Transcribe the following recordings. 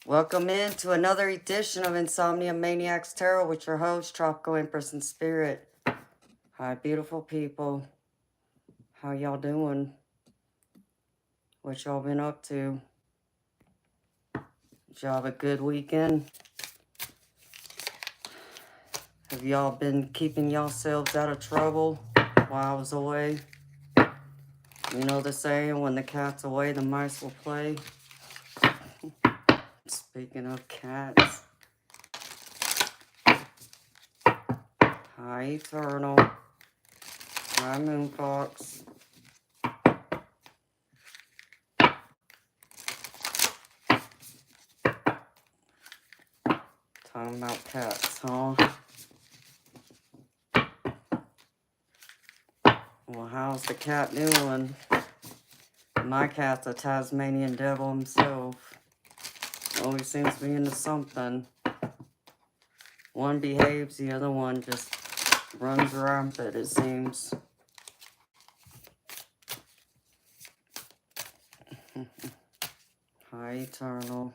Welcome in to another edition of Insomnia Maniacs Tarot with your host, Tropical Empress in Spirit. Hi, beautiful people. How y'all doing? What y'all been up to? Did y'all have a good weekend? Have y'all been keeping yourselves out of trouble while I was away? You know the saying, when the cat's away, the mice will play. Speaking of cats. Hi, Eternal. Hi, Moonfox. Talking about cats, huh? Well, how's the cat doing? My cat's a Tasmanian devil himself. Always seems to be into something. One behaves, the other one just runs rampant, it seems. Hi, Eternal.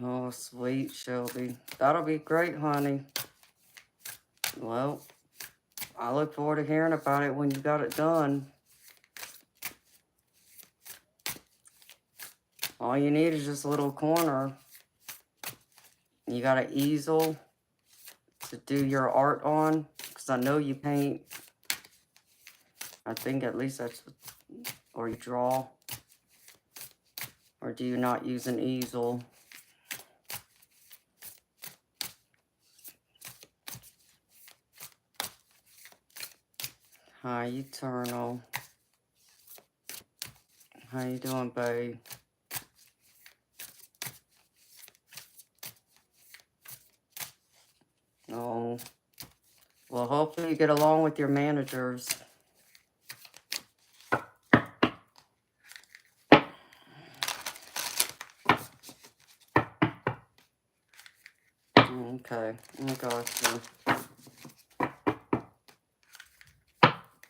Oh, sweet Shelby. That'll be great, honey. Well, I look forward to hearing about it when you got it done. All you need is just a little corner. You got an easel to do your art on, because I know you paint. I think at least that's, or you draw. Or do you not use an easel? Hi, Eternal. How you doing, babe? Oh. Well, hopefully you get along with your managers. Okay, I got you.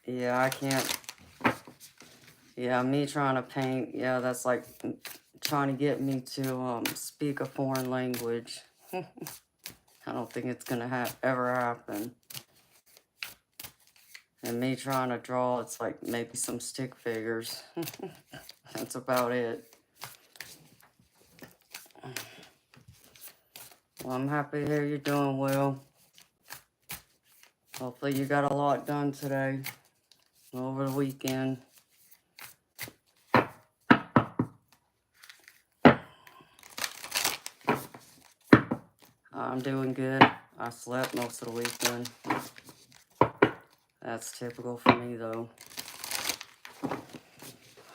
Yeah, I can't. Yeah, me trying to paint. Yeah, that's like trying to get me to speak a foreign language. I don't think it's gonna ever happen. And me trying to draw, it's like maybe some stick figures. That's about it. Well, I'm happy to hear you're doing well. Hopefully you got a lot done today, over the weekend. I'm doing good. I slept most of the weekend. That's typical for me, though.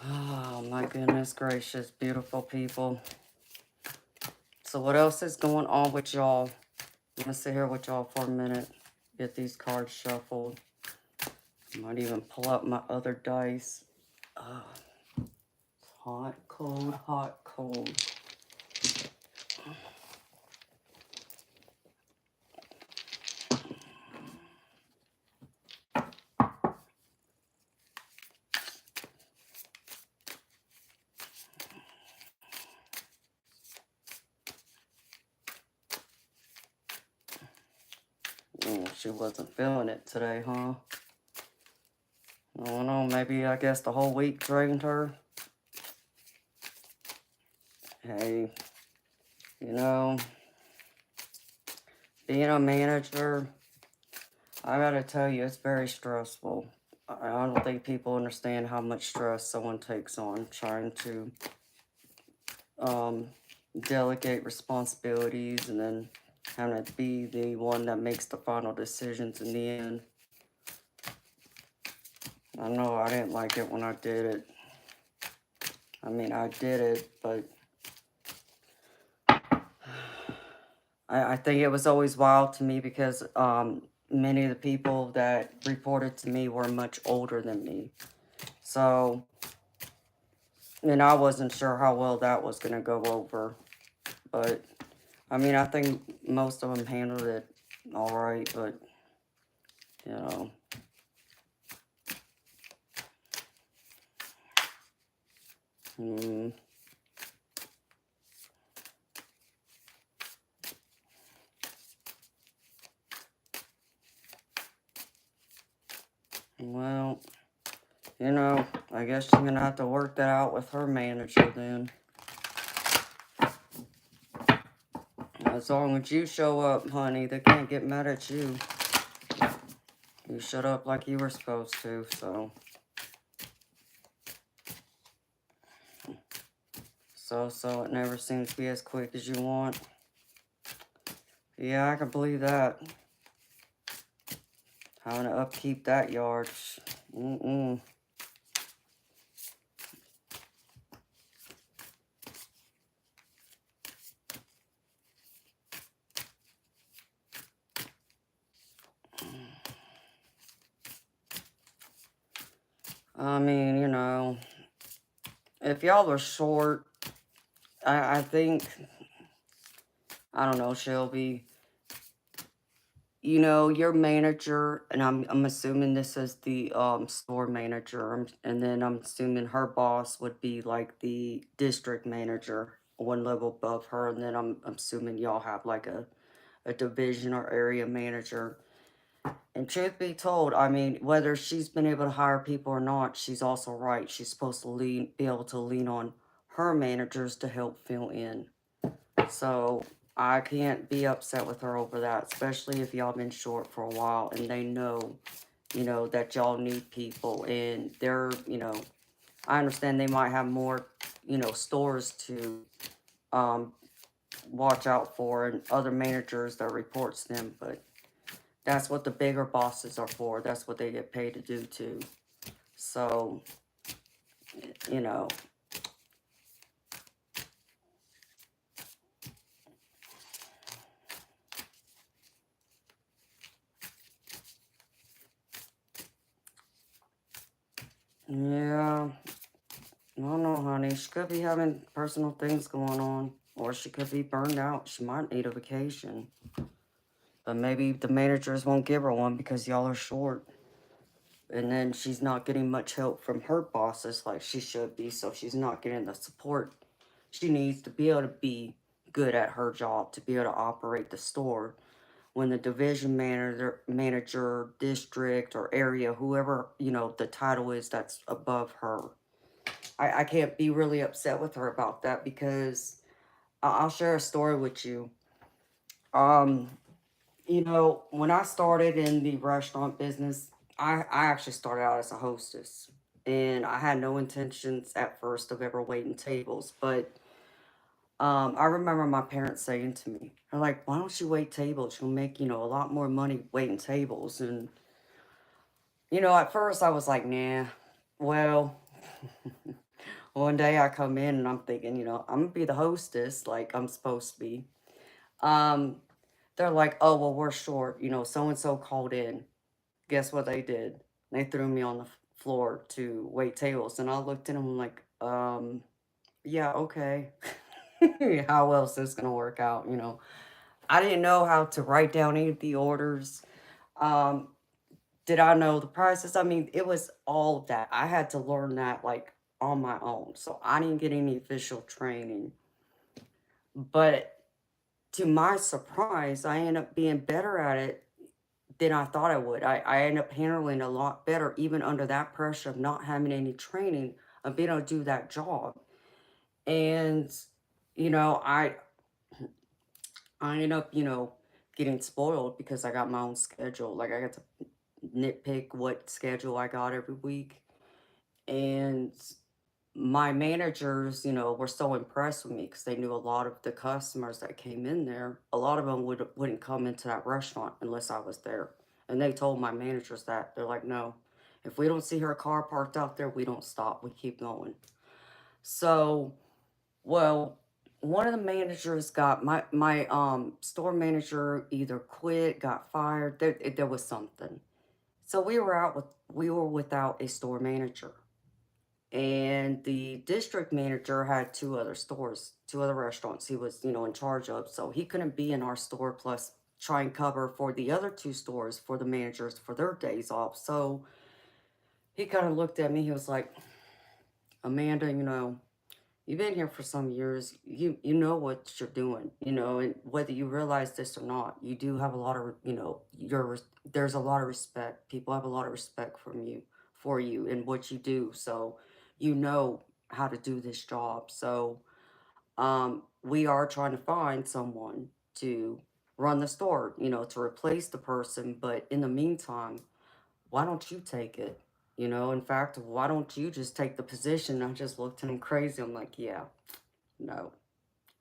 Oh, my goodness gracious, beautiful people. So what else is going on with y'all? I'm going to sit here with y'all for a minute. Get these cards shuffled. I might even pull up my other dice. Hot, cold, hot, cold. She wasn't feeling it today, huh? I don't know, maybe I guess the whole week drained her. Hey, you know, being a manager, I gotta tell you, it's very stressful. I don't think people understand how much stress someone takes on trying to delegate responsibilities and then having to be the one that makes the final decisions in the end. I know I didn't like it when I did it. I mean, I did it, but I think it was always wild to me because many of the people that reported to me were much older than me. So, and I wasn't sure how well that was going to go over. But I mean, I think most of them handled it all right, but, you know. Mm, well, you know, I guess you're going to have to work that out with her manager then. As long as you show up, honey, they can't get mad at you. You shut up like you were supposed to, so. So it never seems to be as quick as you want. Yeah, I can believe that. Having to upkeep that yard. Mm-mm. I mean, you know, if y'all are short, I think, I don't know, Shelby, you know, your manager, and I'm assuming this is the store manager, and then I'm assuming her boss would be like the district manager, one level above her, and then I'm assuming y'all have like a division or area manager. And truth be told, I mean, whether she's been able to hire people or not, she's also right. She's supposed to be able to lean on her managers to help fill in. So I can't be upset with her over that, especially if y'all been short for a while and they know, you know, that y'all need people and they're, you know, I understand they might have more, you know, stores to um, watch out for and other managers that reports them, but that's what the bigger bosses are for. That's what they get paid to do too. So, you know, yeah, I don't know, honey. She could be having personal things going on, or she could be burned out. She might need a vacation. But maybe the managers won't give her one because y'all are short. And then she's not getting much help from her bosses like she should be, so she's not getting the support she needs to be able to be good at her job, to be able to operate the store. When the division manager, district, or area, whoever, you know, the title is that's above her, I can't be really upset with her about that because I'll share a story with you. Um, you know, when I started in the restaurant business, I actually started out as a hostess. And I had no intentions at first of ever waiting tables. But I remember my parents saying to me, they're like, why don't you wait tables? You'll make, you know, a lot more money waiting tables. And, you know, at first I was like, nah. Well, one day I come in and I'm thinking, you know, I'm going to be the hostess like I'm supposed to be. Um, they're like, oh, well, we're short. You know, so and so called in. Guess what they did? They threw me on the floor to wait tables. And I looked at them like, yeah, okay. How else is this going to work out? You know, I didn't know how to write down any of the orders. Um, did I know the prices? I mean, it was all of that. I had to learn that like on my own. So I didn't get any official training. But to my surprise, I ended up being better at it than I thought I would. I ended up handling a lot better, even under that pressure of not having any training, of being able to do that job. And, you know, I ended up, you know, getting spoiled because I got my own schedule. Like I got to nitpick what schedule I got every week. And my managers, you know, were so impressed with me because they knew a lot of the customers that came in there. A lot of them wouldn't come into that restaurant unless I was there. And they told my managers that. They're like, no, if we don't see her car parked out there, we don't stop. We keep going. So, well, one of the managers got my store manager either quit, got fired. There was something. So we were without a store manager. And the district manager had 2 other stores, 2 other restaurants he was, in charge of. So he couldn't be in our store plus try and cover for the other 2 stores for the managers for their days off. So he kind of looked at me. He was like, Amanda, you've been here for some years. You know what you're doing, and whether you realize this or not, you do have a lot of, there's a lot of respect. People have a lot of respect for you and what you do. So, you know how to do this job. So, we are trying to find someone to run the store, to replace the person. But in the meantime, why don't you take it? In fact, why don't you just take the position? I just looked at him crazy. I'm like, yeah, no,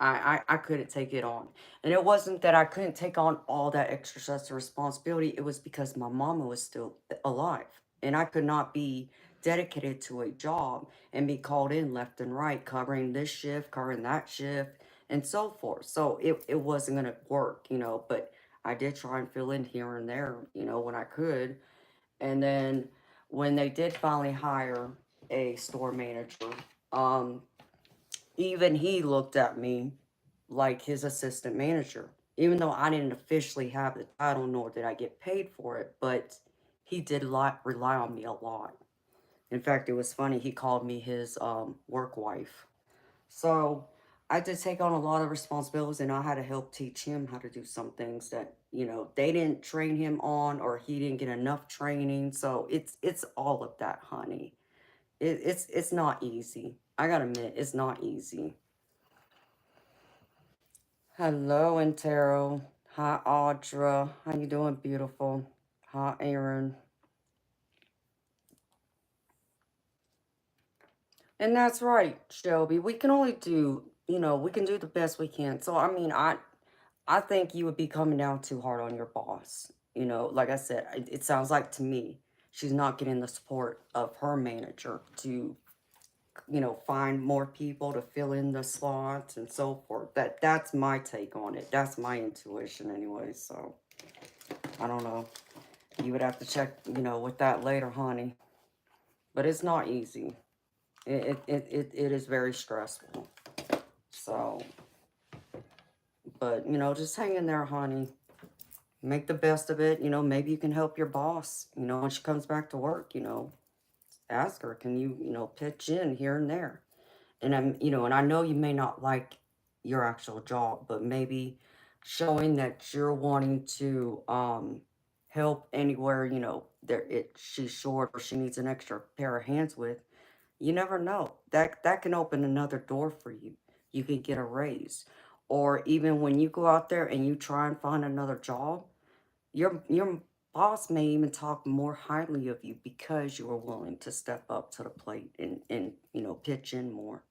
I couldn't take it on. And it wasn't that I couldn't take on all that extra stress and responsibility. It was because my mama was still alive. And I could not be dedicated to a job and be called in left and right, covering this shift, covering that shift, and so forth. So it wasn't going to work, but I did try and fill in here and there, when I could. And then when they did finally hire a store manager, um, even he looked at me like his assistant manager, even though I didn't officially have the title nor did I get paid for it, but he did rely on me a lot. In fact, it was funny, he called me his work wife. So I did take on a lot of responsibilities, and I had to help teach him how to do some things that, they didn't train him on, or he didn't get enough training. So it's all of that, honey. It's not easy. I gotta admit, it's not easy. Hello, Antero. Hi, Audra. How you doing, beautiful? Hi, Aaron. And that's right, Shelby. We can only do, we can do the best we can. So, I mean, I think you would be coming down too hard on your boss. Like I said, it sounds like to me she's not getting the support of her manager to, find more people to fill in the slots and so forth. That's my take on it. That's my intuition anyway. So, I don't know. You would have to check, with that later, honey. But it's not easy. It is very stressful. So, but, just hang in there, honey. Make the best of it. Maybe you can help your boss, when she comes back to work, ask her, can you, pitch in here and there? And and I know you may not like your actual job, but maybe showing that you're wanting to, help anywhere, she's short or she needs an extra pair of hands with. You never know. That can open another door for you. You could get a raise. Or even when you go out there and you try and find another job, your boss may even talk more highly of you because you are willing to step up to the plate and pitch in more.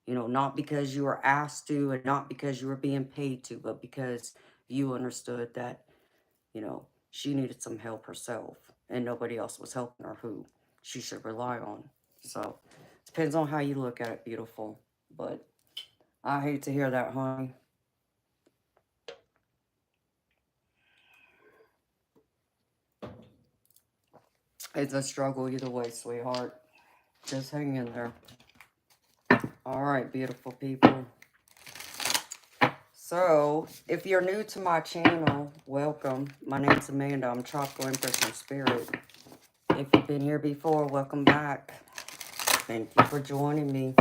Not because you were asked to and not because you were being paid to, but because you understood that, she needed some help herself and nobody else was helping her who she should rely on. So, depends on how you look at it, beautiful. But I hate to hear that, honey. It's a struggle either way, sweetheart. Just hang in there. All right, beautiful people. So, if you're new to my channel, welcome. My name's Amanda. I'm Tropical Empress in Spirit. If you've been here before, welcome back. Thank you for joining me.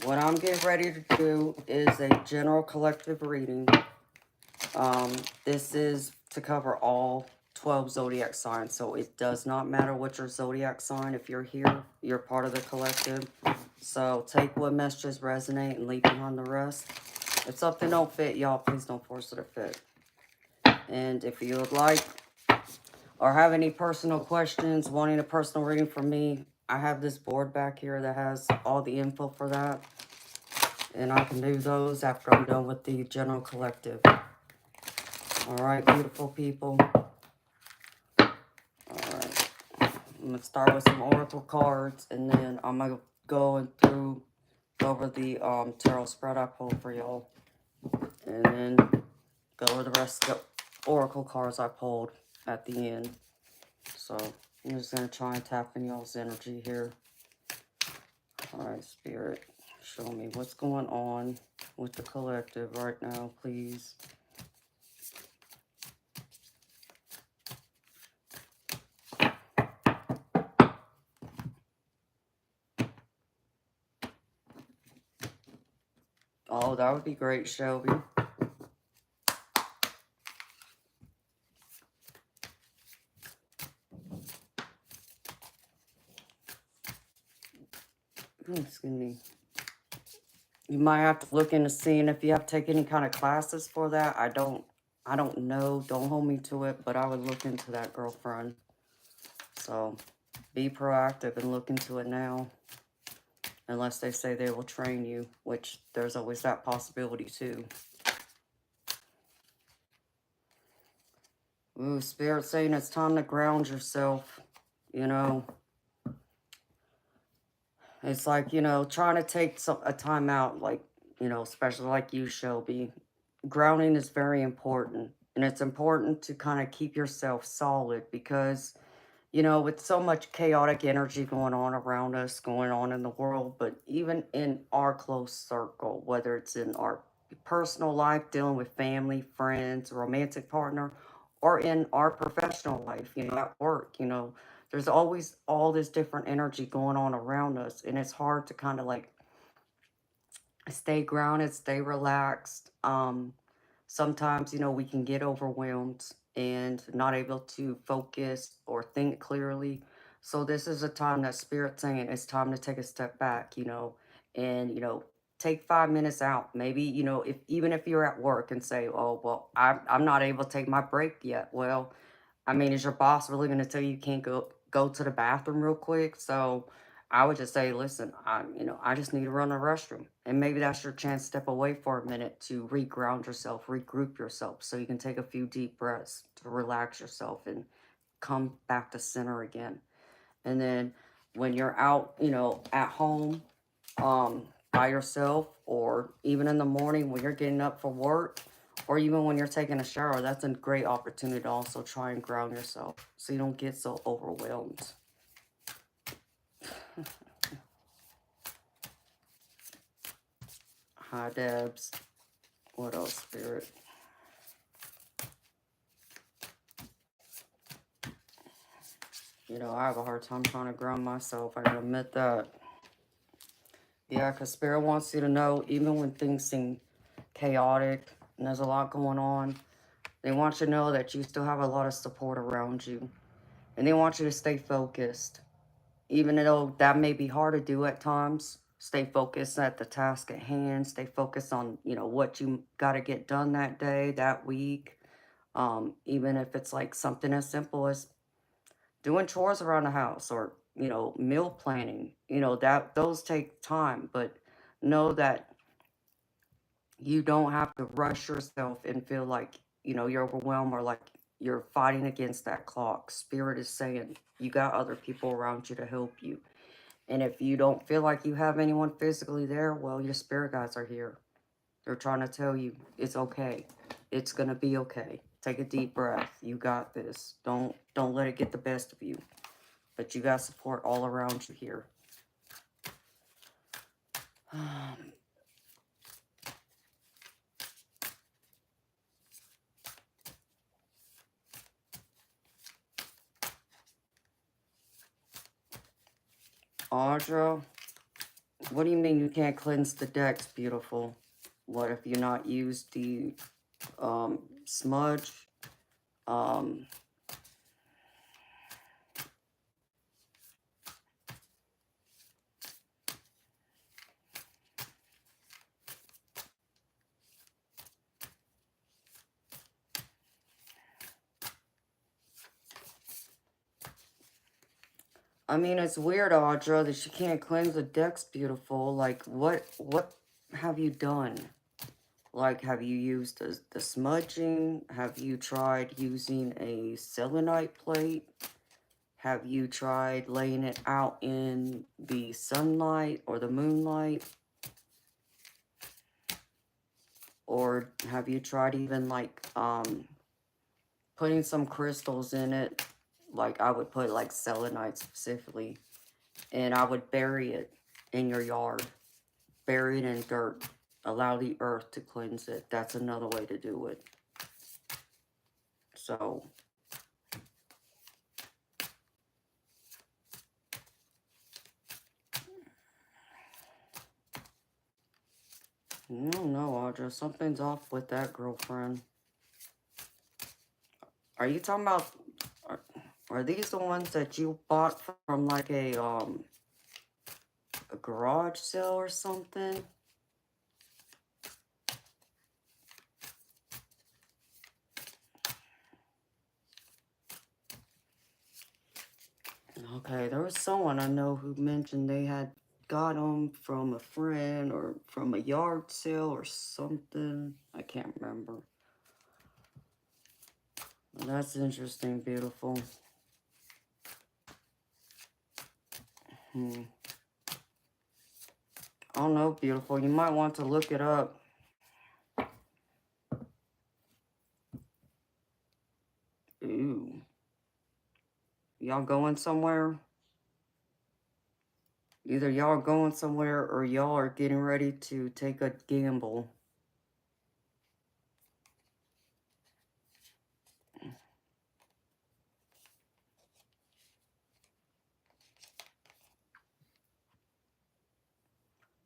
What I'm getting ready to do is a general collective reading. This is to cover all 12 zodiac signs, so it does not matter what your zodiac sign. If you're here, you're part of the collective. So take what messages resonate and leave behind the rest. If something don't fit, y'all, please don't force it to fit. And if you would like or have any personal questions, wanting a personal reading from me, I have this board back here that has all the info for that. And I can do those after I'm done with the general collective. All right, beautiful people. All right. I'm going to start with some oracle cards, and then I'm going to go over the tarot spread I pulled for y'all. And then go over the rest of the oracle cards I pulled at the end. So, I'm just going to try and tap in y'all's energy here. All right, Spirit, show me what's going on with the collective right now, please. Oh, that would be great, Shelby. Excuse me. You might have to look into seeing if you have to take any kind of classes for that. I don't know. Don't hold me to it, but I would look into that, girlfriend. So be proactive and look into it now. Unless they say they will train you, which there's always that possibility too. Ooh, Spirit saying it's time to ground yourself, you know. It's like, you know, trying to take a time out, like, you know, especially like you, Shelby. Grounding is very important. And it's important to kind of keep yourself solid because, you know, with so much chaotic energy going on around us, going on in the world, but even in our close circle, whether it's in our personal life, dealing with family, friends, romantic partner, or in our professional life, you know, at work, you know, there's always all this different energy going on around us. And it's hard to kind of like stay grounded, stay relaxed. Sometimes, you know, we can get overwhelmed and not able to focus or think clearly. So this is a time that Spirit's saying it's time to take a step back, you know, and, you know, take 5 minutes out. Maybe, you know, if even if you're at work and say, oh, well, I'm not able to take my break yet. Well, I mean, is your boss really going to tell you can't go to the bathroom real quick? So I would just say, listen, you know, I just need to run the restroom, and maybe that's your chance to step away for a minute to reground yourself, regroup yourself, so you can take a few deep breaths to relax yourself and come back to center again. And then when you're out, you know, at home, by yourself, or even in the morning when you're getting up for work, or even when you're taking a shower, that's a great opportunity to also try and ground yourself so you don't get so overwhelmed. Hi, Debs. What else, Spirit? You know, I have a hard time trying to ground myself. I gotta admit that. Yeah, because Spirit wants you to know, even when things seem chaotic and there's a lot going on, they want you to know that you still have a lot of support around you. And they want you to stay focused. Even though that may be hard to do at times, stay focused at the task at hand. Stay focused on, you know, what you got to get done that day, that week. Even if it's like something as simple as doing chores around the house, or, you know, meal planning, you know, that those take time. But know that you don't have to rush yourself and feel like, you know, you're overwhelmed or like you're fighting against that clock. Spirit is saying you got other people around you to help you. And if you don't feel like you have anyone physically there, well, your spirit guides are here. They're trying to tell you it's okay. It's gonna be okay. Take a deep breath. You got this. Don't let it get the best of you. But you got support all around you here. Audra, what do you mean you can't cleanse the decks, beautiful? What if you're not used the smudge? Um, I mean, it's weird, Audra, that she can't cleanse the decks, beautiful. Like, what have you done? Like, have you used the smudging? Have you tried using a selenite plate? Have you tried laying it out in the sunlight or the moonlight? Or have you tried even like putting some crystals in it Like, I would put, like, selenite specifically, and I would bury it in your yard. Bury it in dirt. Allow the earth to cleanse it. That's another way to do it. So, I don't know, Audra. Something's off with that girlfriend. Are you talking about... Are these the ones that you bought from, like, a garage sale or something? Okay, there was someone I know who mentioned they had got them from a friend or from a yard sale or something. I can't remember. Well, that's interesting, beautiful. I don't know, beautiful. You might want to look it up. Ooh. Y'all going somewhere? Either y'all going somewhere or y'all are getting ready to take a gamble.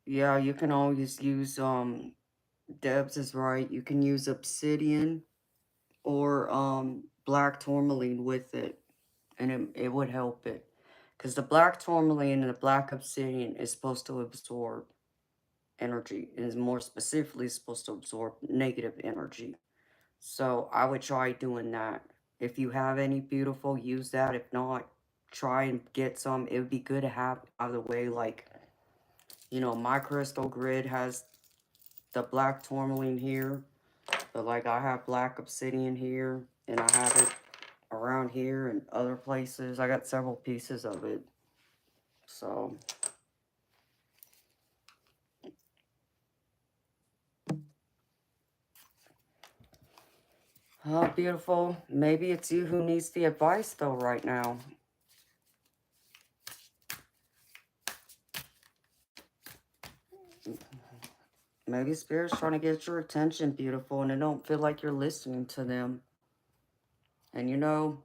Yeah, you can always use, Debs is right. You can use obsidian or, black tourmaline with it. And it would help it. Because the black tourmaline and the black obsidian is supposed to absorb energy. And is more specifically supposed to absorb negative energy. So I would try doing that. If you have any, beautiful, use that. If not, try and get some. It would be good to have out of the way. Like, you know, my crystal grid has the black tourmaline here. But like, I have black obsidian here. And I have it around here and other places. I got several pieces of it. So... Oh, beautiful. Maybe it's you who needs the advice, though, right now. Maybe Spirit's trying to get your attention, beautiful, and they don't feel like you're listening to them. And you know,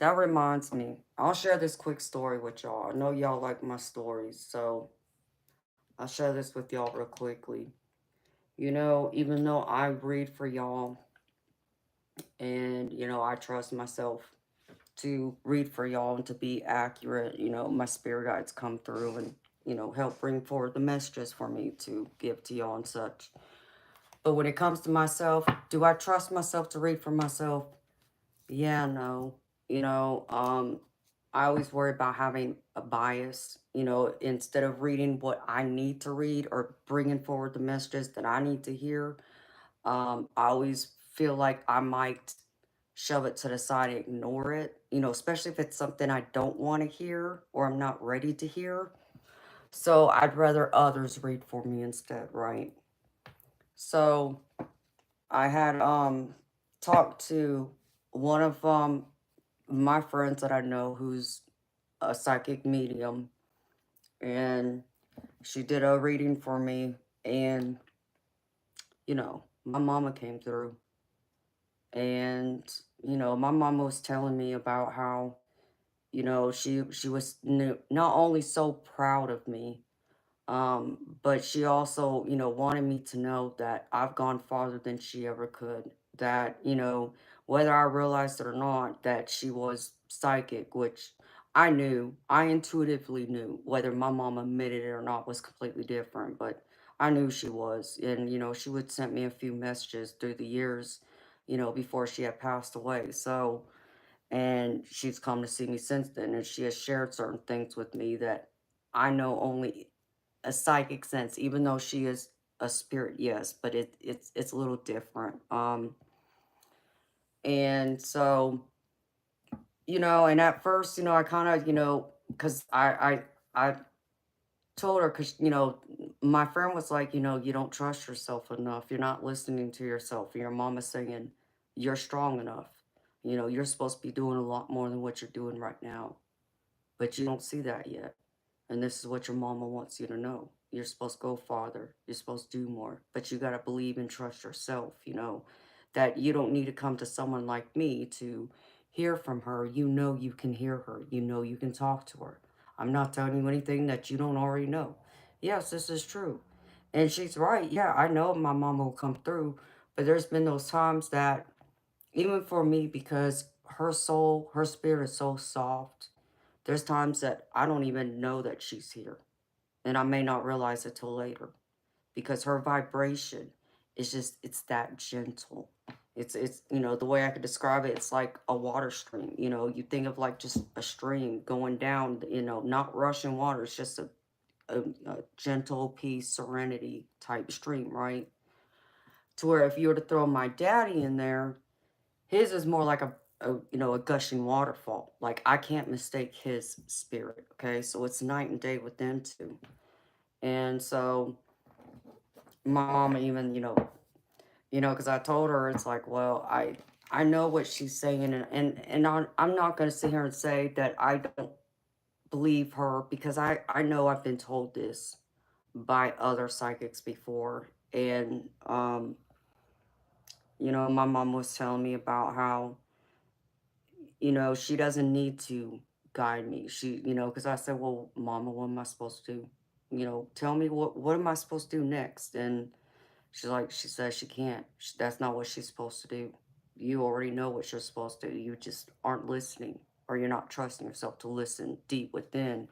that reminds me. I'll share this quick story with y'all. I know y'all like my stories, so I'll share this with y'all real quickly. You know, even though I read for y'all, and, you know, I trust myself to read for y'all and to be accurate, you know, my spirit guides come through and, you know, help bring forward the messages for me to give to y'all and such. But when it comes to myself, do I trust myself to read for myself? Yeah, no. You know, I always worry about having a bias, you know, instead of reading what I need to read or bringing forward the messages that I need to hear. I always feel like I might shove it to the side and ignore it, you know, especially if it's something I don't want to hear or I'm not ready to hear. So I'd rather others read for me instead, right? So I had talked to one of my friends that I know who's a psychic medium, and she did a reading for me, and you know, my mama came through. And you know, my mama was telling me about how, you know, she was not only so proud of me, but she also, you know, wanted me to know that I've gone farther than she ever could. That, you know, whether I realized it or not, that she was psychic, which I knew, I intuitively knew. Whether my mom admitted it or not was completely different, but I knew she was. And, you know, she would send me a few messages through the years, you know, before she had passed away. So, and she's come to see me since then, and she has shared certain things with me that I know only a psychic sense, even though she is a spirit, yes, but it's a little different. And so, you know, and at first, you know, I kind of, you know, because I told her, because, you know, my friend was like, you know, you don't trust yourself enough. You're not listening to yourself. And your mama's saying you're strong enough. You know, you're supposed to be doing a lot more than what you're doing right now, but you don't see that yet. And this is what your mama wants you to know. You're supposed to go farther. You're supposed to do more. But you got to believe and trust yourself, you know, that you don't need to come to someone like me to hear from her. You know you can hear her. You know you can talk to her. I'm not telling you anything that you don't already know. Yes, this is true. And she's right. Yeah, I know my mama will come through. But there's been those times that, even for me, because her soul, her spirit is so soft, there's times that I don't even know that she's here. And I may not realize it till later because her vibration is just, it's that gentle. It's you know, the way I could describe it, it's like a water stream. You know, you think of like just a stream going down, you know, not rushing water. It's just a gentle peace, serenity type stream, right? To where if you were to throw my daddy in there, his is more like a you know, a gushing waterfall. Like I can't mistake his spirit. Okay, so it's night and day with them two. And so my mom even, you know, because I told her, it's like, well, I know what she's saying, and I'm not going to sit here and say that I don't believe her, because I know I've been told this by other psychics before. And you know, my mom was telling me about how, you know, she doesn't need to guide me. She, you know, because I said, well, Mama, what am I supposed to do? You know, tell me what am I supposed to do next? And she's like, she says she can't. That's not what she's supposed to do. You already know what you're supposed to do. You just aren't listening, or you're not trusting yourself to listen deep within.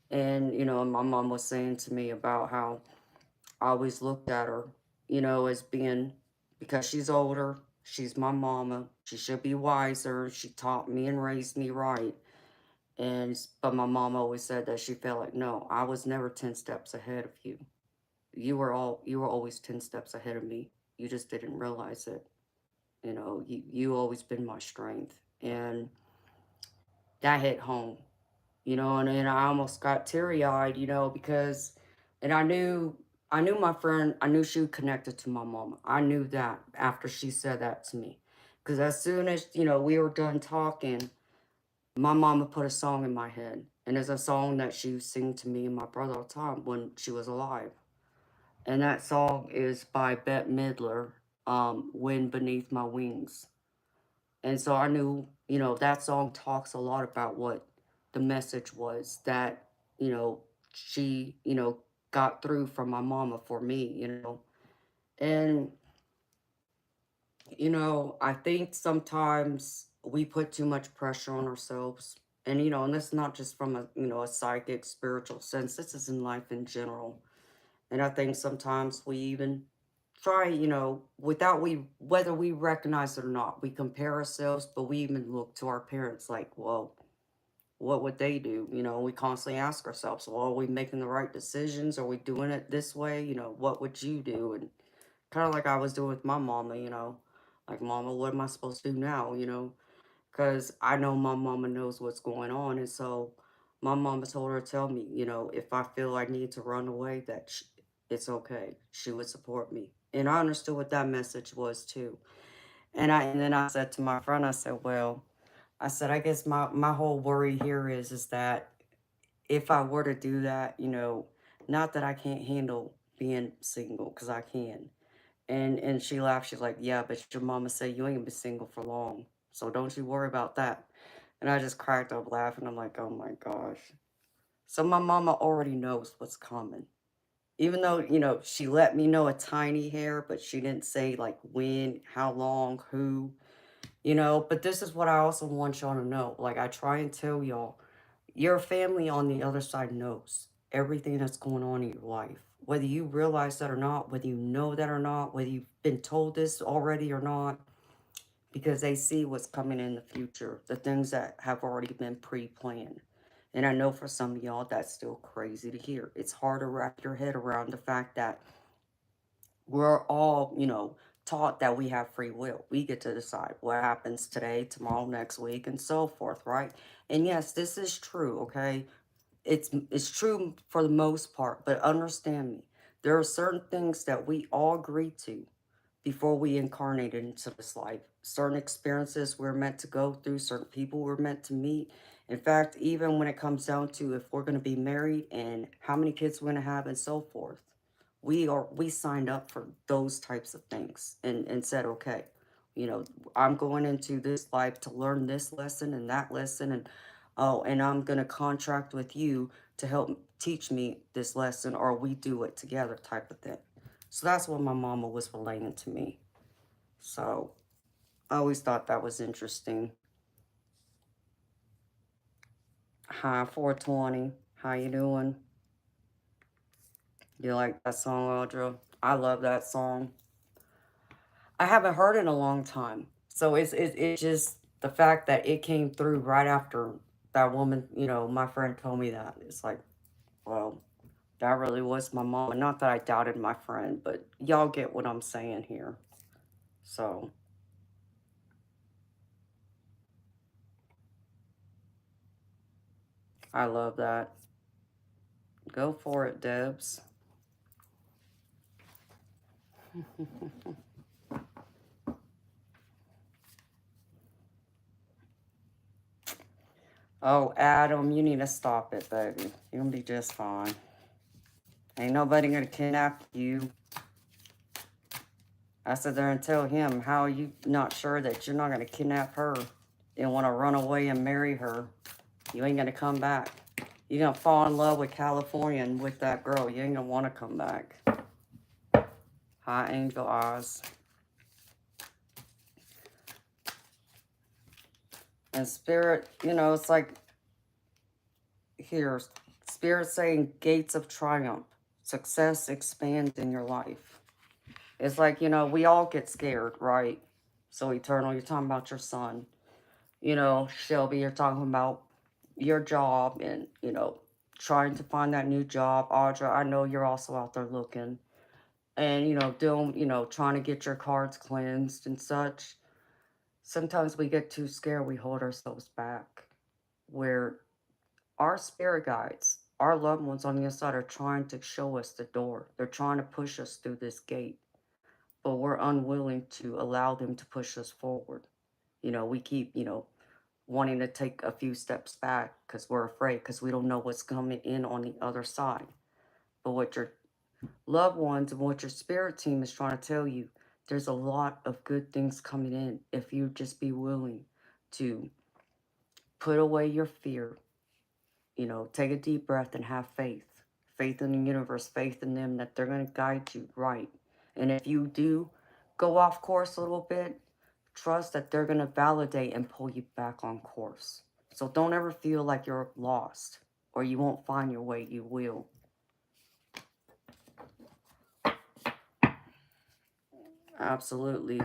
And, you know, my mom was saying to me about how I always looked at her, you know, as being, because she's older, she's my mama, she should be wiser. She taught me and raised me right. And, but my mom always said that she felt like, no, I was never 10 steps ahead of you. You were always 10 steps ahead of me. You just didn't realize it. You know, you always been my strength. And that hit home, you know, and I almost got teary-eyed, you know, because, and I knew my friend, I knew she was connected to my mama. I knew that after she said that to me. Because as soon as, you know, we were done talking, my mama put a song in my head. And it's a song that she would sing to me and my brother all the time when she was alive. And that song is by Bette Midler, Wind Beneath My Wings. And so I knew, you know, that song talks a lot about what the message was that, you know, she, you know, got through from my mama for me, you know. And, you know, I think sometimes we put too much pressure on ourselves. And, you know, and that's not just from a, you know, a psychic, spiritual sense. This is in life in general. And I think sometimes we even try, you know, without we, whether we recognize it or not, we compare ourselves, but we even look to our parents like, well, what would they do? You know, we constantly ask ourselves, well, are we making the right decisions? Are we doing it this way? You know, what would you do? And kind of like I was doing with my mama, you know, like, mama, what am I supposed to do now? You know, because I know my mama knows what's going on. And so my mama told her to tell me, you know, if I feel I need to run away, that it's okay. She would support me. And I understood what that message was too. And then I said to my friend, I said, well, I said, I guess my whole worry here is that if I were to do that, you know, not that I can't handle being single, because I can. And she laughed. She's like, yeah, but your mama said you ain't gonna be single for long. So don't you worry about that. And I just cracked up laughing. I'm like, oh my gosh. So my mama already knows what's coming. Even though, you know, she let me know a tiny hair, but she didn't say like when, how long, who, you know. But this is what I also want y'all to know. Like, I try and tell y'all, your family on the other side knows everything that's going on in your life. Whether you realize that or not, whether you know that or not, whether you've been told this already or not, because they see what's coming in the future, the things that have already been pre-planned. And I know for some of y'all, that's still crazy to hear. It's hard to wrap your head around the fact that we're all, you know, taught that we have free will. We get to decide what happens today, tomorrow, next week, and so forth, right? And yes, this is true, okay? It's true for the most part, but understand me. There are certain things that we all agree to before we incarnated into this life. Certain experiences we're meant to go through, certain people we're meant to meet. In fact, even when it comes down to if we're going to be married and how many kids we're going to have and so forth, we signed up for those types of things and said, okay, you know, I'm going into this life to learn this lesson and that lesson, and oh, and I'm going to contract with you to help teach me this lesson, or we do it together type of thing. So that's what my mama was relaying to me. So I always thought that was interesting. Hi, 420. How you doing? You like that song, Audra? I love that song. I haven't heard it in a long time. So it's just the fact that it came through right after that woman, you know, my friend told me that. It's like, well, that really was my mom. And not that I doubted my friend, but y'all get what I'm saying here. So I love that. Go for it, Debs. Oh, Adam, you need to stop it, baby. You're gonna be just fine. Ain't nobody gonna kidnap you. I sit there and tell him, how are you not sure that you're not gonna kidnap her and want to run away and marry her? You ain't gonna come back. You're gonna fall in love with California and with that girl. You ain't gonna want to come back. Hi, Angel Oz. And Spirit, you know, it's like, here, Spirit saying gates of triumph. Success expands in your life. It's like, you know, we all get scared, right? So Eternal, you're talking about your son. You know, Shelby, you're talking about your job and, you know, trying to find that new job. Audra, I know you're also out there looking. And, you know, doing, you know, trying to get your cards cleansed and such. Sometimes we get too scared, we hold ourselves back. Where our spirit guides, our loved ones on the inside are trying to show us the door. They're trying to push us through this gate. But we're unwilling to allow them to push us forward. You know, we keep, you know, wanting to take a few steps back because we're afraid, because we don't know what's coming in on the other side. But what your loved ones and what your spirit team is trying to tell you, there's a lot of good things coming in if you just be willing to put away your fear, you know, take a deep breath and have faith. Faith in the universe, faith in them that they're going to guide you right. And if you do go off course a little bit, trust that they're going to validate and pull you back on course. So don't ever feel like you're lost or you won't find your way. You will. Absolutely.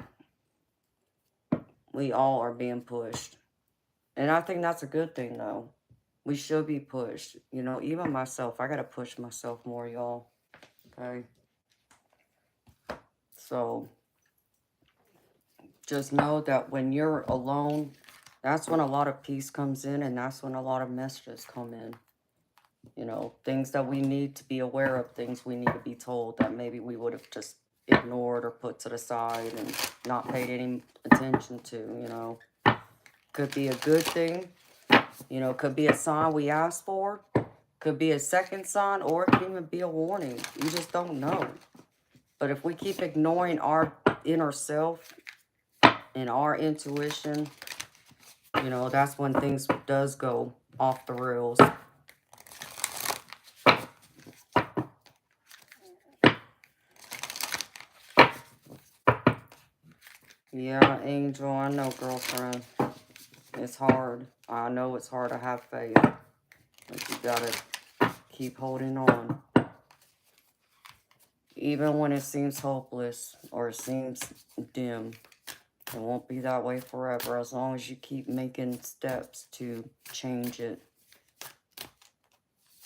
We all are being pushed. And I think that's a good thing, though. We should be pushed. You know, even myself, I got to push myself more, y'all. Okay? So just know that when you're alone, that's when a lot of peace comes in, and that's when a lot of messages come in. You know, things that we need to be aware of, things we need to be told that maybe we would have just ignored or put to the side and not paid any attention to, you know. Could be a good thing, you know, could be a sign we asked for, could be a second sign, or it could even be a warning. You just don't know. But if we keep ignoring our inner self and our intuition, you know, that's when things does go off the rails. Yeah, Angel, I know, girlfriend. It's hard. I know it's hard to have faith. But you gotta keep holding on. Even when it seems hopeless or it seems dim, it won't be that way forever as long as you keep making steps to change it.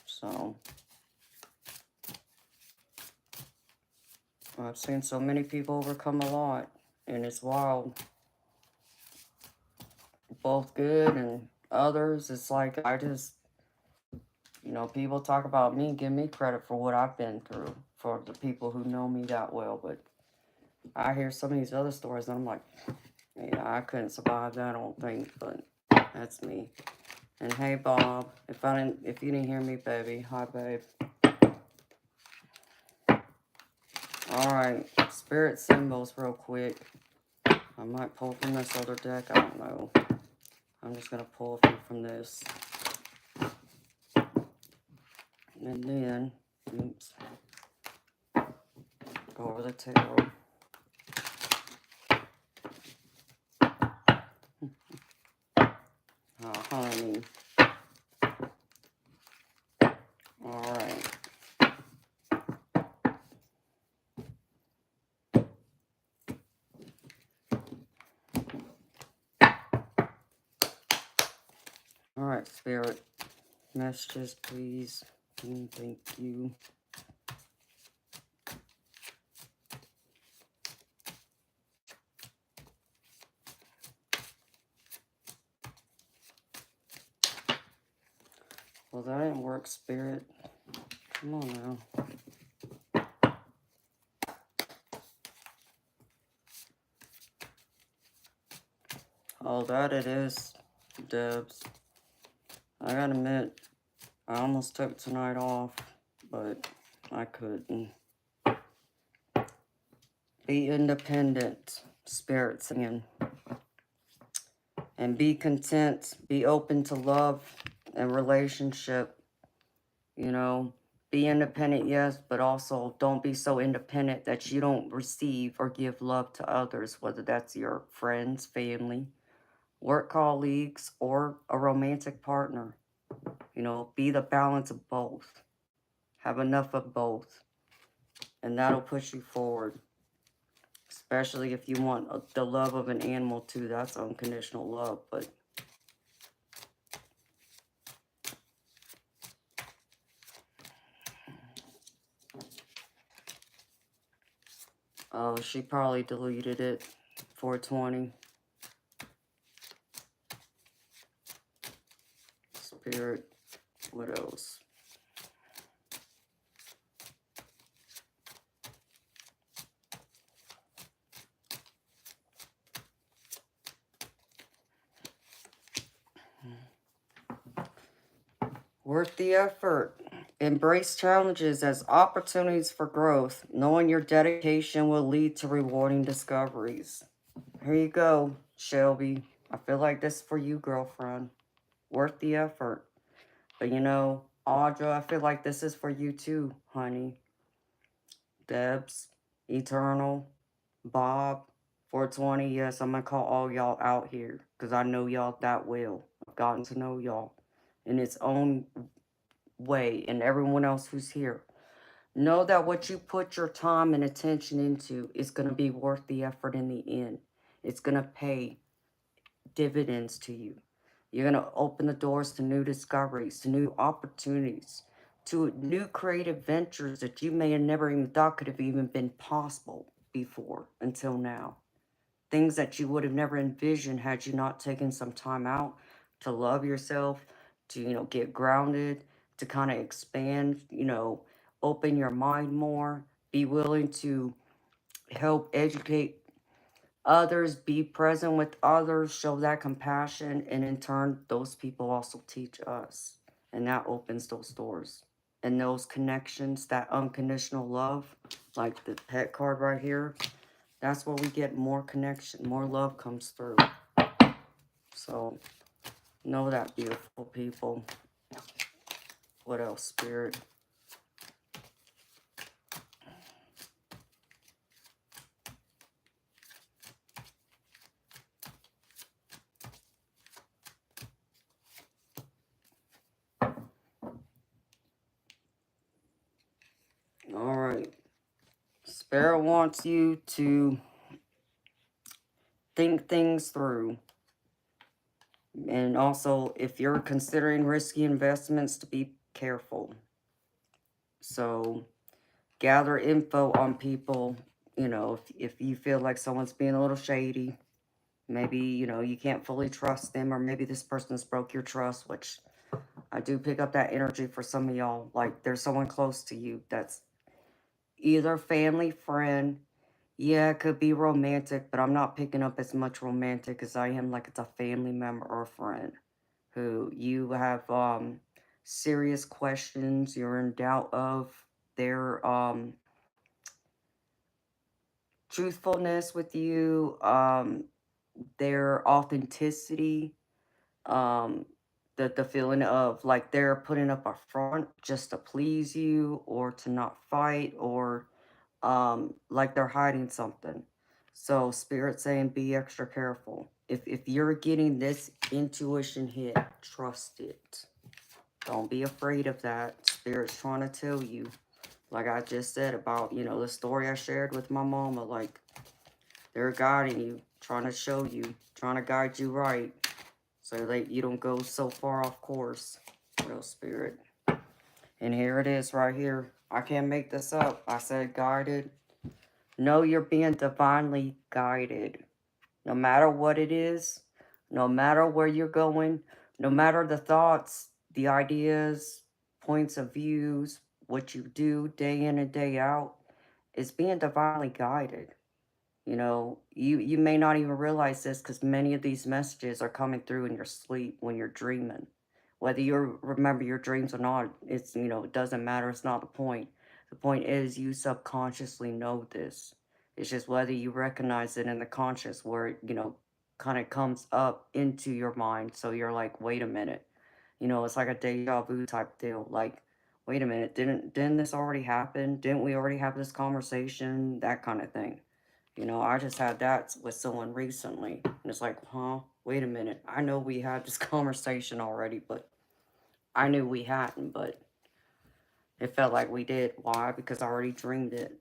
So, I've seen so many people overcome a lot, and it's wild. Both good and others. It's like, I just, you know, people talk about me, give me credit for what I've been through, for the people who know me that well, but I hear some of these other stories and I'm like, yeah, I couldn't survive that, I don't think, but that's me. And hey, Bob, if you didn't hear me, baby, hi, babe. All right, spirit symbols, real quick. I might pull from this other deck. I don't know. I'm just gonna pull a few from this, and then, oops, go over the tarot. Oh, honey. All right. All right, spirit. Messages, please. Thank you. Well, that didn't work, spirit. Come on now. Oh, that it is, Debs. I gotta admit, I almost took tonight off, but I couldn't. Be independent, spirit singing. And be content. Be open to love and relationship. You know, be independent, yes, but also don't be so independent that you don't receive or give love to others, whether that's your friends, family, work colleagues, or a romantic partner. You know, be the balance of both. Have enough of both. And that'll push you forward. Especially if you want the love of an animal too. That's unconditional love. But oh, she probably deleted it. 420. Spirit. What else? Worth the effort. Embrace challenges as opportunities for growth. Knowing your dedication will lead to rewarding discoveries. Here you go, Shelby. I feel like this is for you, girlfriend. Worth the effort. But you know, Audra, I feel like this is for you too, honey. Debs, Eternal, Bob, 420. Yes, I'm going to call all y'all out here because I know y'all that well. I've gotten to know y'all in its own way, and everyone else who's here. Know that what you put your time and attention into is going to be worth the effort in the end. It's going to pay dividends to you. You're going to open the doors to new discoveries, to new opportunities, to new creative ventures that you may have never even thought could have even been possible before until now. Things that you would have never envisioned had you not taken some time out to love yourself, to, get grounded, to kind of expand, open your mind more, be willing to help educate others, be present with others, show that compassion, and in turn, those people also teach us. And that opens those doors. And those connections, that unconditional love, like the pet card right here, that's where we get more connection, more love comes through. So, know that, beautiful people. What else, Spirit? All right. Spirit wants you to think things through. And also, if you're considering risky investments, to be careful. So, gather info on people. If you feel like someone's being a little shady, maybe, you can't fully trust them, or maybe this person's broke your trust, which I do pick up that energy for some of y'all. Like, there's someone close to you that's either family, friend, Yeah, it could be romantic, but I'm not picking up as much romantic as I am like it's a family member or a friend who you have serious questions, you're in doubt of their truthfulness with you, their authenticity, um the feeling of like they're putting up a front just to please you or to not fight or like they're hiding something. So spirit saying be extra careful. If you're getting this intuition hit, trust it. Don't be afraid of that. Spirit's trying to tell you, like I just said about, the story I shared with my mama, like they're guiding you, trying to show you, trying to guide you right so that you don't go so far off course. Real spirit. And here it is right here. I can't make this up. I said guided. Know you're being divinely guided. No matter what it is, no matter where you're going, no matter the thoughts, the ideas, points of views, what you do day in and day out, is being divinely guided. You may not even realize this because many of these messages are coming through in your sleep when you're dreaming. Whether you remember your dreams or not, it doesn't matter. It's not the point. The point is you subconsciously know this. It's just whether you recognize it in the conscious where it kind of comes up into your mind. So you're like, wait a minute. It's like a deja vu type deal. Like, wait a minute, didn't this already happen? Didn't we already have this conversation? That kind of thing. I just had that with someone recently. And it's like, huh? Wait a minute. I know we had this conversation already, but I knew we hadn't, but it felt like we did. Why? Because I already dreamed it.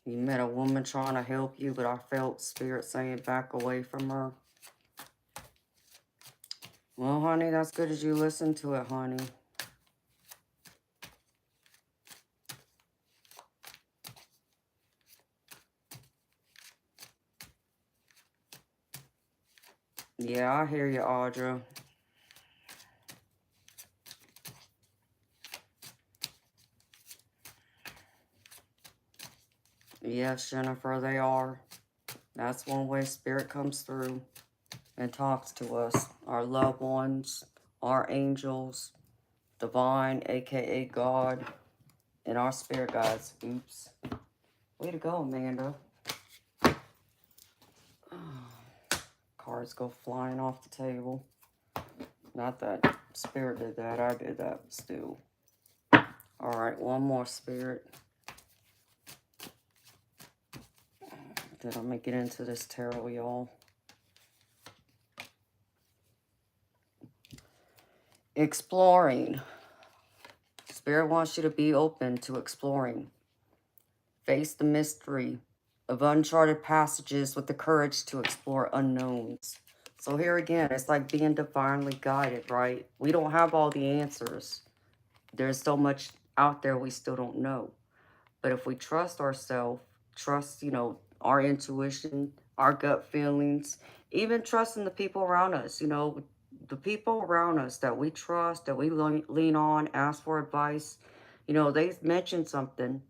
You met a woman trying to help you, but I felt spirit saying back away from her. Well, honey, that's good as you listen to it, honey. Yeah, I hear you, Audra. Yes, Jennifer, they are. That's one way spirit comes through and talks to us. Our loved ones, our angels, divine, aka God, and our spirit guides. Oops. Way to go, Amanda. Cards go flying off the table. Not that spirit did that, I did that still. Alright, one more spirit. Then I'm gonna get into this tarot, y'all. Exploring. Spirit wants you to be open to exploring. Face the mystery of uncharted passages with the courage to explore unknowns. So here again, it's like being divinely guided, right? We don't have all the answers. There's so much out there we still don't know. But if we trust ourselves, trust, our intuition, our gut feelings, even trusting the people around us, the people around us that we trust, that we lean on, ask for advice, they mention something.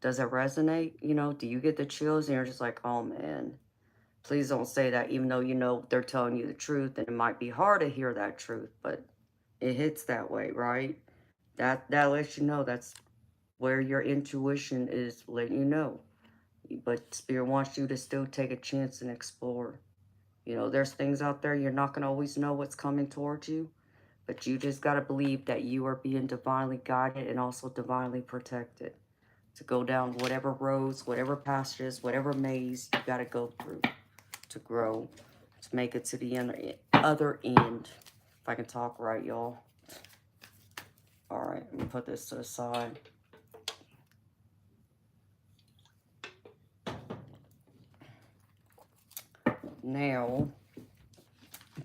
Does it resonate? Do you get the chills and you're just like, oh man, please don't say that, even though they're telling you the truth and it might be hard to hear that truth, but it hits that way, right? That lets you know that's where your intuition is letting you know. But Spirit wants you to still take a chance and explore. There's things out there you're not going to always know what's coming towards you, but you just got to believe that you are being divinely guided and also divinely protected to go down whatever roads, whatever pastures, whatever maze you got to go through to grow, to make it to the other end. If I can talk right, y'all. All right, let me put this to the side. Now,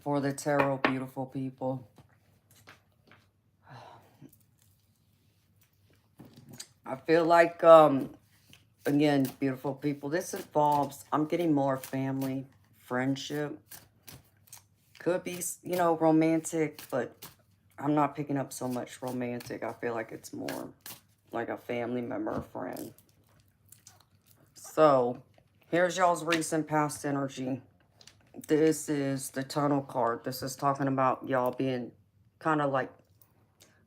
for the tarot, beautiful people. I feel like, again, beautiful people, this involves, I'm getting more family, friendship. Could be, romantic, but I'm not picking up so much romantic. I feel like it's more like a family member or friend. So, here's y'all's recent past energy. This is the tunnel card. This is talking about y'all being kind of like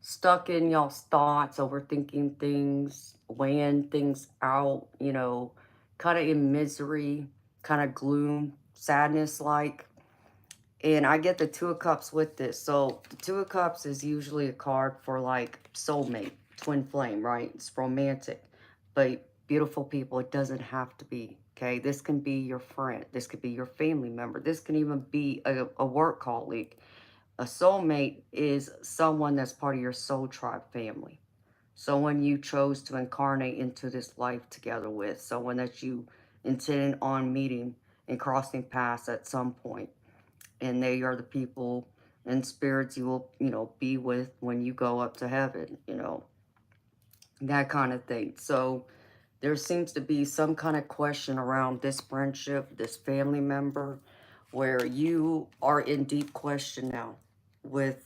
stuck in y'all's thoughts, overthinking things, weighing things out, you know, kind of in misery, kind of gloom, sadness like. And I get the Two of Cups with this. So the Two of Cups is usually a card for like soulmate, twin flame, right? It's romantic. But beautiful people, it doesn't have to be, okay? This can be your friend. This could be your family member. This can even be a work colleague. A soulmate is someone that's part of your soul tribe family. Someone you chose to incarnate into this life together with. Someone that you intend on meeting and crossing paths at some point. And they are the people and spirits you will, you know, be with when you go up to heaven, you know, that kind of thing. So there seems to be some kind of question around this friendship, this family member, where you are in deep question now with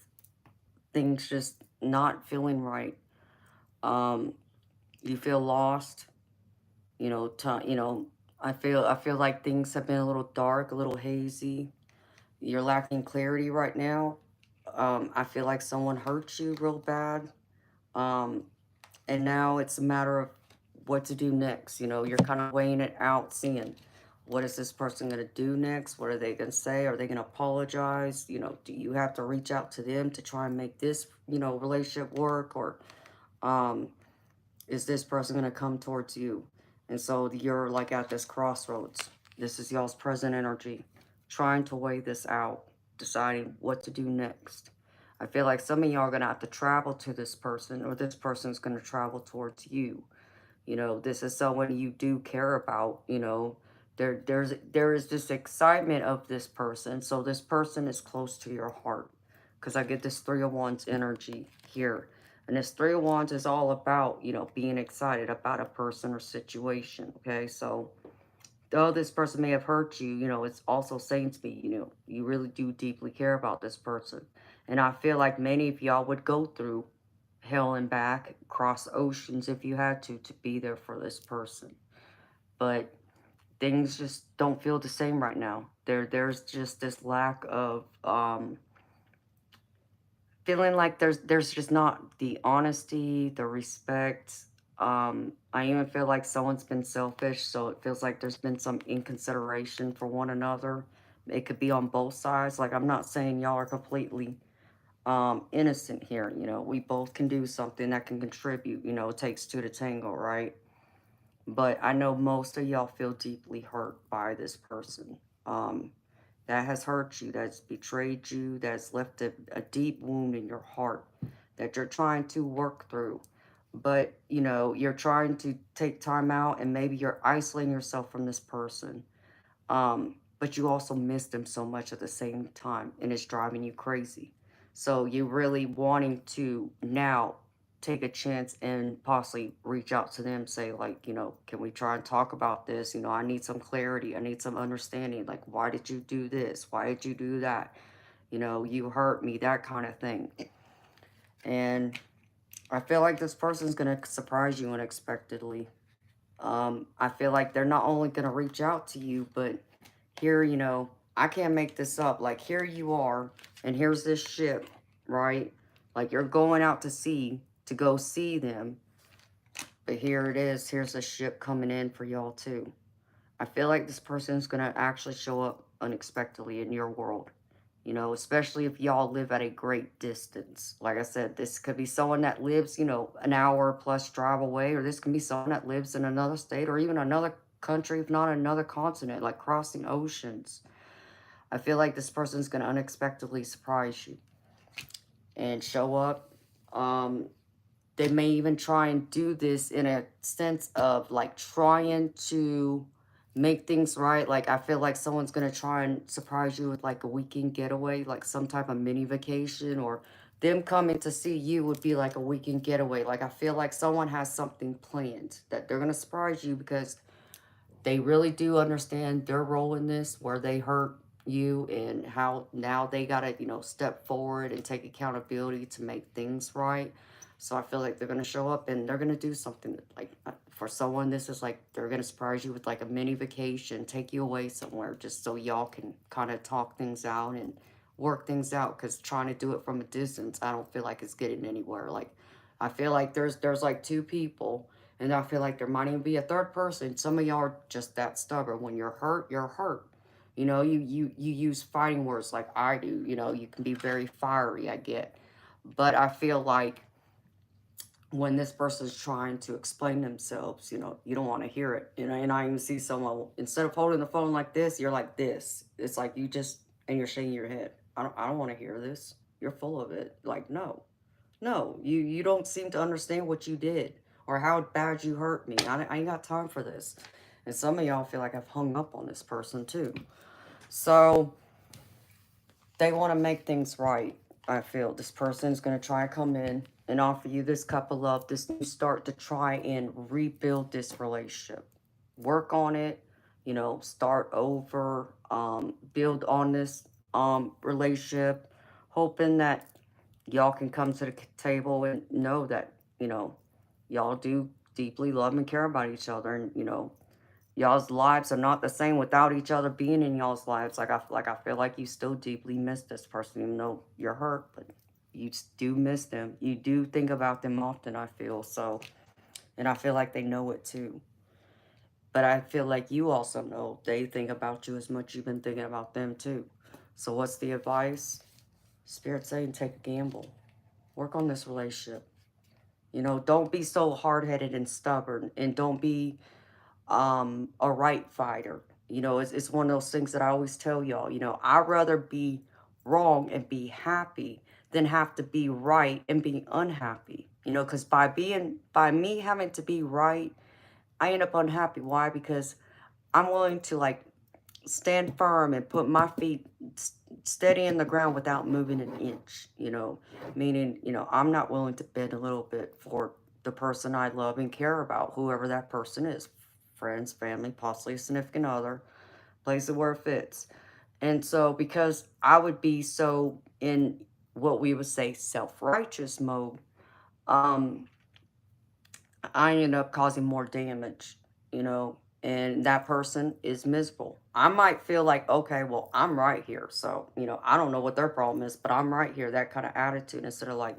things just not feeling right. Um, you feel lost, you know, I feel like things have been a little dark, a little hazy. You're lacking clarity right now. I feel like someone hurt you real bad. Um, and now it's a matter of what to do next. You know, you're kind of weighing it out, seeing what is this person going to do next? What are they going to say? Are they going to apologize? You know, do you have to reach out to them to try and make this, you know, relationship work? Or um, is this person going to come towards you? And so you're like at this crossroads. This is y'all's present energy, trying to weigh this out, deciding what to do next. I feel like some of y'all are going to have to travel to this person, or this person's going to travel towards you. You know, this is someone you do care about, you know. There is this excitement of this person. So this person is close to your heart. Because I get this Three of Wands energy here. And this Three of Wands is all about, you know, being excited about a person or situation. Okay, so though this person may have hurt you, you know, it's also saying to me, you know, you really do deeply care about this person. And I feel like many of y'all would go through hell and back, cross oceans if you had to be there for this person. But things just don't feel the same right now. There's just this lack of feeling like there's just not the honesty, the respect. I even feel like someone's been selfish, so it feels like there's been some inconsideration for one another. It could be on both sides. Like, I'm not saying y'all are completely innocent here. You know, we both can do something that can contribute. You know, it takes two to tango, right? But I know most of y'all feel deeply hurt by this person. Um, that has hurt you, that's betrayed you, that's left a deep wound in your heart that you're trying to work through. But, you know, you're trying to take time out and maybe you're isolating yourself from this person. But you also miss them so much at the same time and it's driving you crazy. So you really wanting to now take a chance and possibly reach out to them, say like, you know, can we try and talk about this? You know, I need some clarity. I need some understanding. Like, why did you do this? Why did you do that? You know, you hurt me, that kind of thing. And I feel like this person's going to surprise you unexpectedly. I feel like they're not only going to reach out to you, but here, you know, I can't make this up. Like, here you are, and here's this ship, right? Like, you're going out to sea to go see them. But here it is. Here's a ship coming in for y'all, too. I feel like this person's going to actually show up unexpectedly in your world. You know, especially if y'all live at a great distance. Like I said, this could be someone that lives, you know, an hour plus drive away, or this can be someone that lives in another state or even another country, if not another continent, like crossing oceans. I feel like this person's going to unexpectedly surprise you and show up. They may even try and do this in a sense of like trying to make things right. Like, I feel like someone's going to try and surprise you with like a weekend getaway, like some type of mini vacation, or them coming to see you would be like a weekend getaway. Like, I feel like someone has something planned that they're going to surprise you because they really do understand their role in this, where they hurt you and how now they got to, you know, step forward and take accountability to make things right. So I feel like they're going to show up and they're going to do something. Like, for someone, this is like, they're going to surprise you with like a mini vacation, take you away somewhere just so y'all can kind of talk things out and work things out. Because trying to do it from a distance, I don't feel like it's getting anywhere. Like, I feel like there's like two people, and I feel like there might even be a third person. Some of y'all are just that stubborn. When you're hurt, you're hurt. You know, you use fighting words like I do. You know, you can be very fiery, I get. But I feel like when this person's trying to explain themselves, you know, you don't want to hear it. You know, and I even see someone, instead of holding the phone like this, you're like this. It's like you just, and you're shaking your head. I don't want to hear this. You're full of it. Like, no. No, you don't seem to understand what you did or how bad you hurt me. I ain't got time for this. And some of y'all feel like I've hung up on this person too. So they want to make things right. I feel this person's going to try to come in and offer you this cup of love, this new start to try and rebuild this relationship. Work on it, you know, start over, build on this relationship, hoping that y'all can come to the table and know that, you know, y'all do deeply love and care about each other, and, you know, y'all's lives are not the same without each other being in y'all's lives. Like I feel like you still deeply miss this person, even though you're hurt, but you do miss them. You do think about them often, I feel. So, and I feel like they know it too. But I feel like you also know they think about you as much you've been thinking about them too. So what's the advice? Spirit saying take a gamble. Work on this relationship. You know, don't be so hard-headed and stubborn, and don't be a right fighter. You know, it's one of those things that I always tell y'all, you know, I'd rather be wrong and be happy than have to be right and be unhappy. You know, because by me having to be right, I end up unhappy. Why? Because I'm willing to like stand firm and put my feet steady in the ground without moving an inch, you know, meaning, you know, I'm not willing to bend a little bit for the person I love and care about, whoever that person is, friends, family, possibly a significant other, place it where it fits. And so, because I would be so in what we would say self-righteous mode, um, I end up causing more damage, you know, and that person is miserable. I might feel like, okay, well, I'm right here. So, you know, I don't know what their problem is, but I'm right here. That kind of attitude instead of like,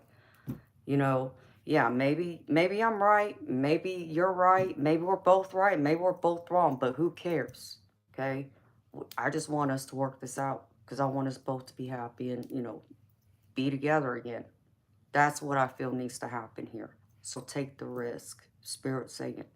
you know, yeah, maybe I'm right. Maybe you're right. Maybe we're both right. Maybe we're both wrong, but who cares? Okay. I just want us to work this out because I want us both to be happy and, you know, be together again. That's what I feel needs to happen here. So take the risk, Spirit saying it.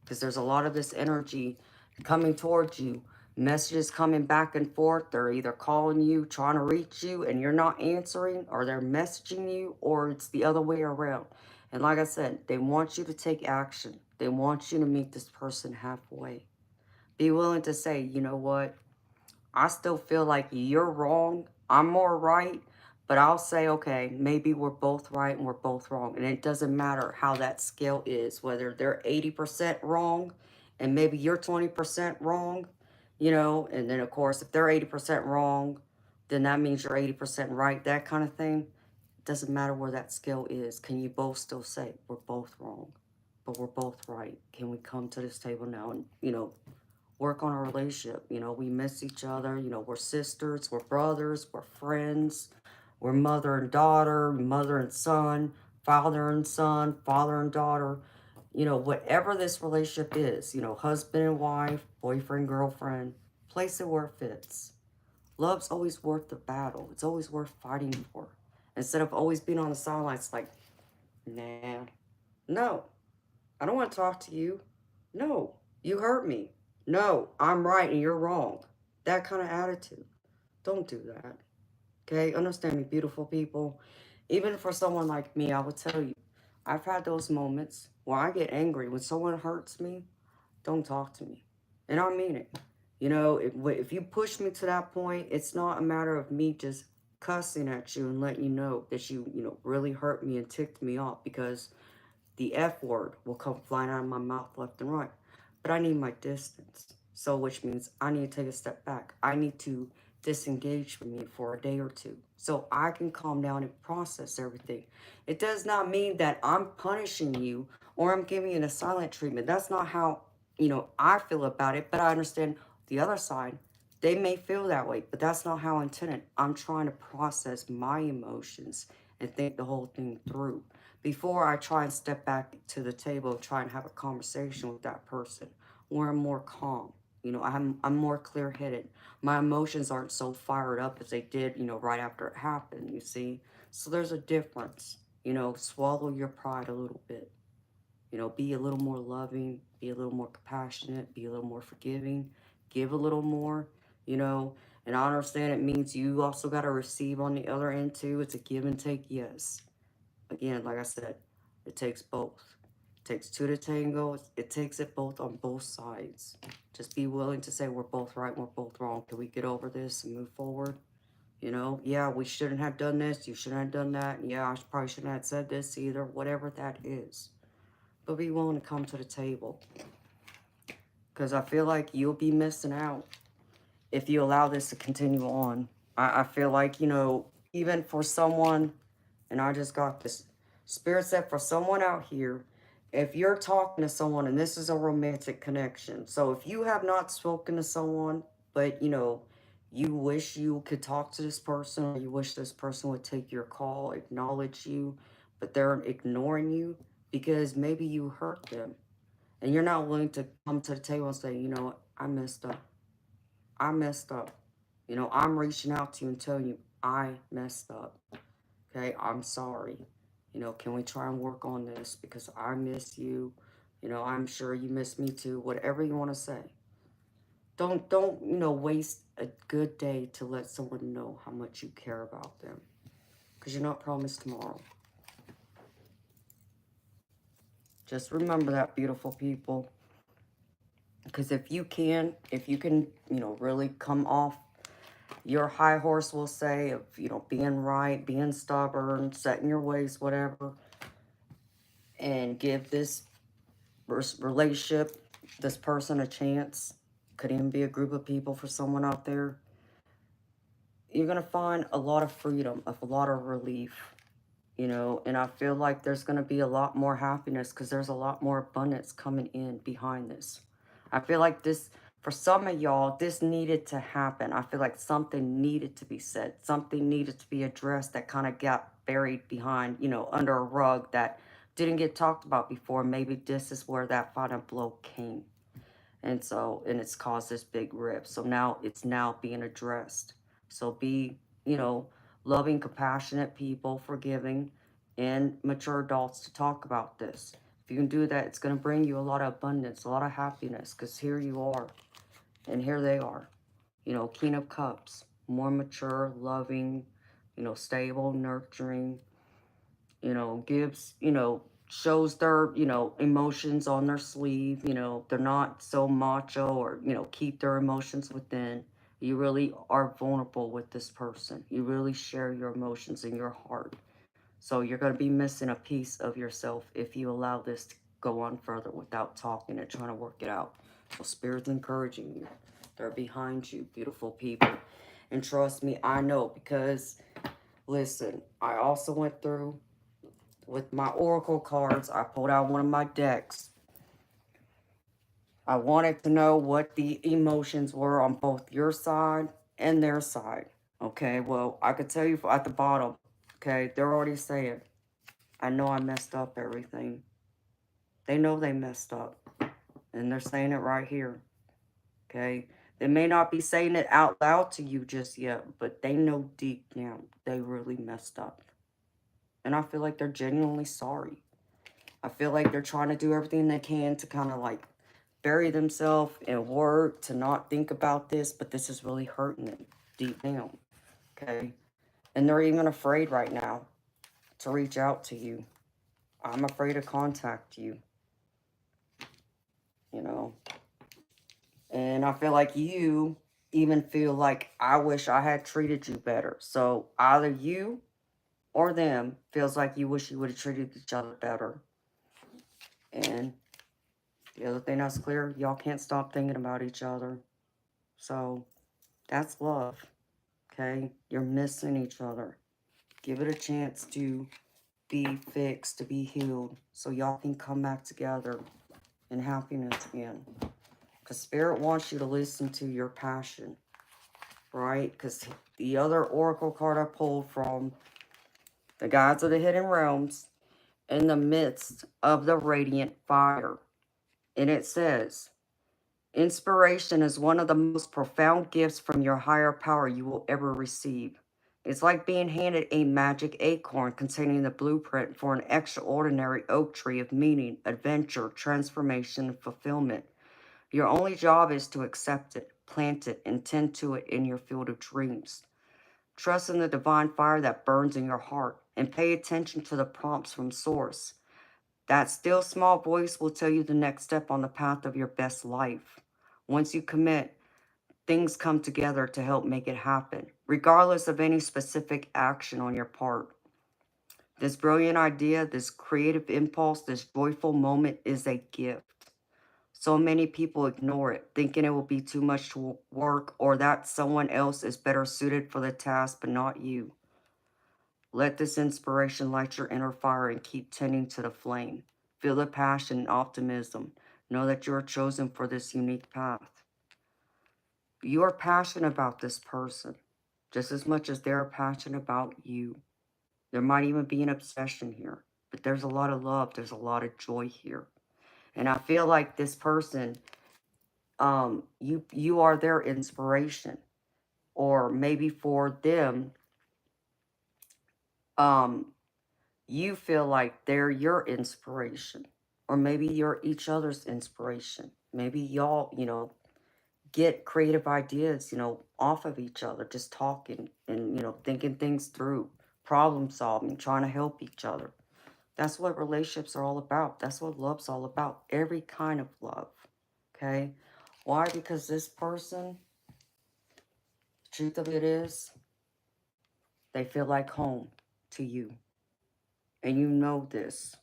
Because there's a lot of this energy coming towards you. Messages coming back and forth. They're either calling you, trying to reach you, and you're not answering, or they're messaging you, or it's the other way around. And like I said, they want you to take action. They want you to meet this person halfway. Be willing to say, you know what? I still feel like you're wrong. I'm more right. But I'll say, okay, maybe we're both right and we're both wrong. And it doesn't matter how that scale is, whether they're 80% wrong and maybe you're 20% wrong, you know. And then, of course, if they're 80% wrong, then that means you're 80% right, that kind of thing. It doesn't matter where that scale is. Can you both still say, we're both wrong, but we're both right? Can we come to this table now and, you know, work on our relationship? You know, we miss each other. You know, we're sisters, we're brothers, we're friends, we're mother and daughter, mother and son, father and daughter. You know, whatever this relationship is, you know, husband and wife, boyfriend, girlfriend, place it where it fits. Love's always worth the battle. It's always worth fighting for. Instead of always being on the sidelines like, nah, no, I don't want to talk to you. No, you hurt me. No, I'm right and you're wrong. That kind of attitude. Don't do that. Okay? Understand me, beautiful people. Even for someone like me, I would tell you, I've had those moments where I get angry. When someone hurts me, don't talk to me. And I mean it. You know, if you push me to that point, it's not a matter of me just cussing at you and letting you know that you know, really hurt me and ticked me off, because the F word will come flying out of my mouth left and right. But I need my distance. So, which means I need to take a step back. I need to disengage from you for a day or two so I can calm down and process everything. It does not mean that I'm punishing you or I'm giving you a silent treatment. That's not how, I feel about it, but I understand the other side. They may feel that way, but that's not how I intended. I'm trying to process my emotions and think the whole thing through before I try and step back to the table and try and have a conversation with that person where I'm more calm. I'm more clear-headed. My emotions aren't so fired up as they did, right after it happened, you see? So there's a difference. Swallow your pride a little bit. Be a little more loving, be a little more compassionate, be a little more forgiving, give a little more, you know. And I understand it means you also got to receive on the other end too. It's a give and take, yes. Again, like I said, it takes both. It takes two to tango. It takes it both on both sides. Just be willing to say we're both right, we're both wrong. Can we get over this and move forward? Yeah, we shouldn't have done this. You shouldn't have done that. Yeah, I probably shouldn't have said this either. Whatever that is. But be willing to come to the table. Because I feel like you'll be missing out if you allow this to continue on. I feel like, even for someone, and I just got this, Spirit said for someone out here, if you're talking to someone, and this is a romantic connection, so if you have not spoken to someone, but, you wish you could talk to this person, or you wish this person would take your call, acknowledge you, but they're ignoring you because maybe you hurt them. And you're not willing to come to the table and say, I messed up. I messed up. I'm reaching out to you and telling you, I messed up. Okay, I'm sorry. Can we try and work on this? Because I miss you. I'm sure you miss me too. Whatever you want to say. Don't, waste a good day to let someone know how much you care about them. Because you're not promised tomorrow. Just remember that, beautiful people. Because if you can, really come off your high horse, will say, of, being right, being stubborn, setting your ways, whatever, and give this relationship, this person a chance, could even be a group of people for someone out there, you're going to find a lot of freedom, a lot of relief, and I feel like there's going to be a lot more happiness because there's a lot more abundance coming in behind this. I feel like this, for some of y'all, this needed to happen. I feel like something needed to be said. Something needed to be addressed that kind of got buried behind, under a rug that didn't get talked about before. Maybe this is where that final blow came. And it's caused this big rift. So now it's now being addressed. So be, loving, compassionate people, forgiving, and mature adults to talk about this. If you can do that, it's going to bring you a lot of abundance, a lot of happiness, because here you are, and here they are. King of Cups, more mature, loving, stable, nurturing, gives, shows their, emotions on their sleeve, they're not so macho or, keep their emotions within. You really are vulnerable with this person. You really share your emotions in your heart. So you're going to be missing a piece of yourself if you allow this to go on further without talking and trying to work it out. So Spirit's encouraging you. They're behind you, beautiful people. And trust me, I know, because, listen, I also went through with my oracle cards. I pulled out one of my decks. I wanted to know what the emotions were on both your side and their side. Okay, well, I could tell you at the bottom, okay, they're already saying, I know I messed up everything. They know they messed up. And they're saying it right here. Okay? They may not be saying it out loud to you just yet, but they know deep down they really messed up. And I feel like they're genuinely sorry. I feel like they're trying to do everything they can to kind of like bury themselves and work to not think about this, but this is really hurting them deep down. Okay? And they're even afraid right now to reach out to you. I'm afraid to contact you. And I feel like you even feel like, I wish I had treated you better. So either you or them feels like you wish you would have treated each other better. And the other thing that's clear, y'all can't stop thinking about each other. So that's love. Okay? You're missing each other. Give it a chance to be fixed, to be healed, so y'all can come back together in happiness again. Because Spirit wants you to listen to your passion, right? Because the other oracle card I pulled from the Gods of the Hidden Realms, in the midst of the radiant fire. And it says, inspiration is one of the most profound gifts from your higher power you will ever receive. It's like being handed a magic acorn containing the blueprint for an extraordinary oak tree of meaning, adventure, transformation, and fulfillment. Your only job is to accept it, plant it, and tend to it in your field of dreams. Trust in the divine fire that burns in your heart and pay attention to the prompts from Source. That still small voice will tell you the next step on the path of your best life. Once you commit, things come together to help make it happen, regardless of any specific action on your part. This brilliant idea, this creative impulse, this joyful moment is a gift. So many people ignore it, thinking it will be too much work or that someone else is better suited for the task, but not you. Let this inspiration light your inner fire and keep tending to the flame. Feel the passion and optimism. Know that you are chosen for this unique path. You are passionate about this person just as much as they're passionate about you. There might even be an obsession here, but there's a lot of love, there's a lot of joy here. And I feel like this person, you are their inspiration. Or maybe for them, um, you feel like they're your inspiration. Or maybe you're each other's inspiration. Maybe y'all, get creative ideas, off of each other, just talking and, thinking things through, problem solving, trying to help each other. That's what relationships are all about. That's what love's all about. Every kind of love. Okay? Why? Because this person, the truth of it is, they feel like home to you. And you know this.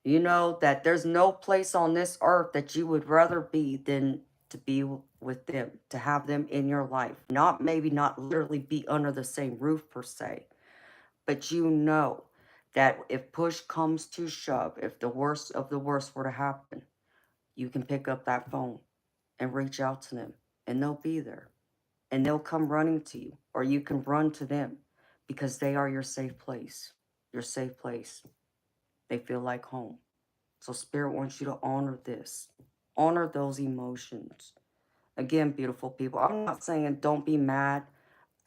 You know that there's no place on this earth that you would rather be than to be with them, to have them in your life. Not maybe not literally be under the same roof per se, but you know that if push comes to shove, if the worst of the worst were to happen, you can pick up that phone and reach out to them and they'll be there and they'll come running to you or you can run to them because they are your safe place. Your safe place. They feel like home. So Spirit wants you to honor this. Honor those emotions. Again, beautiful people, I'm not saying don't be mad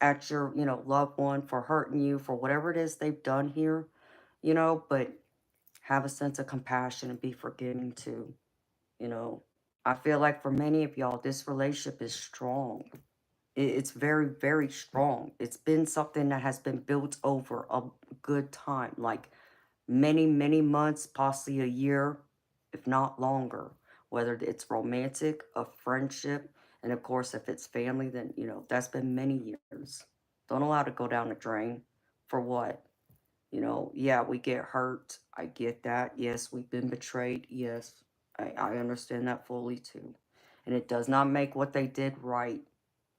at your, loved one for hurting you, for whatever it is they've done here, but have a sense of compassion and be forgiving too, you know. I feel like for many of y'all, this relationship is strong. It's very, very strong. It's been something that has been built over a good time. Like many, many months, possibly a year, if not longer, whether it's romantic, a friendship, and of course, if it's family, then, that's been many years. Don't allow it to go down the drain. For what? Yeah, we get hurt. I get that. Yes, we've been betrayed. Yes, I understand that fully too. And it does not make what they did right.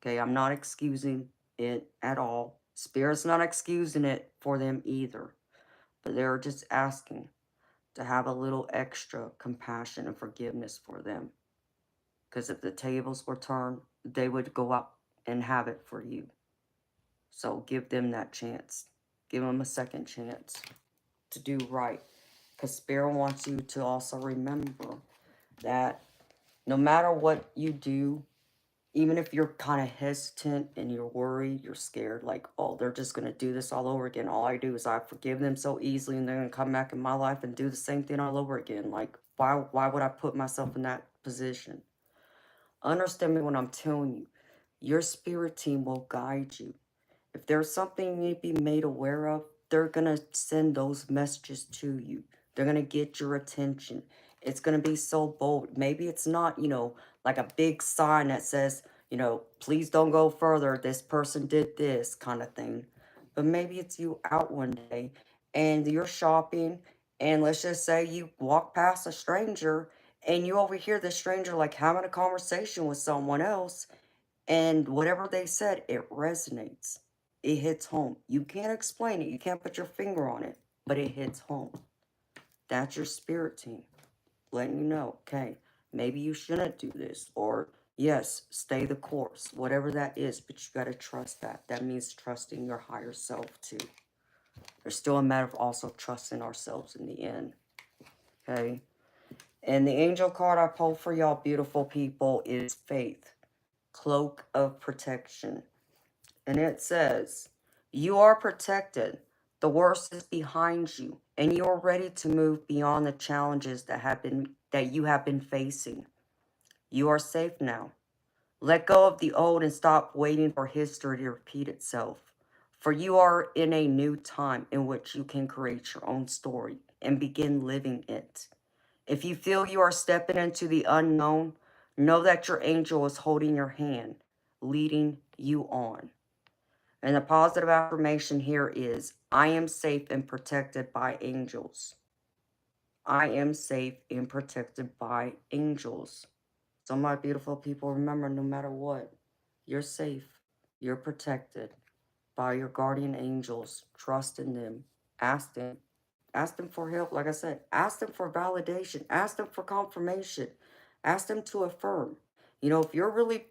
Okay, I'm not excusing it at all. Spirit's not excusing it for them either. But they're just asking to have a little extra compassion and forgiveness for them. Because if the tables were turned, they would go up and have it for you. So give them that chance. Give them a second chance to do right. Because Spirit wants you to also remember that no matter what you do, even if you're kind of hesitant and you're worried, you're scared, like, oh, they're just going to do this all over again. All I do is I forgive them so easily and they're going to come back in my life and do the same thing all over again. Like, why would I put myself in that position? Understand me when I'm telling you, your spirit team will guide you. If there's something you need to be made aware of, they're going to send those messages to you. They're going to get your attention. It's going to be so bold. Maybe it's not, like a big sign that says, please don't go further. This person did this kind of thing. But maybe it's you out one day and you're shopping and let's just say you walk past a stranger and you overhear the stranger like having a conversation with someone else and whatever they said, it resonates. It hits home. You can't explain it. You can't put your finger on it, but it hits home. That's your spirit team letting you know, okay, maybe you shouldn't do this, or yes, stay the course, whatever that is, but you got to trust that. That means trusting your higher self too. There's still a matter of also trusting ourselves in the end, okay? And the angel card I pulled for y'all beautiful people is faith, cloak of protection. And it says, you are protected. The worst is behind you, and you are ready to move beyond the challenges that you have been facing. You are safe now. Let go of the old and stop waiting for history to repeat itself. For you are in a new time in which you can create your own story and begin living it. If you feel you are stepping into the unknown, know that your angel is holding your hand, leading you on. And the positive affirmation here is, I am safe and protected by angels. I am safe and protected by angels. So my beautiful people, remember, no matter what, you're safe. You're protected by your guardian angels. Trust in them. Ask them. Ask them for help. Like I said, ask them for validation. Ask them for confirmation. Ask them to affirm. If you're really,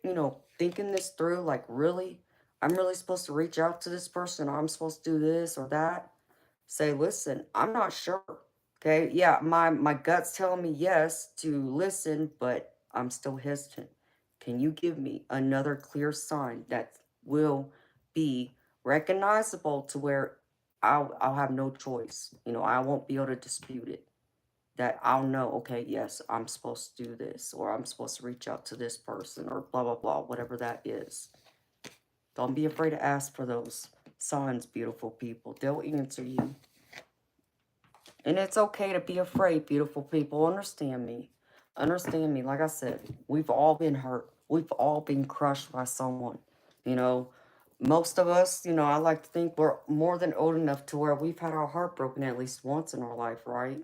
thinking this through, like, really, I'm really supposed to reach out to this person, or I'm supposed to do this or that, say, listen, I'm not sure. Okay, yeah, my gut's telling me yes to listen, but I'm still hesitant. Can you give me another clear sign that will be recognizable to where I'll have no choice? I won't be able to dispute it. That I'll know, okay, yes, I'm supposed to do this, or I'm supposed to reach out to this person, or blah, blah, blah, whatever that is. Don't be afraid to ask for those signs, beautiful people. They'll answer you. And it's okay to be afraid, beautiful people. Understand me. Understand me. Like I said, we've all been hurt. We've all been crushed by someone. You know, most of us, I like to think we're more than old enough to where we've had our heart broken at least once in our life, right?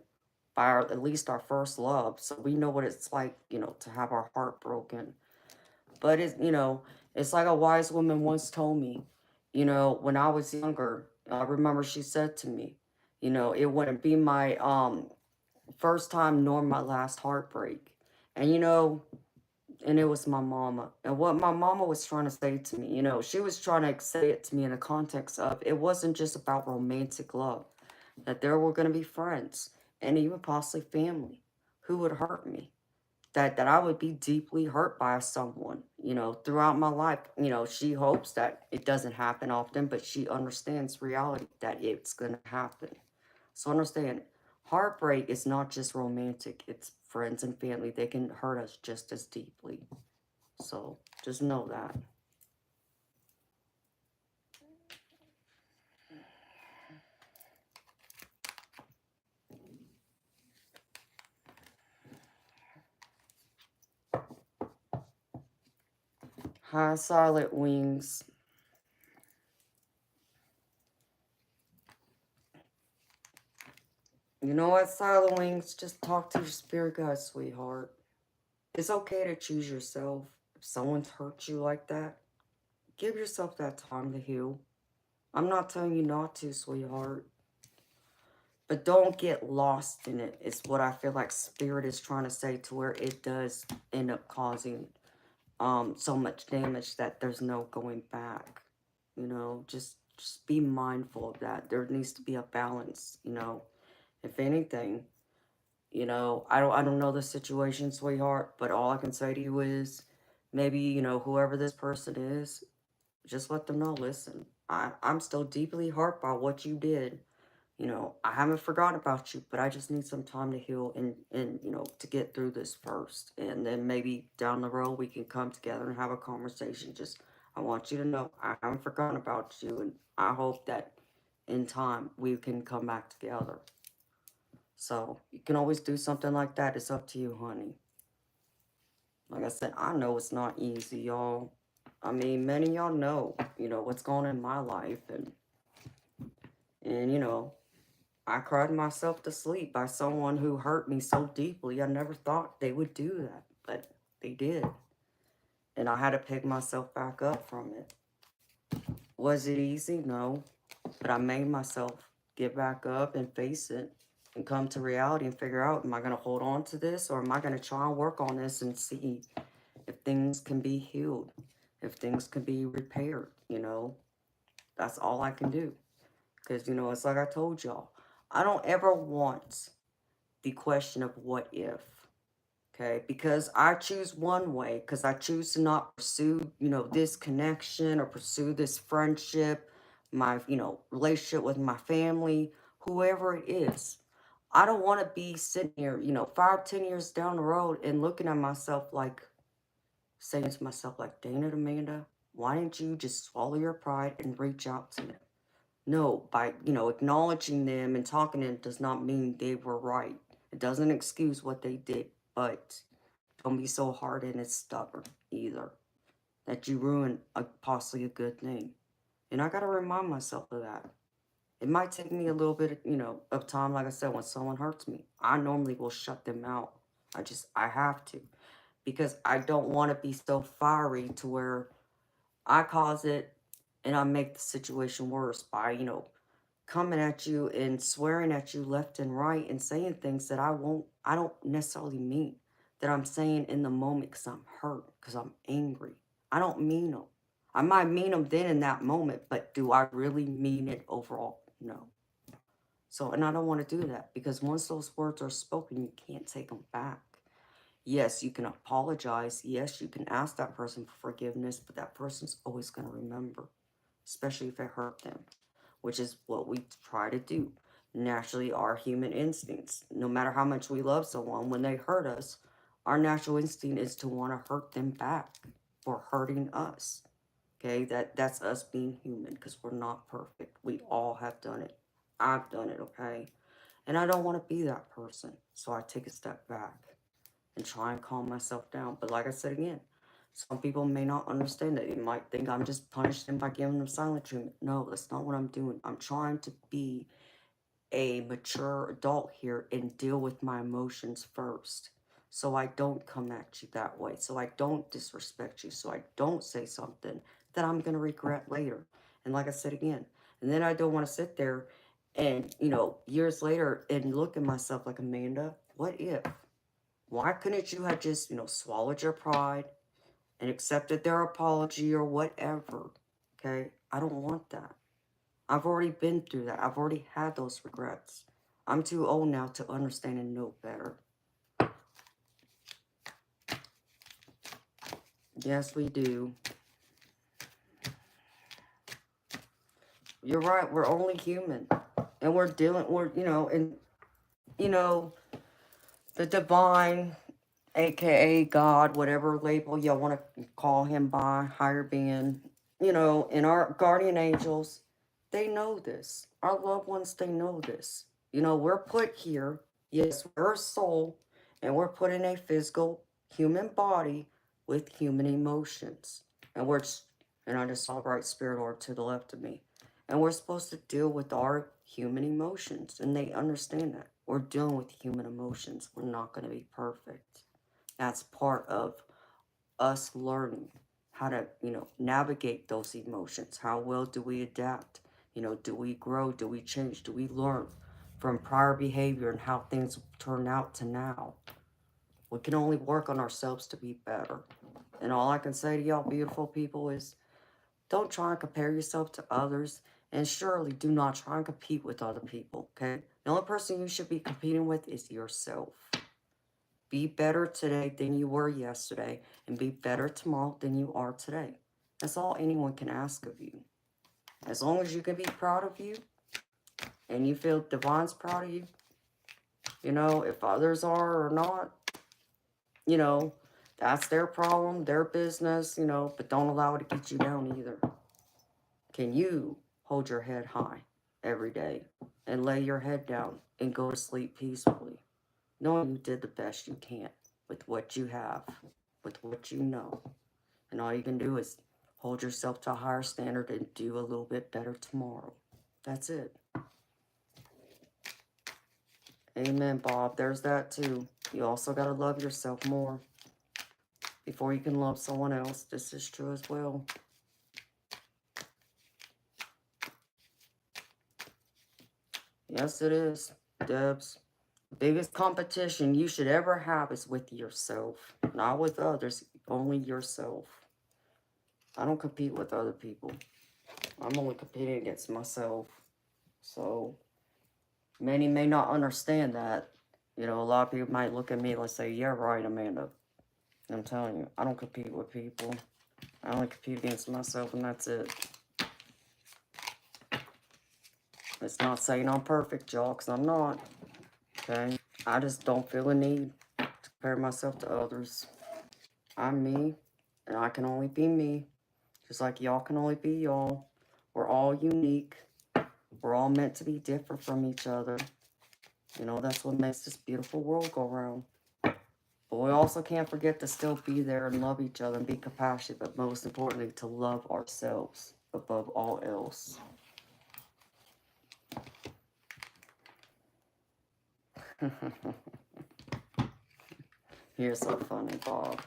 By at least our first love. So we know what it's like, to have our heart broken. But it's like a wise woman once told me, when I was younger, I remember she said to me, it wouldn't be my first time nor my last heartbreak. And and it was my mama. And what my mama was trying to say to me, she was trying to say it to me in the context of, it wasn't just about romantic love, that there were going to be friends and even possibly family who would hurt me, that I would be deeply hurt by someone, throughout my life. She hopes that it doesn't happen often, but she understands reality that it's going to happen. So understand, heartbreak is not just romantic, it's friends and family. They can hurt us just as deeply. So just know that. High silent wings. You know what, silent wings? Just talk to your spirit guide, sweetheart. It's okay to choose yourself. If someone's hurt you like that, give yourself that time to heal. I'm not telling you not to, sweetheart. But don't get lost in it. It's what I feel like spirit is trying to say, to where it does end up causing so much damage that there's no going back. Just be mindful of that. There needs to be a balance, If anything, I don't know the situation, sweetheart, but all I can say to you is, maybe, whoever this person is, just let them know, listen, I'm still deeply hurt by what you did. I haven't forgotten about you, but I just need some time to heal and to get through this first. And then maybe down the road we can come together and have a conversation. Just, I want you to know I haven't forgotten about you, and I hope that in time we can come back together. So you can always do something like that. It's up to you, honey. Like I said, I know it's not easy, y'all. I mean, many of y'all know, what's going on in my life, and I cried myself to sleep by someone who hurt me so deeply. I never thought they would do that, but they did. And I had to pick myself back up from it. Was it easy? No. But I made myself get back up and face it and come to reality and figure out, am I going to hold on to this, or am I going to try and work on this and see if things can be healed, if things can be repaired, you know? That's all I can do. Because, you know, it's like I told y'all, I don't ever want the question of what if. Okay, because I choose one way, because I choose to not pursue, you know, this connection or pursue this friendship, my, you know, relationship with my family, whoever it is. I don't want to be sitting here, you know, 5, 10 years down the road and looking at myself like, saying to myself, like, dang it, Amanda, why didn't you just swallow your pride and reach out to them? No, by, you know, acknowledging them and talking to them does not mean they were right. It doesn't excuse what they did, but don't be so hard and stubborn either that you ruin possibly a good thing. And I got to remind myself of that. It might take me a little bit, you know, of time. Like I said, when someone hurts me, I normally will shut them out. I have to, because I don't want to be so fiery to where I cause it and I make the situation worse by, you know, coming at you and swearing at you left and right and saying things that I don't necessarily mean, that I'm saying in the moment because I'm hurt, because I'm angry. I don't mean them. I might mean them then in that moment, but do I really mean it overall? No. So, and I don't want to do that, because once those words are spoken, you can't take them back. Yes, you can apologize. Yes, you can ask that person for forgiveness, but that person's always going to remember, especially if it hurt them, which is what we try to do. Naturally, our human instincts, no matter how much we love someone, when they hurt us, our natural instinct is to want to hurt them back for hurting us. Okay, that's us being human, because we're not perfect. We all have done it. I've done it, okay? And I don't want to be that person. So I take a step back and try and calm myself down. But like I said again, some people may not understand it. They might think I'm just punishing them by giving them silent treatment. No, that's not what I'm doing. I'm trying to be a mature adult here and deal with my emotions first. So I don't come at you that way. So I don't disrespect you. So I don't say something that I'm going to regret later. And like I said again, and then I don't want to sit there and, you know, years later and look at myself like, Amanda, what if? Why couldn't you have just, you know, swallowed your pride and accepted their apology or whatever? Okay? I don't want that. I've already been through that. I've already had those regrets. I'm too old now to understand and know better. Yes, we do. You're right. We're only human. And you know, and, you know, the divine, aka God, whatever label y'all want to call him by, higher being, you know, and our guardian angels, they know this. Our loved ones, they know this. You know, we're put here, yes, we're a soul, and we're put in a physical human body with human emotions. And and I just saw a bright spirit orb to the left of me. And we're supposed to deal with our human emotions, and they understand that. We're dealing with human emotions. We're not going to be perfect. That's part of us learning how to, you know, navigate those emotions. How well do we adapt? You know, do we grow? Do we change? Do we learn from prior behavior and how things turn out to now? We can only work on ourselves to be better. And all I can say to y'all beautiful people is, don't try and compare yourself to others, and surely do not try and compete with other people, okay? The only person you should be competing with is yourself. Be better today than you were yesterday, and be better tomorrow than you are today. That's all anyone can ask of you. As long as you can be proud of you, and you feel Divine's proud of you, you know, if others are or not, you know, that's their problem, their business, you know, but don't allow it to get you down either. Can you hold your head high every day and lay your head down and go to sleep peacefully, knowing you did the best you can with what you have, with what you know? And all you can do is hold yourself to a higher standard and do a little bit better tomorrow. That's it. Amen, Bob. There's that too. You also got to love yourself more before you can love someone else. This is true as well. Yes, it is, Debs. The biggest competition you should ever have is with yourself. Not with others, only yourself. I don't compete with other people. I'm only competing against myself. So, many may not understand that. You know, a lot of people might look at me and say, yeah, right, Amanda. I'm telling you, I don't compete with people. I only compete against myself, and that's it. It's not saying I'm perfect, y'all, because I'm not. Okay? I just don't feel a need to compare myself to others. I'm me, and I can only be me. Just like y'all can only be y'all. We're all unique. We're all meant to be different from each other. You know, that's what makes this beautiful world go round. But we also can't forget to still be there and love each other and be compassionate, but most importantly, to love ourselves above all else. You're so funny, Bob.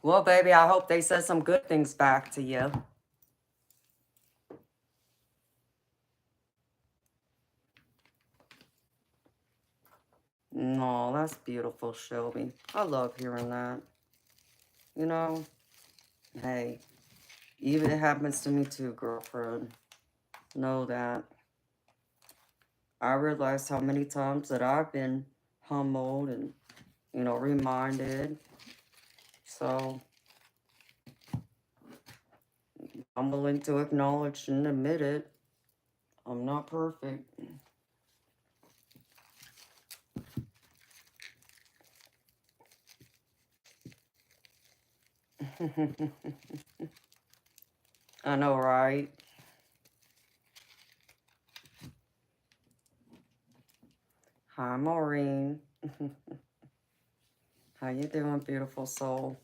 Well, baby, I hope they said some good things back to you. No, that's beautiful, Shelby. I love hearing that. You know, hey, even it happens to me too, girlfriend. Know that. I realize how many times that I've been humbled and, you know, reminded. So, I'm willing to acknowledge and admit it. I'm not perfect. I know, right? Hi, Maureen. How you doing, beautiful soul?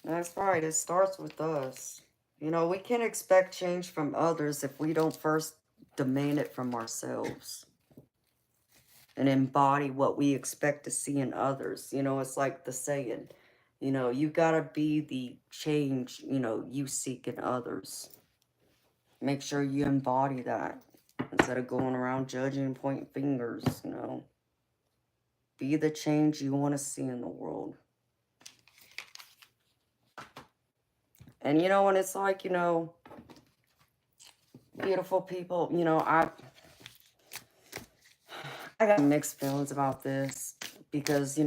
That's right. It starts with us. You know, we can't expect change from others if we don't first demand it from ourselves and embody what we expect to see in others. You know, it's like the saying, you know, you gotta be the change, you know, you seek in others. Make sure you embody that instead of going around judging and pointing fingers, you know. Be the change you want to see in the world. And you know, when it's like, you know, beautiful people, you know, I got mixed feelings about this because, you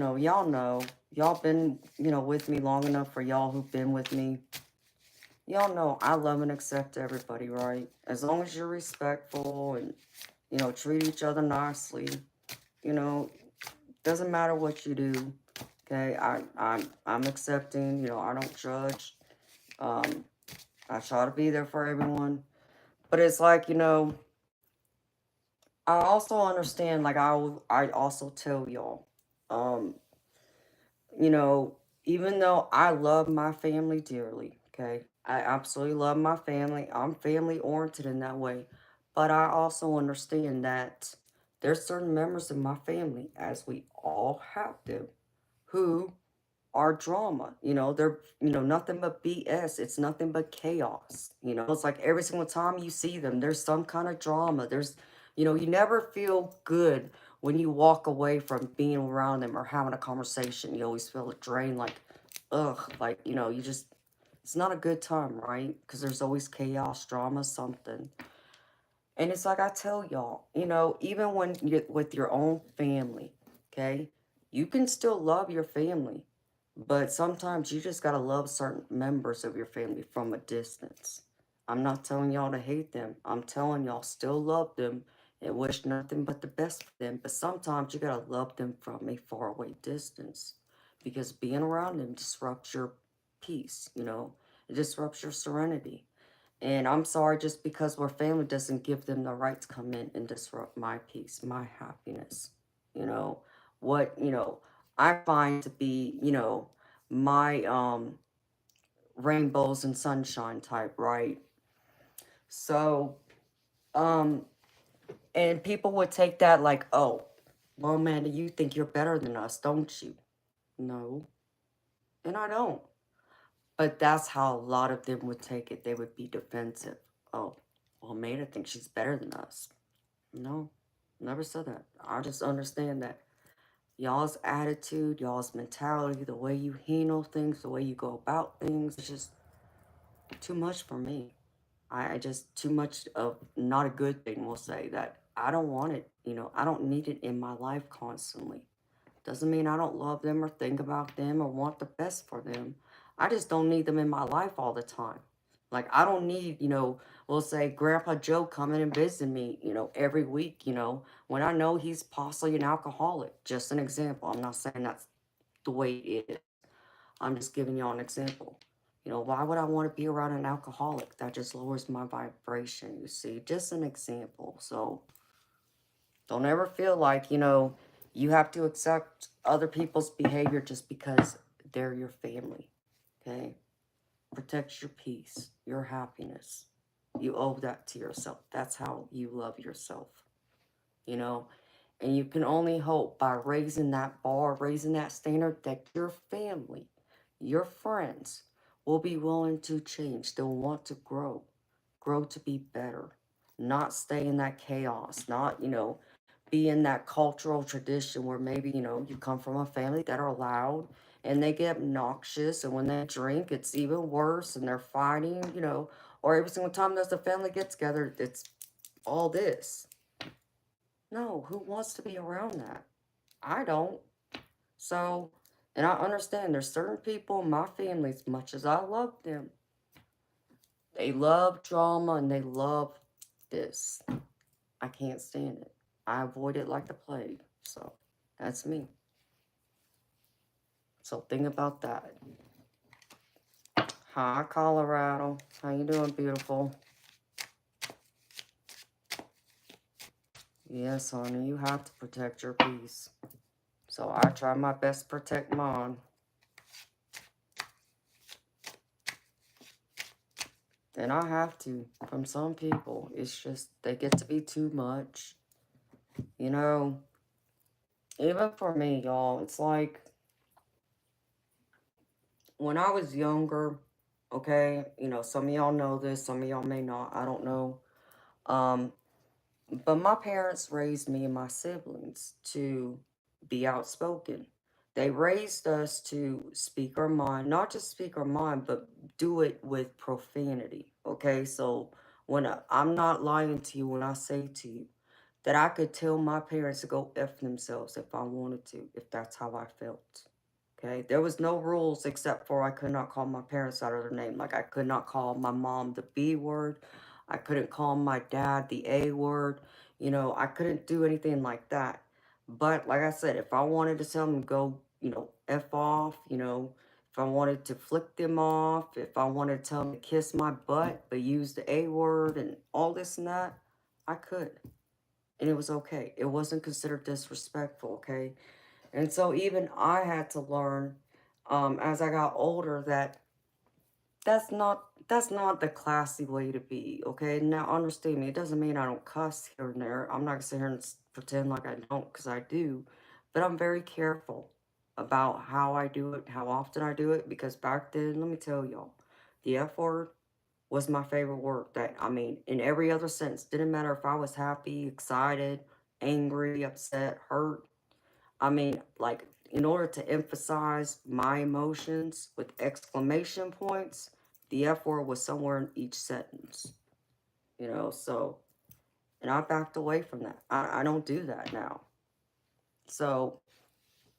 y'all been, you know, with me long enough for y'all who've been with me. Y'all know I love and accept everybody, right? As long as you're respectful and, you know, treat each other nicely, you know, doesn't matter what you do. Okay, I'm accepting, you know, I don't judge. Um, I try to be there for everyone. But it's like, you know, I also understand, like I also tell y'all, um, you know, even though I love my family dearly, okay, I absolutely love my family. I'm family oriented in that way, but I also understand that there's certain members of my family, as we all have them, who are drama. You know, they're, you know, nothing but BS. It's nothing but chaos. You know, it's like every single time you see them, there's some kind of drama. There's, you know, you never feel good when you walk away from being around them or having a conversation. You always feel drained, like, ugh, like, you know, you just, it's not a good time, right? Because there's always chaos, drama, something. And it's like I tell y'all, you know, even when you're with your own family, okay, you can still love your family, but sometimes you just gotta love certain members of your family from a distance. I'm not telling y'all to hate them. I'm telling y'all still love them and wish nothing but the best for them. But sometimes you gotta love them from a faraway distance because being around them disrupts your peace, you know, it disrupts your serenity. And I'm sorry, just because we're family doesn't give them the right to come in and disrupt my peace, my happiness. You know, what, you know, I find to be, you know, my rainbows and sunshine type, right? So, um, and people would take that like, oh, well, Amanda, you think you're better than us, don't you? No, and I don't. But that's how a lot of them would take it. They would be defensive. Oh, well, Maida thinks she's better than us. No, never said that. I just understand that y'all's attitude, y'all's mentality, the way you handle things, the way you go about things, it's just too much for me. I just, too much of not a good thing, we'll say, that I don't want it. I don't need it in my life constantly. Doesn't mean I don't love them or think about them or want the best for them. I just don't need them in my life all the time. Like, I don't need, we'll say Grandpa Joe coming and visiting me, every week, when I know he's possibly an alcoholic. Just an example. I'm not saying that's the way it is. I'm just giving y'all an example. Why would I want to be around an alcoholic? That just lowers my vibration, you see. Just an example. So, don't ever feel like, you have to accept other people's behavior just because they're your family. Okay? Protect your peace, your happiness. You owe that to yourself. That's how you love yourself. You know? And you can only hope by raising that bar, raising that standard, that your family, your friends will be willing to change. They'll want to grow to be better, not stay in that chaos, not, be in that cultural tradition where maybe, you come from a family that are loud and they get obnoxious. And when they drink, it's even worse and they're fighting, or every single time there's a family get together, it's all this. No, who wants to be around that? I don't. So, and I understand there's certain people in my family, as much as I love them, they love drama and they love this. I can't stand it. I avoid it like the plague. So, that's me. So, think about that. Hi, Colorado. How you doing, beautiful? Yes, honey, you have to protect your peace. So, I try my best to protect mine. And I have to. From some people, it's just, they get to be too much. Even for me, y'all, it's like, when I was younger, okay, some of y'all know this, some of y'all may not, I don't know. Um, but my parents raised me and my siblings to be outspoken. They raised us to speak our mind, not just speak our mind, but do it with profanity, okay? So I'm not lying to you when I say to you that I could tell my parents to go F themselves if I wanted to, if that's how I felt. Okay, there was no rules except for I could not call my parents out of their name. Like I could not call my mom the B word. I couldn't call my dad the A word. I couldn't do anything like that. But like I said, if I wanted to tell them to go, F off, if I wanted to flick them off, if I wanted to tell them to kiss my butt, but use the A word and all this and that, I could. And it was okay. It wasn't considered disrespectful, okay? And so even I had to learn as I got older that that's not the classy way to be, okay? Now understand me, it doesn't mean I don't cuss here and there. I'm not gonna sit here and pretend like I don't, because I do. But I'm very careful about how I do it, how often I do it, because back then, let me tell y'all, the F word was my favorite word. That, I mean, in every other sense, didn't matter if I was happy, excited, angry, upset, hurt. I mean, like, in order to emphasize my emotions with exclamation points, the F word was somewhere in each sentence, so, and I backed away from that. I don't do that now. So,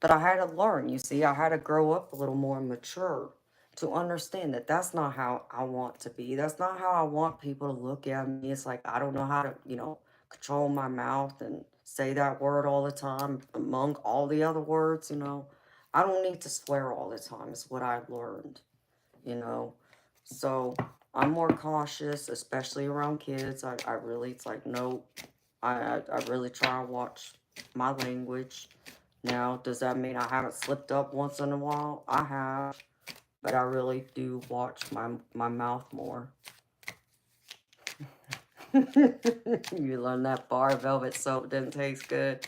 but I had to learn, you see, I had to grow up a little more mature to understand that that's not how I want to be. That's not how I want people to look at me. It's like I don't know how to, control my mouth and say that word all the time among all the other words. I don't need to swear all the time, is what I've learned, you know. So I'm more cautious, especially around kids. I really, it's like, no, I really try to watch my language. Now, does that mean I haven't slipped up once in a while? I have, but I really do watch my mouth more. You learned that bar velvet soap didn't taste good.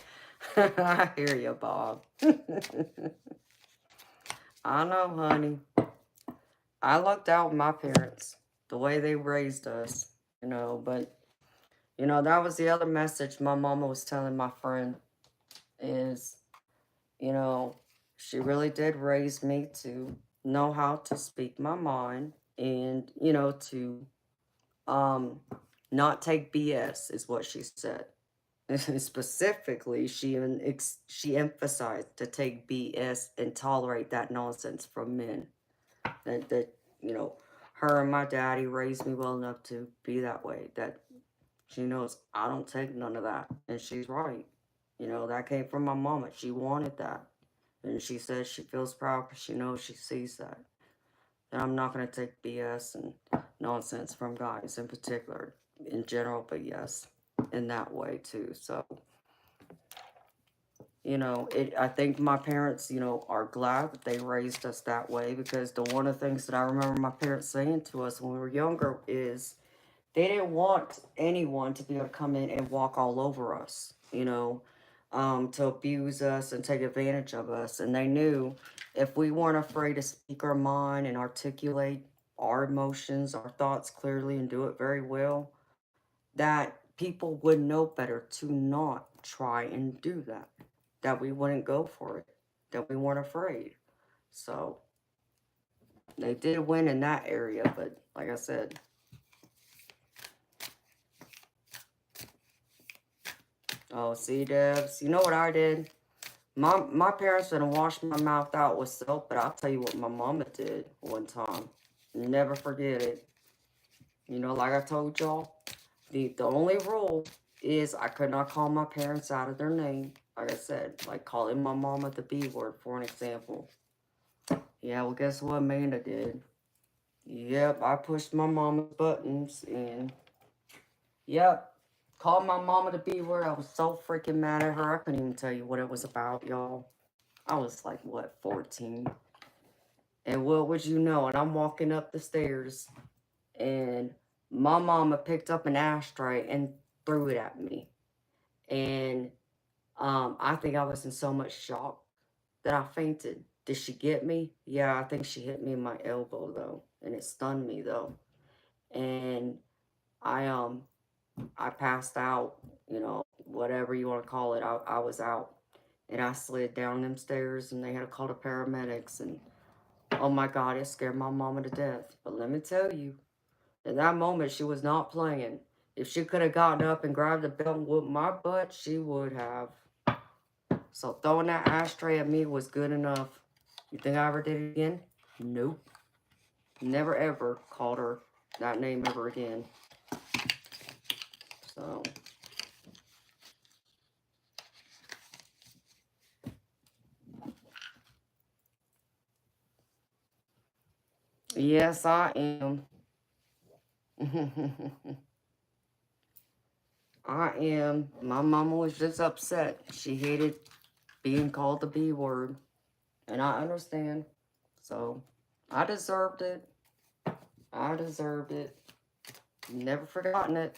I hear you, Bob. I know, honey. I lucked out with my parents, the way they raised us, but You know, that was the other message my mama was telling my friend is, you know, she really did raise me to know how to speak my mind and, you know, to um not take BS is what she said. Specifically, she emphasized to take BS and tolerate that nonsense from men. That you know, her and my daddy raised me well enough to be that way. That she knows I don't take none of that, and she's right. You know, that came from my mama. She wanted that, and she says she feels proud because she knows she sees that. And I'm not gonna take BS and nonsense from guys in particular, in general, but yes, in that way too. So you know, I think my parents, you know, are glad that they raised us that way because one of the things that I remember my parents saying to us when we were younger is they didn't want anyone to be able to come in and walk all over us, you know, to abuse us and take advantage of us. And they knew if we weren't afraid to speak our mind and articulate our emotions, our thoughts clearly and do it very well, that people would know better to not try and do that, that we wouldn't go for it, that we weren't afraid. So they did win in that area, but like I said, oh, see, Debs, you know what I did? My parents didn't wash my mouth out with soap, but I'll tell you what my mama did one time. Never forget it. You know, like I told y'all, the only rule is I could not call my parents out of their name. Like I said, like calling my mama the B word, for an example. Yeah, well, guess what Amanda did? Yep, I pushed my mama's buttons and, yep, called my mama the B word. I was so freaking mad at her. I couldn't even tell you what it was about, y'all. I was like, what, 14? And what would you know? And I'm walking up the stairs and my mama picked up an ashtray and threw it at me. And I think I was in so much shock that I fainted. Did she get me? Yeah, I think she hit me in my elbow though, and it stunned me though. And I I passed out, you know, whatever you want to call it. I was out, and I slid down them stairs, and they had to call the paramedics. And oh my God, it scared my mama to death. But let me tell you, in that moment, she was not playing. If she could have gotten up and grabbed the belt and whooped my butt, she would have. So throwing that ashtray at me was good enough. You think I ever did it again? Nope. Never ever called her that name ever again. So. Yes, I am. I am. My mama was just upset. She hated being called the B word. And I understand. So, I deserved it. I deserved it. Never forgotten it.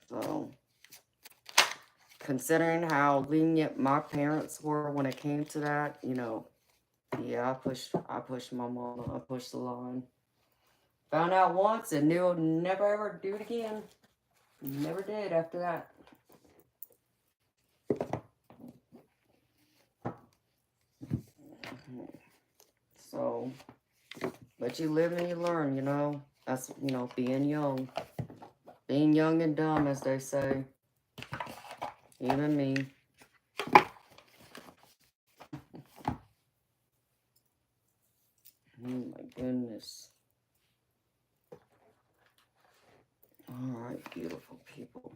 So, considering how lenient my parents were when it came to that, you know, yeah, I pushed my mama. I pushed the line. Found out once and knew I'd never ever do it again. Never did after that. So, but you live and you learn, you know. That's, you know, being young. Being young and dumb, as they say. Even me. Oh my goodness. Alright, beautiful people.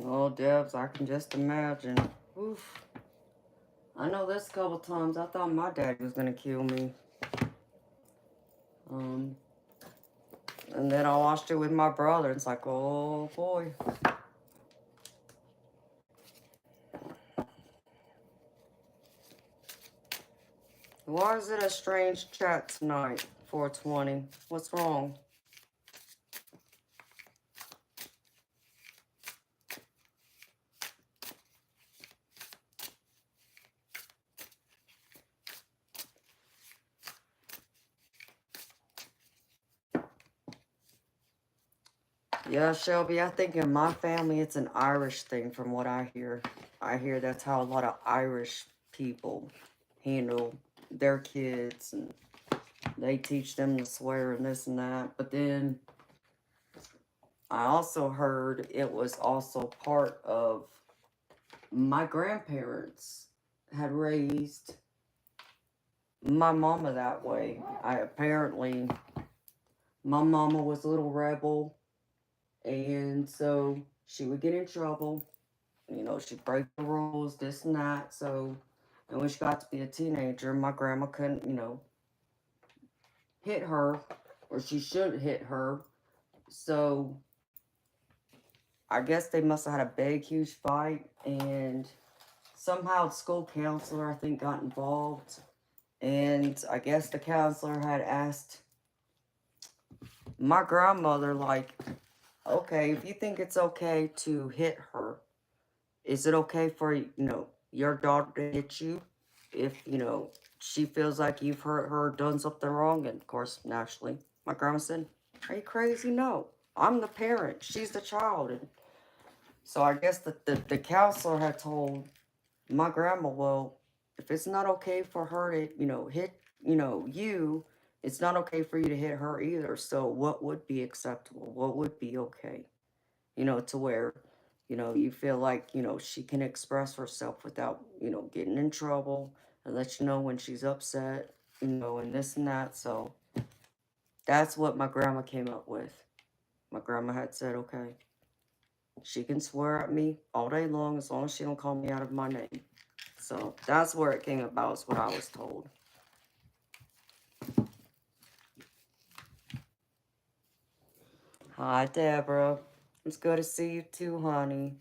Oh, Debs, I can just imagine. Oof. I know this couple times I thought my daddy was gonna kill me. And then I watched it with my brother. It's like, oh boy. Why is it a strange chat tonight, 420? What's wrong? Yeah, Shelby, I think in my family it's an Irish thing from what I hear. I hear that's how a lot of Irish people handle their kids, and they teach them to swear and this and that. But then I also heard it was also part of my grandparents had raised my mama that way. My mama was a little rebel, and so she would get in trouble. You know, she'd break the rules, this and that. So, and when she got to be a teenager, my grandma couldn't, hit her, or she shouldn't hit her. So, I guess they must have had a big, huge fight, and somehow the school counselor, I think, got involved. And I guess the counselor had asked my grandmother, like, okay, if you think it's okay to hit her, is it okay for, your daughter to hit you if, she feels like you've hurt her, done something wrong? And of course, naturally, my grandma said, are you crazy? No, I'm the parent. She's the child. And so I guess the counselor had told my grandma, well, if it's not okay for her to, hit, you, it's not okay for you to hit her either. So what would be acceptable? What would be okay? To where, you feel like, she can express herself without, getting in trouble, and let you know when she's upset, and this and that. So that's what my grandma came up with. My grandma had said, okay, she can swear at me all day long as long as she don't call me out of my name. So that's where it came about, is what I was told. Hi, Deborah. It's good to see you too, honey.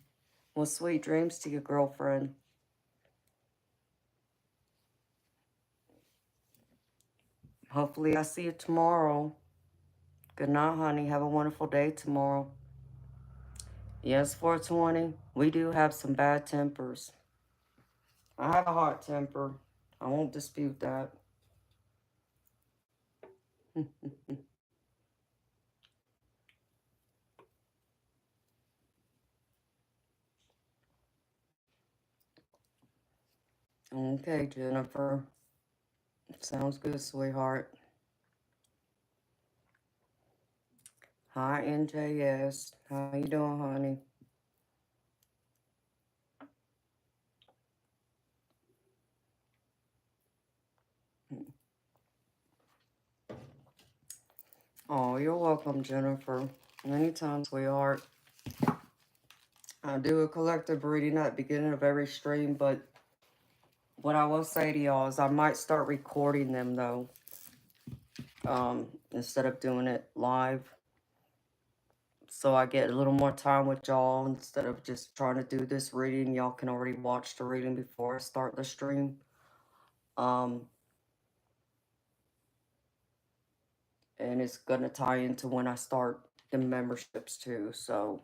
Well, sweet dreams to your girlfriend. Hopefully I see you tomorrow. Good night, honey. Have a wonderful day tomorrow. Yes, 420. We do have some bad tempers. I have a hot temper. I won't dispute that. Okay, Jennifer. Sounds good, sweetheart. Hi, NJS. How you doing, honey? Oh, you're welcome, Jennifer. Anytime, sweetheart. I do a collective reading at the beginning of every stream, but what I will say to y'all is I might start recording them, though, instead of doing it live. So I get a little more time with y'all instead of just trying to do this reading. Y'all can already watch the reading before I start the stream. And it's gonna tie into when I start the memberships too. So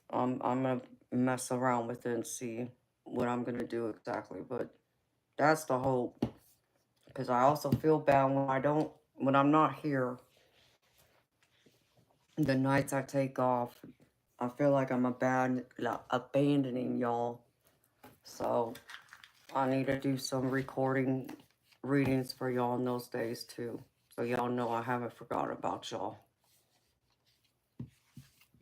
I'm gonna mess around with it and see what I'm gonna do exactly. But that's the hope, because I also feel bad when I'm not here. The nights I take off, I feel like I'm abandoning y'all. So I need to do some recording readings for y'all in those days too. So y'all know I haven't forgotten about y'all.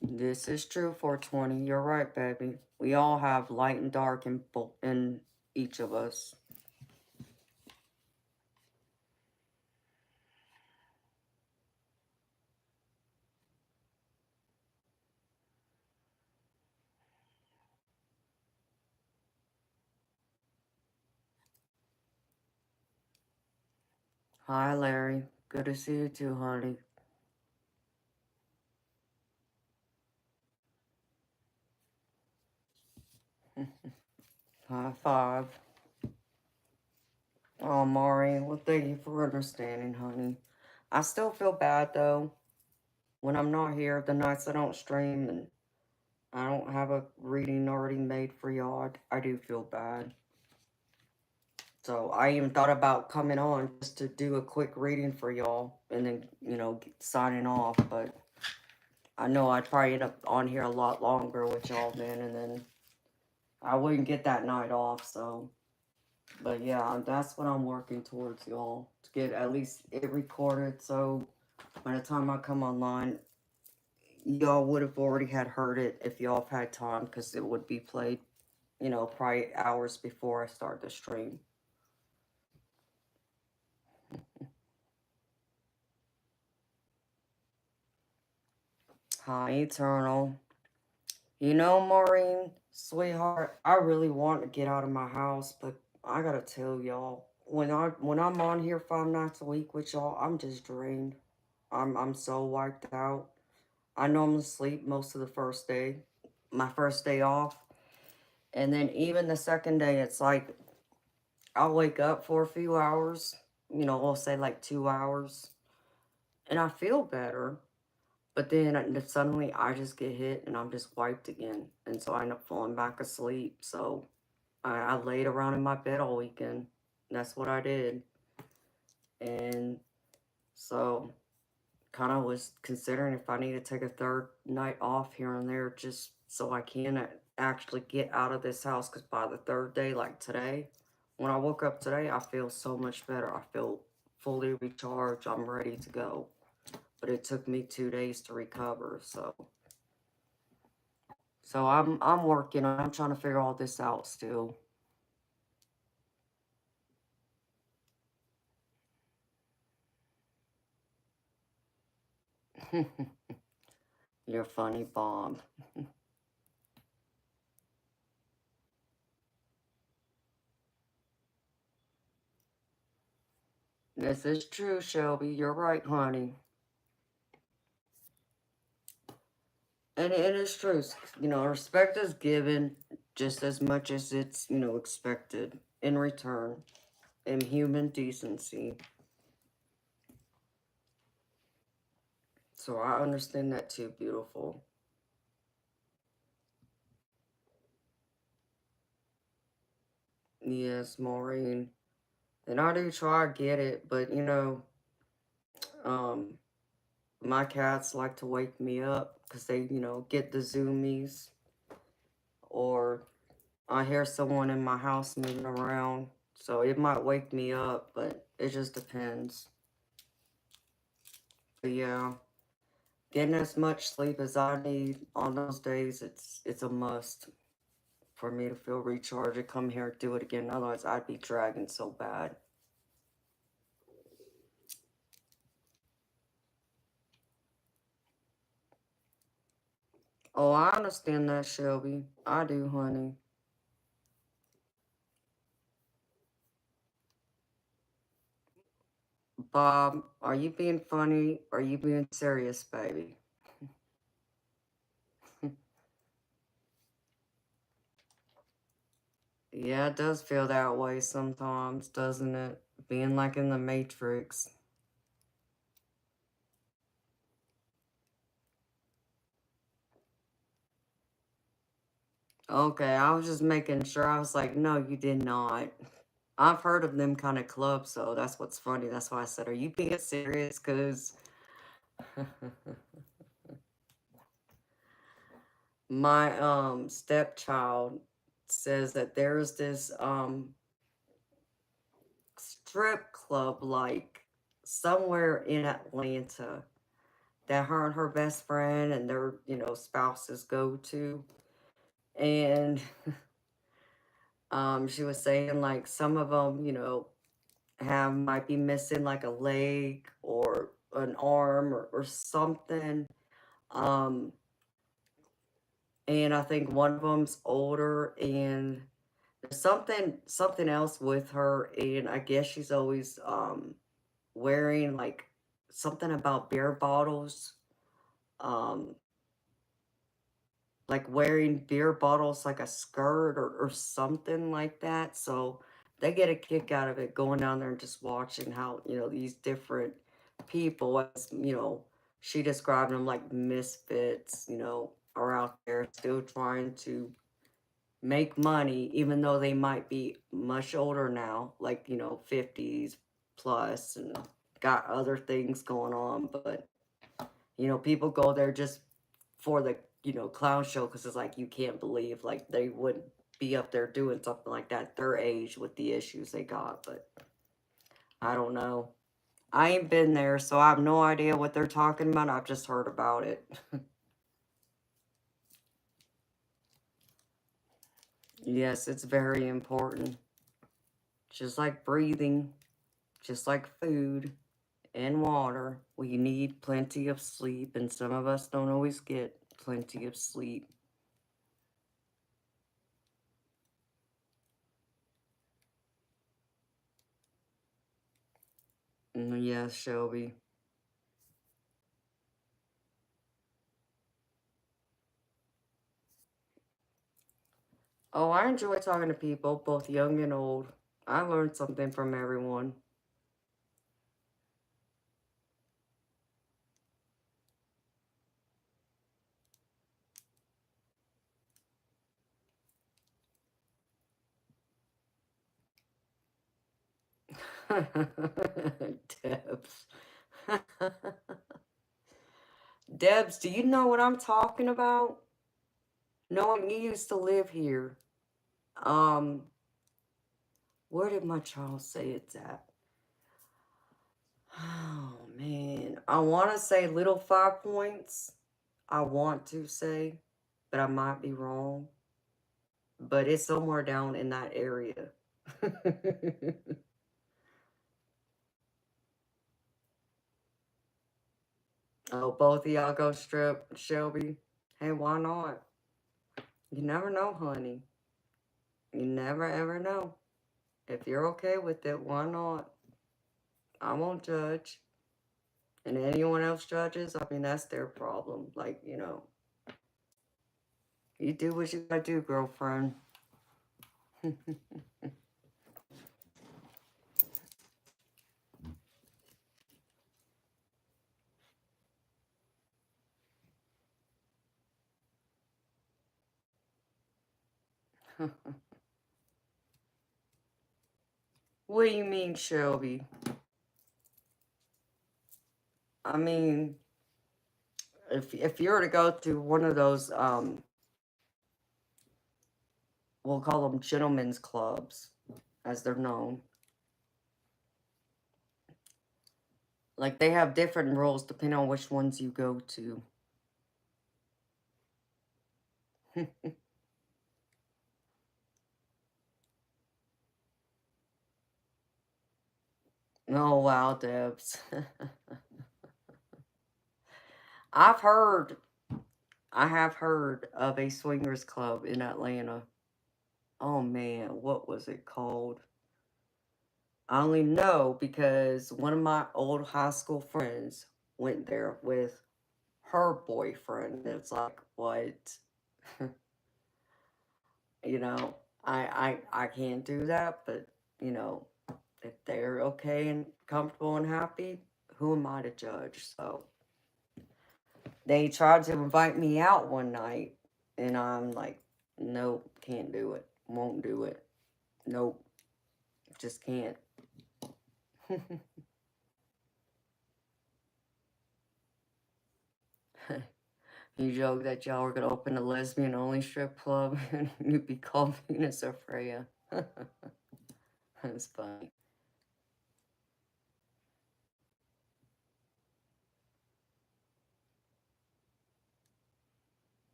This is true, 420. You're right, baby. We all have light and dark in each of us. Hi, Larry. Good to see you too, honey. High five. Oh, Mari, well, thank you for understanding, honey. I still feel bad, though, when I'm not here, the nights I don't stream and I don't have a reading already made for y'all. I do feel bad. So I even thought about coming on just to do a quick reading for y'all and then, signing off. But I know I'd probably end up on here a lot longer with y'all then, and then I wouldn't get that night off. So, but yeah, that's what I'm working towards, y'all, to get at least it recorded. So by the time I come online, y'all would have already had heard it if y'all have had time, because it would be played, probably hours before I start the stream. Hi, Eternal. Maureen, sweetheart, I really want to get out of my house, but I gotta tell y'all, when I'm on here 5 nights a week with y'all, I'm just drained. I'm so wiped out. I normally sleep most of the first day, my first day off, and then even the second day, it's like I'll wake up for a few hours, we'll say like 2 hours, and I feel better. But then suddenly I just get hit and I'm just wiped again. And so I end up falling back asleep. So I laid around in my bed all weekend. That's what I did. And so kind of was considering if I need to take a third night off here and there just so I can actually get out of this house. Because by the third day, like today, when I woke up today, I feel so much better. I feel fully recharged. I'm ready to go. But it took me 2 days to recover. So I'm working. I'm trying to figure all this out still. You're funny, Bob. This is true, Shelby. You're right, honey. And it is true. Respect is given just as much as it's, expected in return in human decency. So I understand that too, beautiful. Yes, Maureen. And I do try to get it, but um, my cats like to wake me up because they, get the zoomies, or I hear someone in my house moving around. So it might wake me up, but it just depends. But yeah, getting as much sleep as I need on those days, it's a must for me to feel recharged and come here and do it again. Otherwise, I'd be dragging so bad. Oh, I understand that, Shelby. I do, honey. Bob, are you being funny or are you being serious, baby? Yeah, it does feel that way sometimes, doesn't it? Being like in the Matrix. Okay, I was just making sure. I was like, no, you did not. I've heard of them kind of clubs, so that's what's funny. That's why I said, are you being serious? Because my stepchild says that there's this strip club like somewhere in Atlanta that her and her best friend and their, spouses go to. And she was saying like some of them, have might be missing like a leg or an arm or something. Um, and I think one of them's older, and there's something else with her, and I guess she's always wearing like something about beer bottles. Um, like wearing beer bottles like a skirt or something like that. So they get a kick out of it going down there and just watching how, you know, these different people, as, you know, she described them like misfits, you know, are out there still trying to make money, even though they might be much older now, like, you know, 50s plus and got other things going on. But, you know, people go there just for the, you know, clown show because it's like you can't believe like they wouldn't be up there doing something like that at their age with the issues they got. But I don't know. I ain't been there, so I have no idea what they're talking about. I've just heard about it. Yes, it's very important. Just like breathing, just like food and water, we need plenty of sleep, and some of us don't always get plenty of sleep. Yes, Shelby. Oh, I enjoy talking to people, both young and old. I learned something from everyone. Debs. Debs, do you know what I'm talking about? Knowing you used to live here. Um, where did my child say it's at? Oh man. I want to say Little 5 Points. I want to say, but I might be wrong. But it's somewhere down in that area. Oh, both of y'all go strip, Shelby. Hey, why not? You never know, honey. You never ever know. If you're okay with it, why not? I won't judge. And anyone else judges, I mean, that's their problem. Like, you know, you do what you gotta do, girlfriend. What do you mean, Shelby? I mean, if you were to go to one of those, we'll call them gentlemen's clubs, as they're known. Like, they have different rules depending on which ones you go to. Oh, wow, Debs. I've heard, I have heard of a swingers club in Atlanta. Oh man, what was it called? I only know because one of my old high school friends went there with her boyfriend. It's like, what? You know, I can't do that, but you know, if they're okay and comfortable and happy, who am I to judge? So they tried to invite me out one night, and I'm like, nope, can't do it, won't do it, nope, just can't. You joke that y'all were gonna open a lesbian only strip club and you'd be called Venus or Freya. That's funny.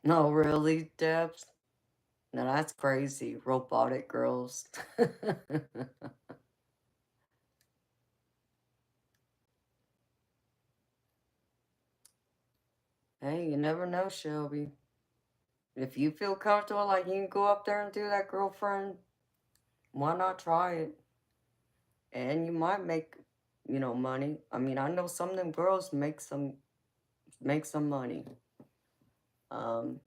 No, really, Debs? No, that's crazy. Robotic girls. Hey, you never know, Shelby. If you feel comfortable, like you can go up there and do that, girlfriend, why not try it? And you might make, you know, money. I mean, I know some of them girls make some money. Um,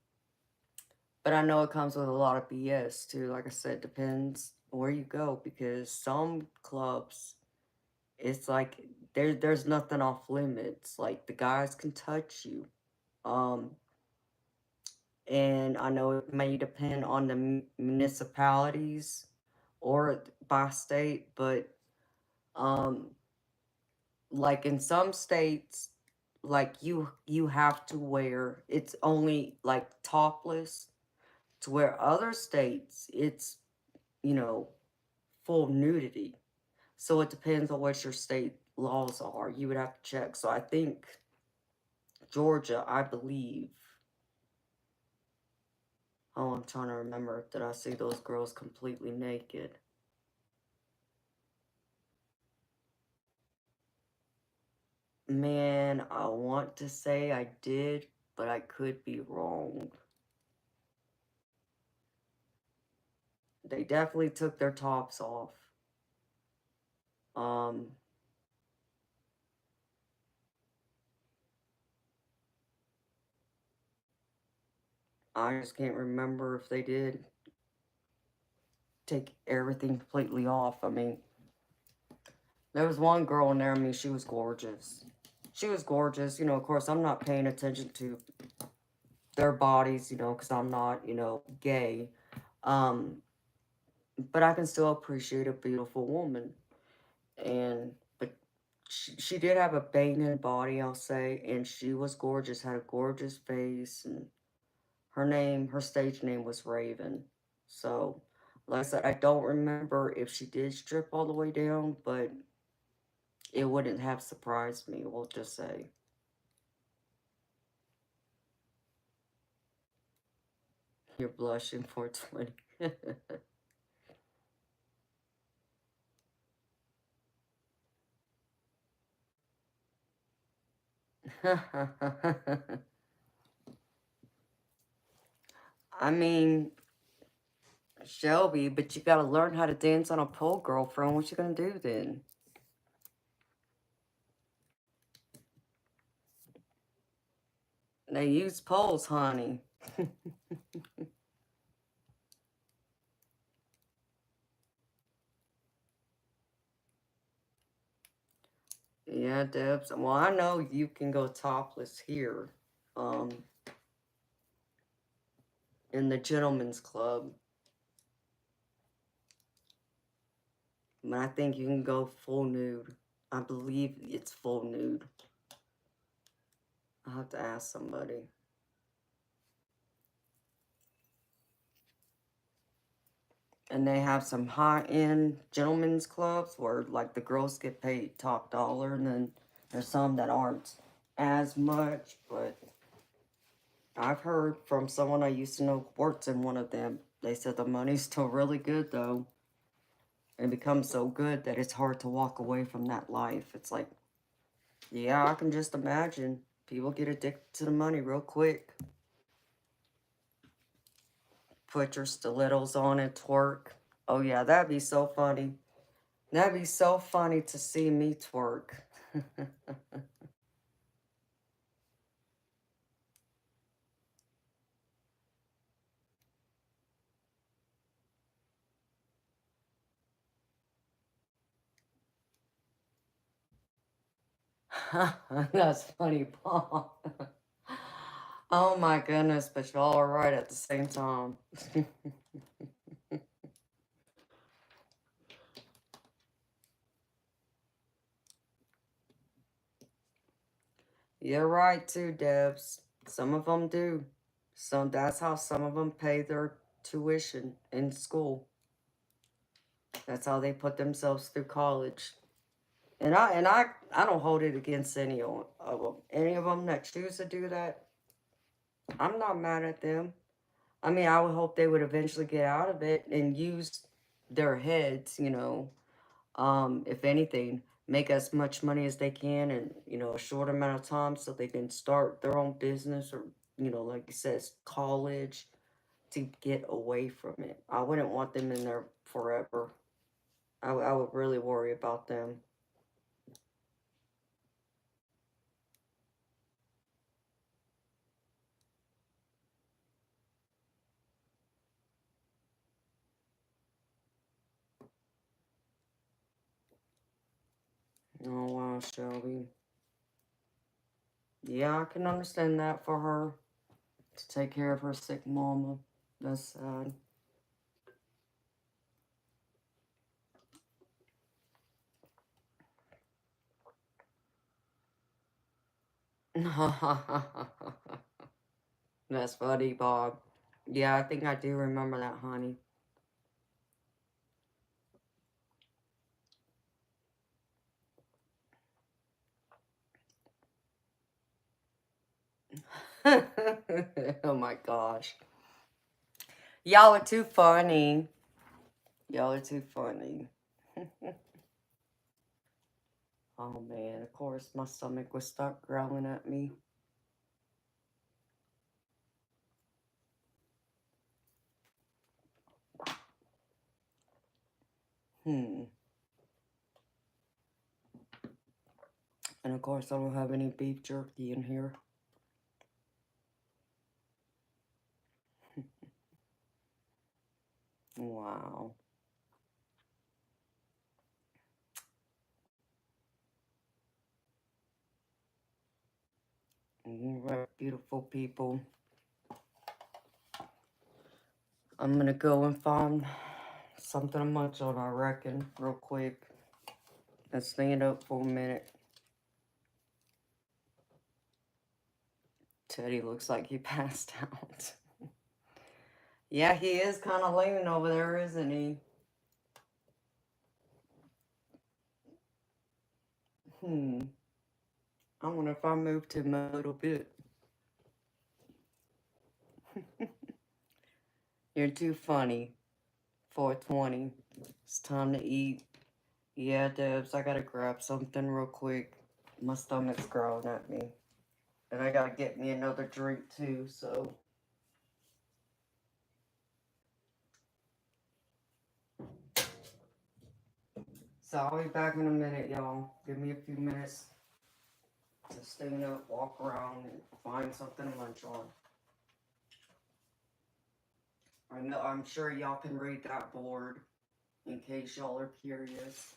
but I know it comes with a lot of BS too. Like I said, depends where you go, because some clubs, it's like there's nothing off limits. Like the guys can touch you. Um, and I know it may depend on the municipalities or by state, but um, like in some states, like you have to wear, it's only like topless, to where other states it's, you know, full nudity. So it depends on what your state laws are. You would have to check. So I think Georgia, I believe. Oh, I'm trying to remember. Did I see those girls completely naked? Man, I want to say I did, but I could be wrong. They definitely took their tops off. Um, I just can't remember if they did take everything completely off. I mean, there was one girl in there, I mean, she was gorgeous. She was gorgeous. You know, of course, I'm not paying attention to their bodies, you know, because I'm not, you know, gay. Um, but I can still appreciate a beautiful woman. But she did have a banging body, I'll say, and she was gorgeous, had a gorgeous face, and her stage name was Raven. So, like I said, I don't remember if she did strip all the way down, but it wouldn't have surprised me, we'll just say. You're blushing for 20. I mean, Shelby, but you gotta learn how to dance on a pole, girlfriend. What you gonna do then? They use poles, honey. Yeah, Debs. Well, I know you can go topless here, um, in the gentleman's club. But I think you can go full nude. I believe it's full nude. I'll have to ask somebody. And they have some high-end gentlemen's clubs where, like, the girls get paid top dollar, and then there's some that aren't as much, but I've heard from someone I used to know works in one of them. They said the money's still really good, though. It becomes so good that it's hard to walk away from that life. It's like, yeah, I can just imagine. People get addicted to the money real quick. Put your stilettos on and twerk. Oh, yeah, that'd be so funny. That'd be so funny to see me twerk. That's funny, Paul. Oh my goodness, but y'all are right at the same time. You're right too, Debs. Some of them do. So that's how some of them pay their tuition in school. That's how they put themselves through college. And I don't hold it against any of them. Any of them that choose to do that, I'm not mad at them. I mean, I would hope they would eventually get out of it and use their heads, you know, if anything, make as much money as they can in, you know, a short amount of time so they can start their own business or, you know, like you said, college, to get away from it. I wouldn't want them in there forever. I would really worry about them. Oh, wow, Shelby. Yeah, I can understand that for her. To take care of her sick mama. That's sad. That's funny, Bob. Yeah, I think I do remember that, honey. Oh my gosh. Y'all are too funny. Y'all are too funny. Oh man, of course my stomach would start growling at me. Hmm. And of course I don't have any beef jerky in here. Wow. Alright, beautiful people. I'm gonna go and find something to munch on, I reckon, real quick. And stand up for a minute. Teddy looks like he passed out. Yeah, he is kind of leaning over there, isn't he? I wonder if I moved him a little bit. You're too funny. 4:20. It's time to eat. Yeah, Debs, I gotta grab something real quick. My stomach's growling at me. And I gotta get me another drink too, so. So I'll be back in a minute, y'all. Give me a few minutes to stand up, walk around, and find something to munch on. I'm sure y'all can read that board in case y'all are curious.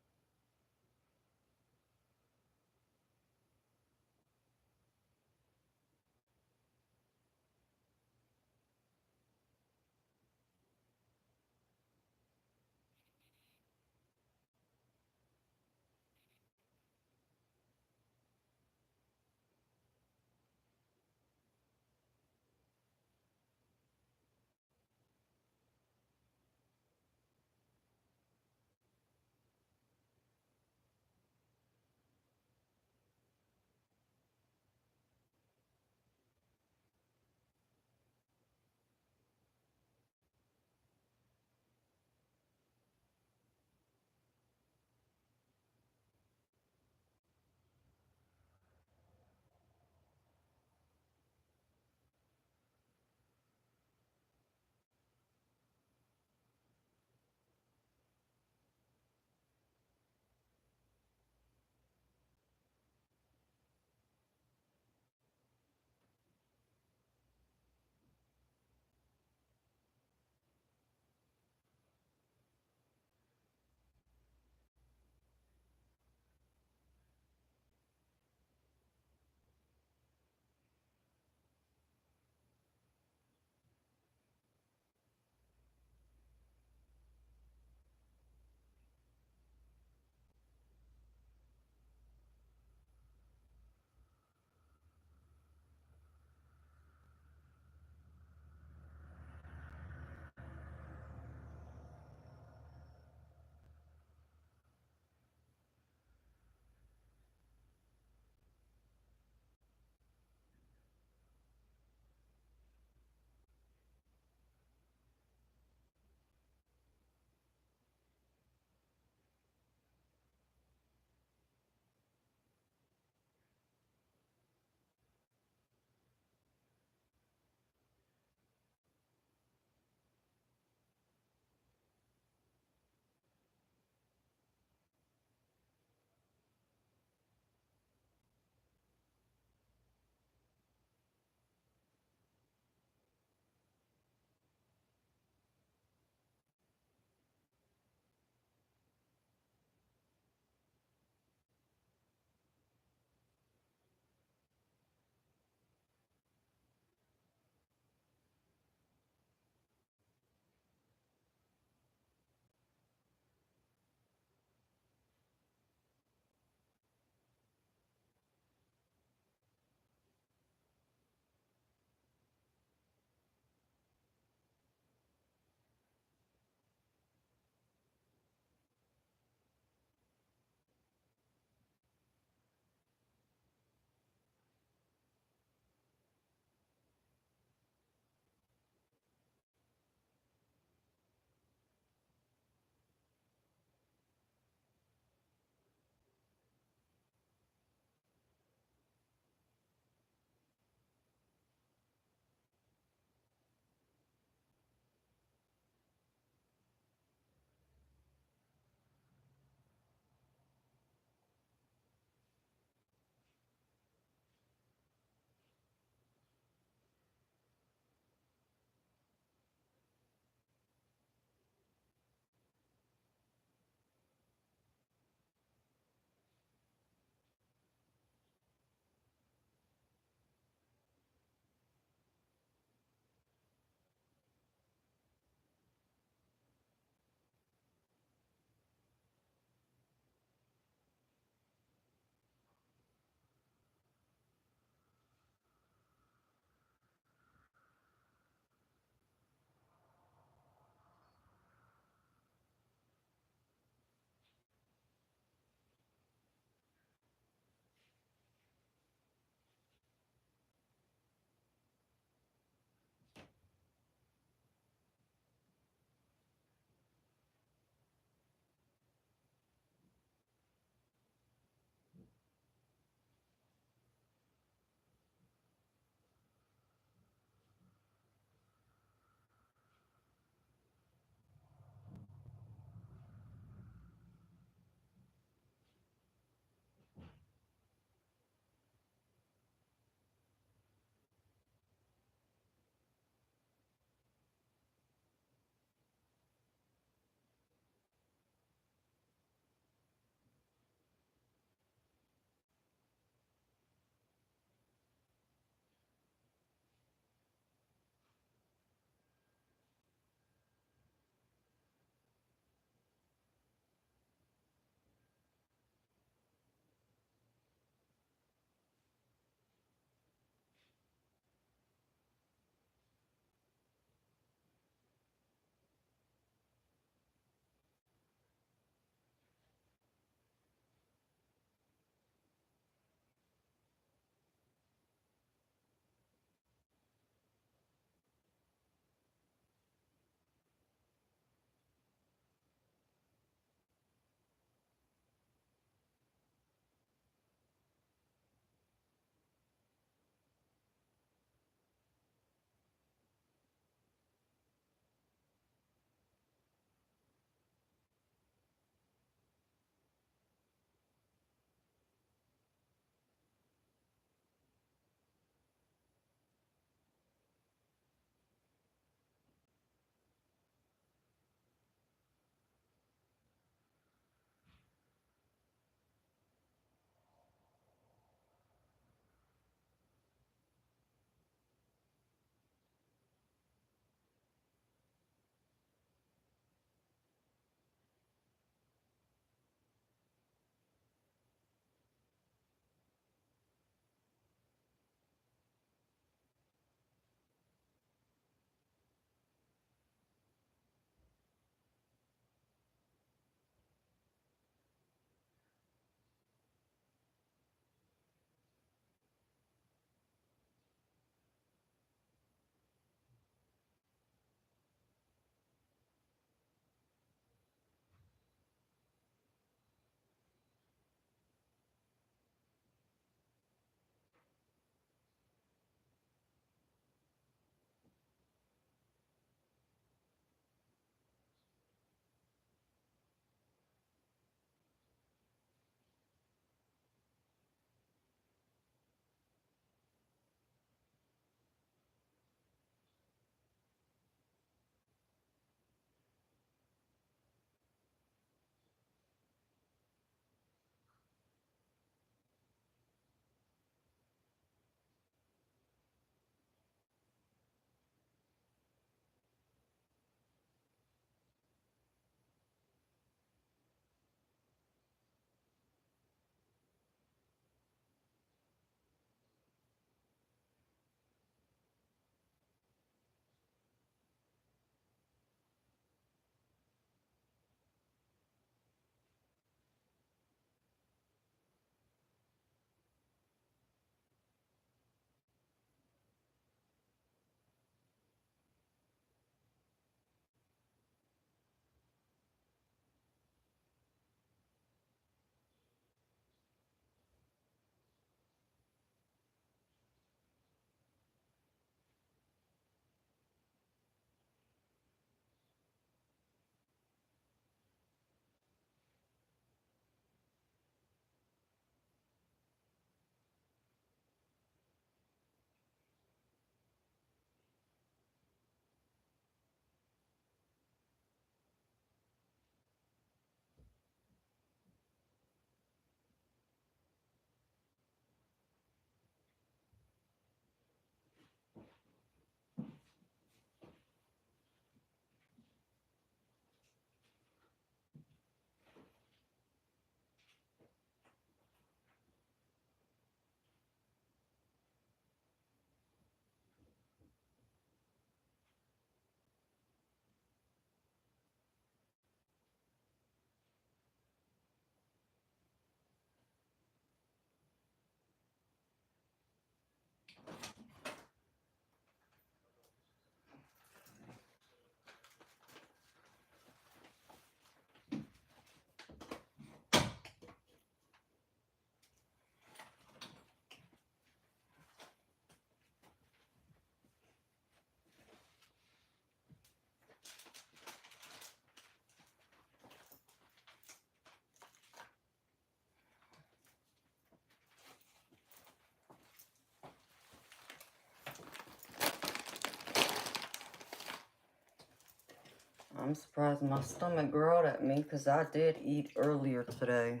I'm surprised my stomach growled at me because I did eat earlier today.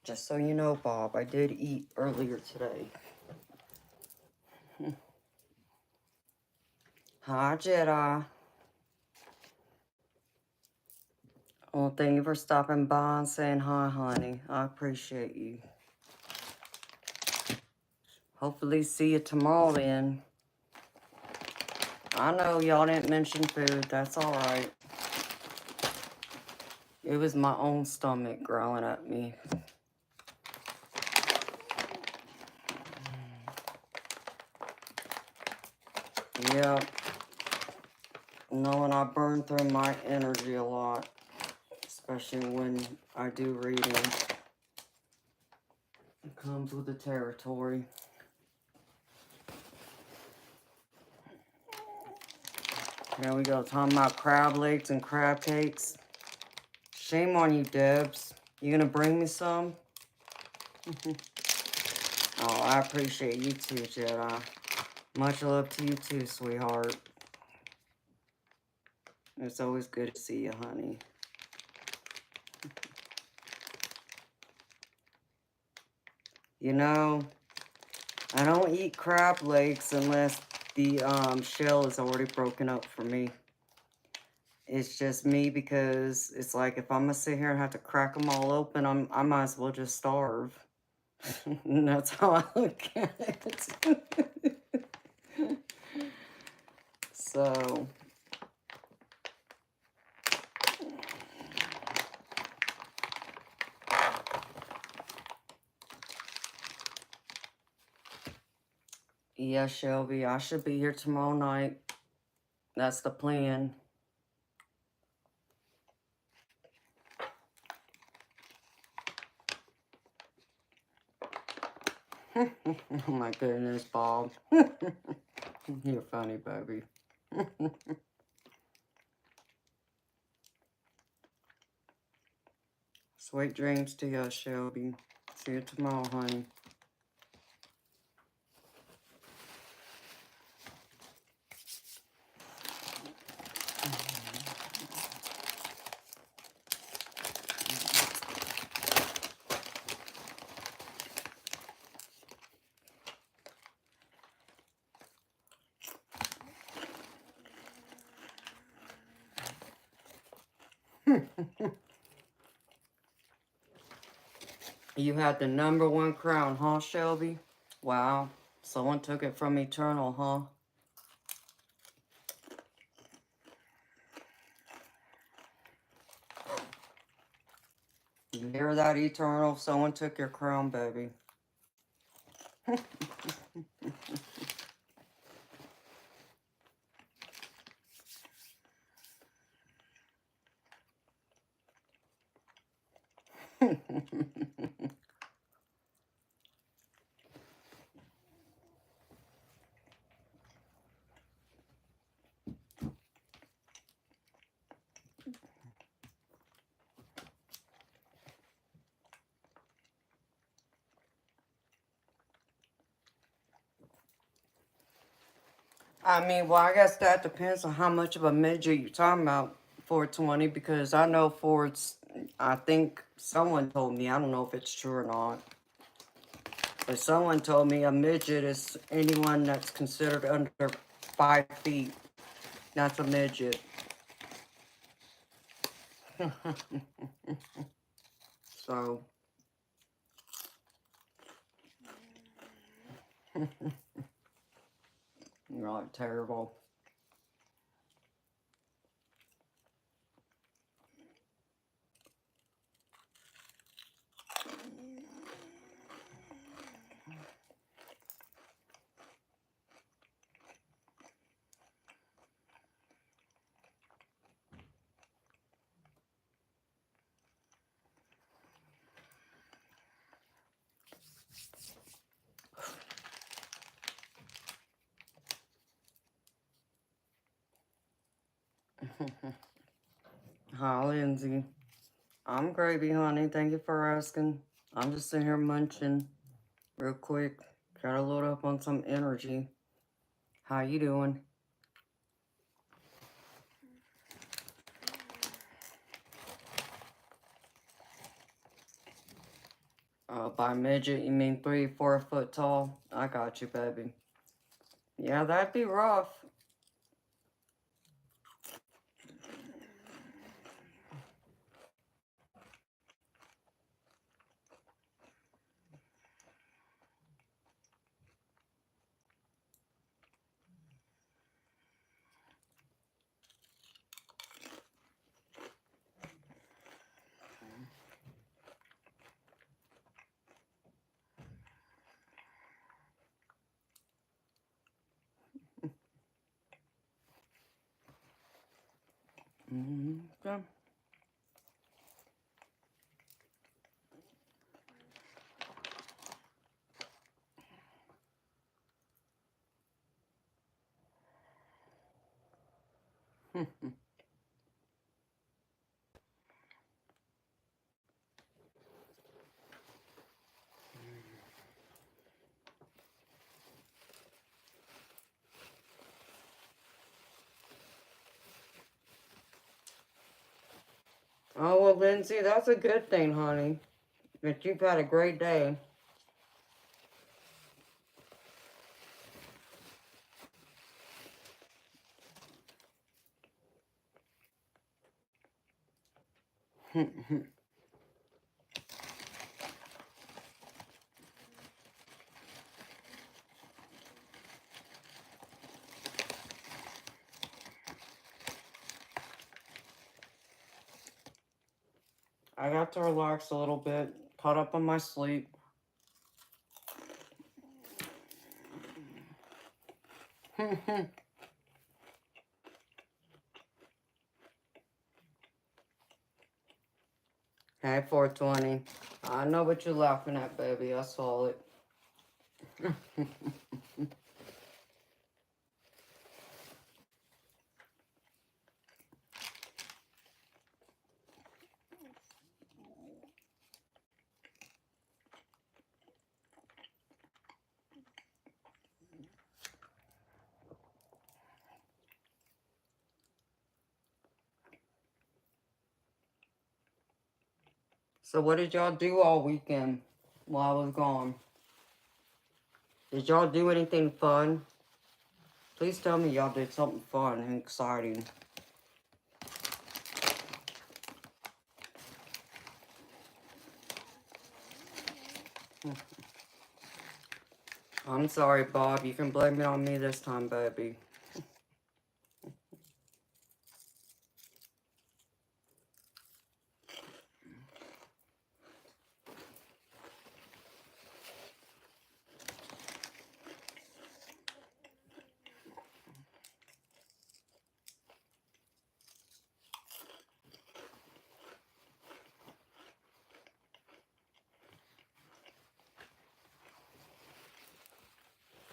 Just so you know, Bob, I did eat earlier today. Hi, Jedi. Well, thank you for stopping by and saying hi, honey. I appreciate you. Hopefully see you tomorrow then. I know y'all didn't mention food. That's alright. It was my own stomach growling at me. Yep. Knowing I burn through my energy a lot. Especially when I do reading. It comes with the territory. Here we go, talking about crab legs and crab cakes. Shame on you, Debs. You gonna bring me some? Oh, I appreciate you too, Jedi. Much love to you too, sweetheart. It's always good to see you, honey. You know, I don't eat crab legs unless the shell is already broken up for me. It's just me because it's like if I'm gonna sit here and have to crack them all open, I might as well just starve. And that's how I look at it. So, yeah, Shelby, I should be here tomorrow night. That's the plan. Oh my goodness, Bob. You're funny, baby. Sweet dreams to you, Shelby. See you tomorrow, honey. You had the #1 crown, huh, Shelby? Wow. Someone took it from Eternal, huh? You hear that, Eternal? Someone took your crown, baby. I mean, well, I guess that depends on how much of a midget you're talking about, 420, because I know I think someone told me, I don't know if it's true or not, but someone told me a midget is anyone that's considered under 5 feet. That's a midget. So, you're like terrible. Hi, Lindsay. I'm gravy, honey. Thank you for asking. I'm just sitting here munching real quick. Gotta load up on some energy. How you doing? By midget, you mean 3-4 foot tall? I got you, baby. Yeah, that'd be rough. Okay. Oh, well, Lindsay, that's a good thing, honey. That you've had a great day. I got to relax a little bit, caught up on my sleep. Hey, 420. I know what you're laughing at, baby. I saw it. So what did y'all do all weekend while I was gone? Did y'all do anything fun? Please tell me y'all did something fun and exciting. I'm sorry, Bob. You can blame it on me this time, baby.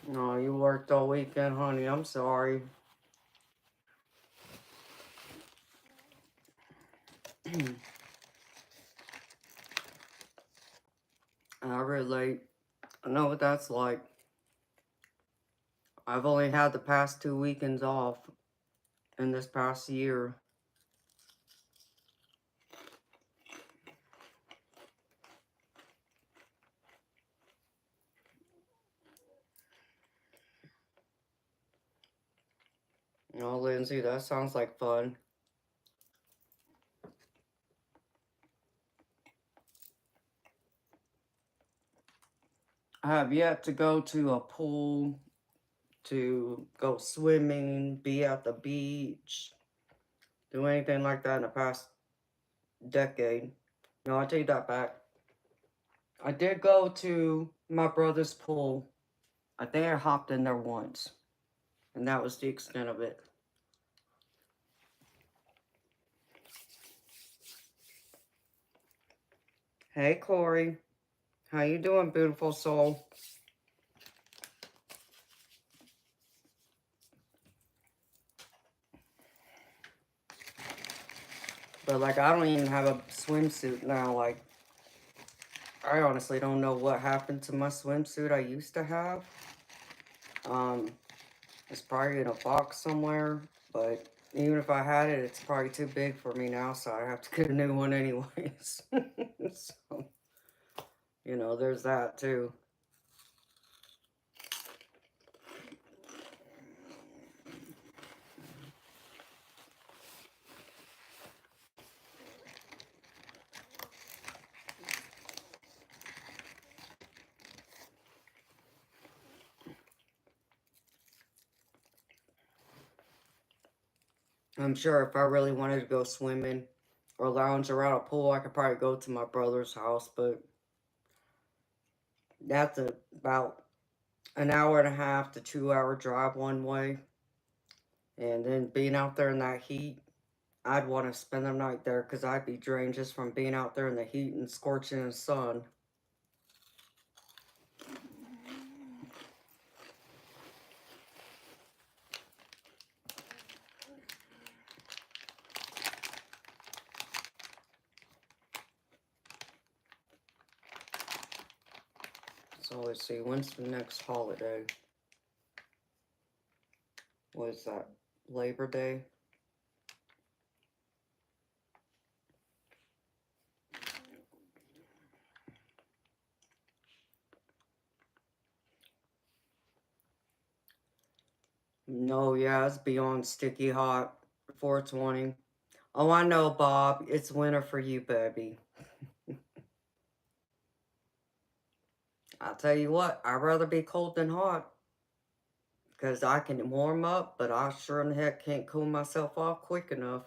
No, you worked all weekend, honey. I'm sorry. I relate. I know what that's like. I've only had the past 2 weekends off in this past year. Oh, Lindsay, that sounds like fun. I have yet to go to a pool, to go swimming, be at the beach, do anything like that in the past decade. No, I take that back. I did go to my brother's pool. I think I hopped in there once, and that was the extent of it. Hey, Corey. How you doing, beautiful soul? But, like, I don't even have a swimsuit now. Like, I honestly don't know what happened to my swimsuit I used to have. It's probably in a box somewhere, but even if I had it, it's probably too big for me now, so I have to get a new one anyways. So, know, there's that too. I'm sure if I really wanted to go swimming or lounge around a pool, I could probably go to my brother's house, but that's about an hour and a half to 2 hour drive one way. And then being out there in that heat, I'd want to spend the night there because I'd be drained just from being out there in the heat and scorching the sun. So let's see, when's the next holiday? What is that? Labor Day? No, yeah, it's beyond sticky hot. 420. Oh, I know, Bob. It's winter for you, baby. I'll tell you what, I'd rather be cold than hot. Because I can warm up, but I sure in the heck can't cool myself off quick enough.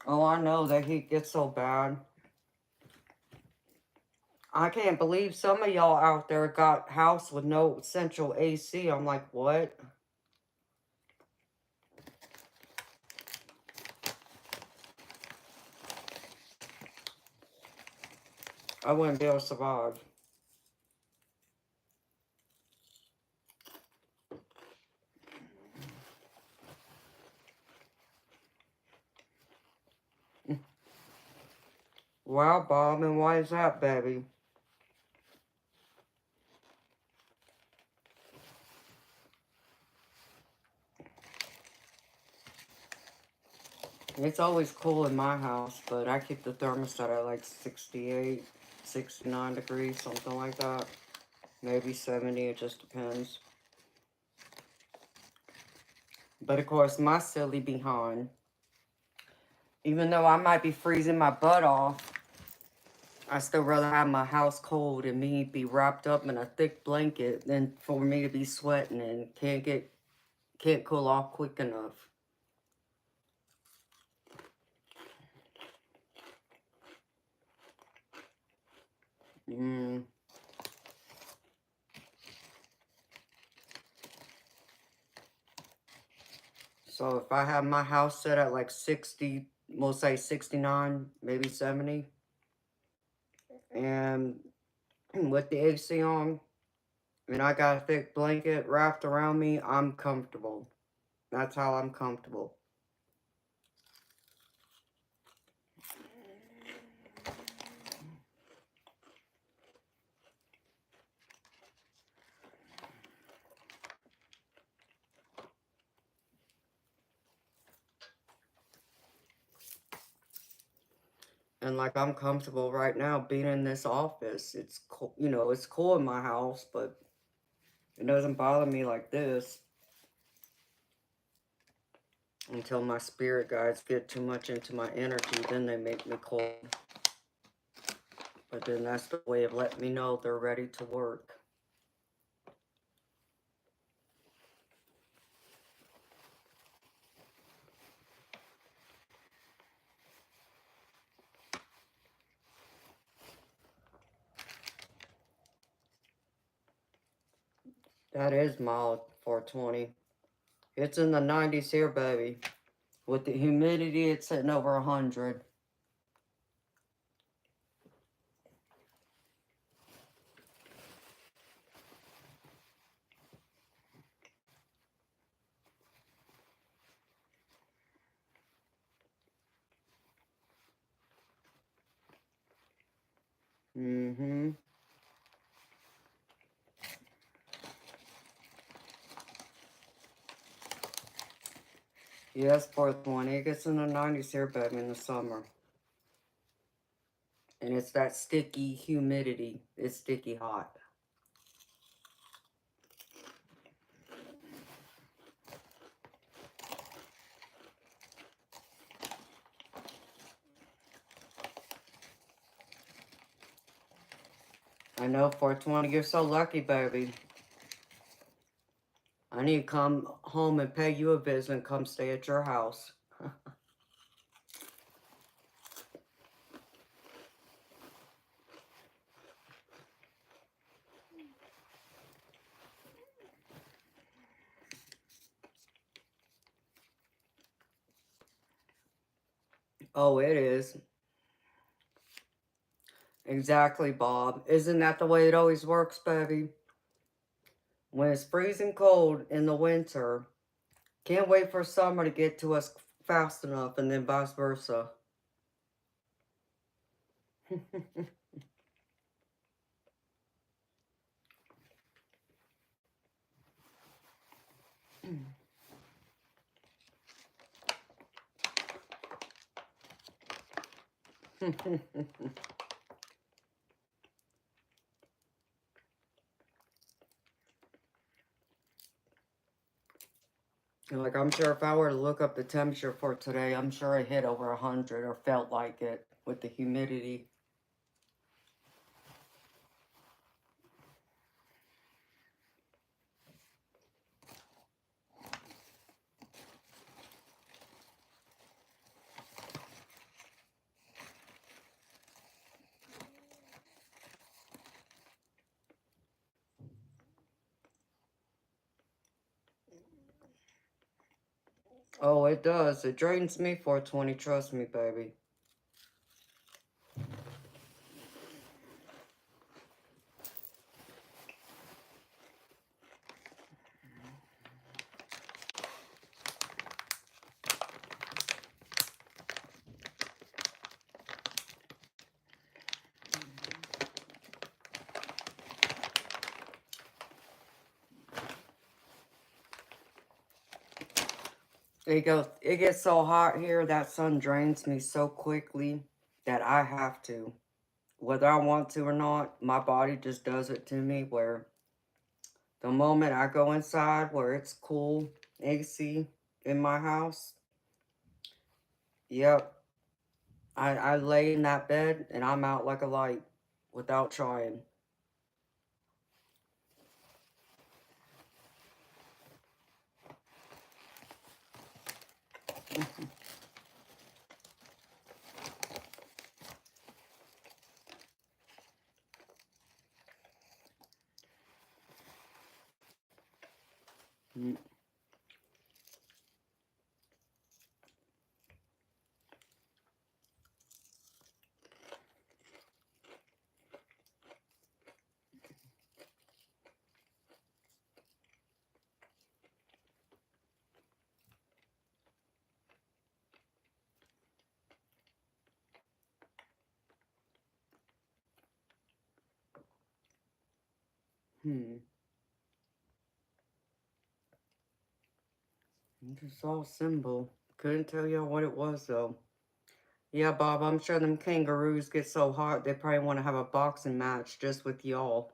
Oh, I know, the heat gets so bad. I can't believe some of y'all out there got house with no central AC. I'm like, what? I wouldn't be able to survive. Wow, Bob, and why is that, baby? It's always cool in my house, but I keep the thermostat at like 68, 69 degrees, something like that. Maybe 70, it just depends. But of course, my silly behind, even though I might be freezing my butt off, I still rather have my house cold and me be wrapped up in a thick blanket than for me to be sweating and can't cool off quick enough. So if I have my house set at like 60, we'll say 69, maybe 70, and with the AC on, and I got a thick blanket wrapped around me, I'm comfortable. That's how I'm comfortable. And like I'm comfortable right now being in this office. It's cool, you know, it's cool in my house, but it doesn't bother me like this until my spirit guides get too much into my energy. Then they make me cold. But then that's the way of letting me know they're ready to work. That is mild 420. It's in the 90s here, baby. With the humidity, it's sitting over 100. Mm-hmm. Yes, 420. It gets in the 90s here, baby, in the summer. And it's that sticky humidity. It's sticky hot. I know, 420. You're so lucky, baby. I need to come home and pay you a visit and come stay at your house. Oh, it is. Exactly, Bob. Isn't that the way it always works, baby? When it's freezing cold in the winter, can't wait for summer to get to us fast enough, and then vice versa. Like, I'm sure if I were to look up the temperature for today, I'm sure it hit over 100 or felt like it with the humidity. Oh, it does. It drains me, 420. Trust me, baby. It gets so hot here, that sun drains me so quickly that I have to. Whether I want to or not, my body just does it to me where the moment I go inside where it's cool, AC in my house, yep, I lay in that bed and I'm out like a light without trying. Mm. Hmm. Just all symbol. Couldn't tell you what it was though. Yeah, Bob, I'm sure them kangaroos get so hot they probably want to have a boxing match just with y'all.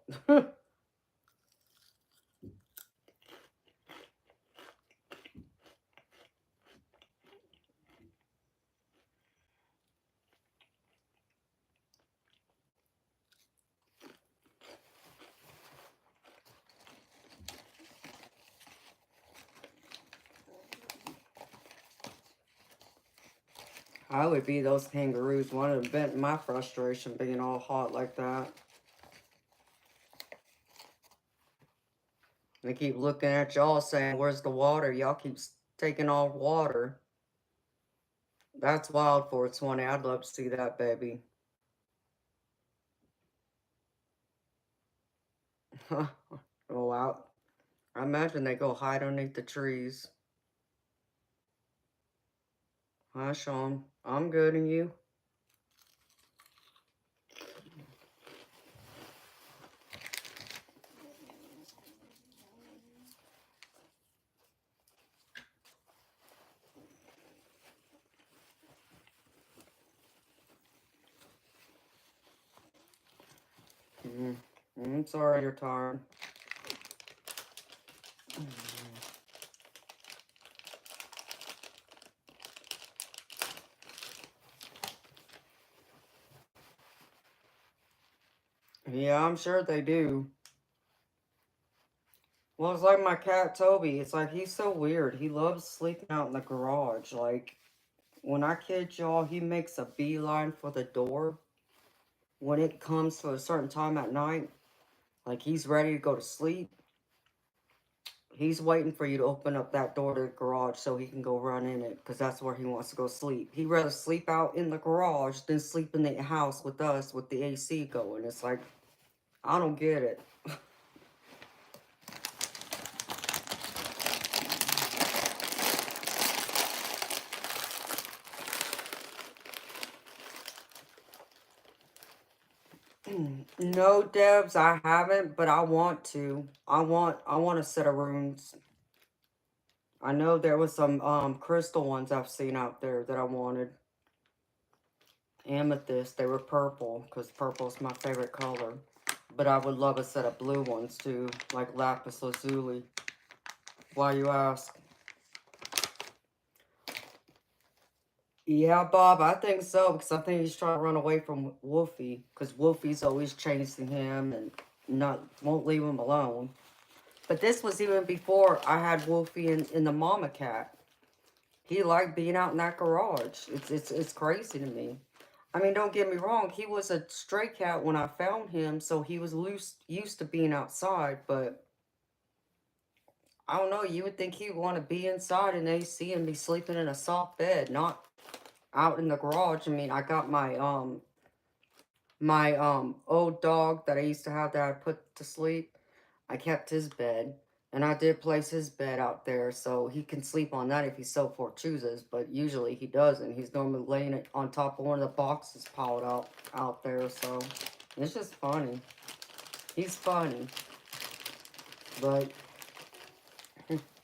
I would be those kangaroos. One to vent my frustration being all hot like that. They keep looking at y'all saying, where's the water? Y'all keep taking all water. That's wild, 420. I'd love to see that, baby. Oh, out. I imagine they go hide underneath the trees. Hi, Sean. I'm good, and you? I'm sorry you're tired. Yeah, I'm sure they do. Well, it's like my cat Toby. It's like he's so weird. He loves sleeping out in the garage. Like, when I kid y'all, he makes a beeline for the door when it comes to a certain time at night. Like, he's ready to go to sleep. He's waiting for you to open up that door to the garage so he can go run in it, because that's where he wants to go sleep. He'd rather sleep out in the garage than sleep in the house with us with the AC going. It's like, I don't get it. No, Debs, I haven't, but I want to. I want a set of runes. I know there was some crystal ones I've seen out there that I wanted. Amethyst, they were purple, because purple's my favorite color. But I would love a set of blue ones too, like lapis lazuli. Why you ask? Yeah, Bob, I think so, because I think he's trying to run away from Wolfie, because Wolfie's always chasing him and won't leave him alone. But this was even before I had Wolfie in the mama cat. He liked being out in that garage. It's crazy to me. I mean, don't get me wrong. He was a stray cat when I found him, so he was used to being outside. But I don't know. You would think he'd want to be inside in AC and be sleeping in a soft bed, not out in the garage. I mean, I got my old dog that I used to have that I put to sleep. I kept his bed, and I did place his bed out there so he can sleep on that if he so far chooses, but usually he doesn't. He's normally laying it on top of one of the boxes piled out there, so it's just funny. He's funny, but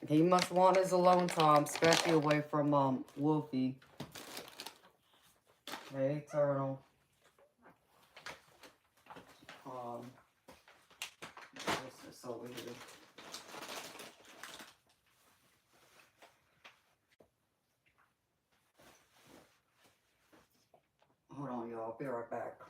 he must want his alone time, especially away from Wolfie. Hey, Turtle. Um, what's this over here? Hold on, y'all. I'll be right back.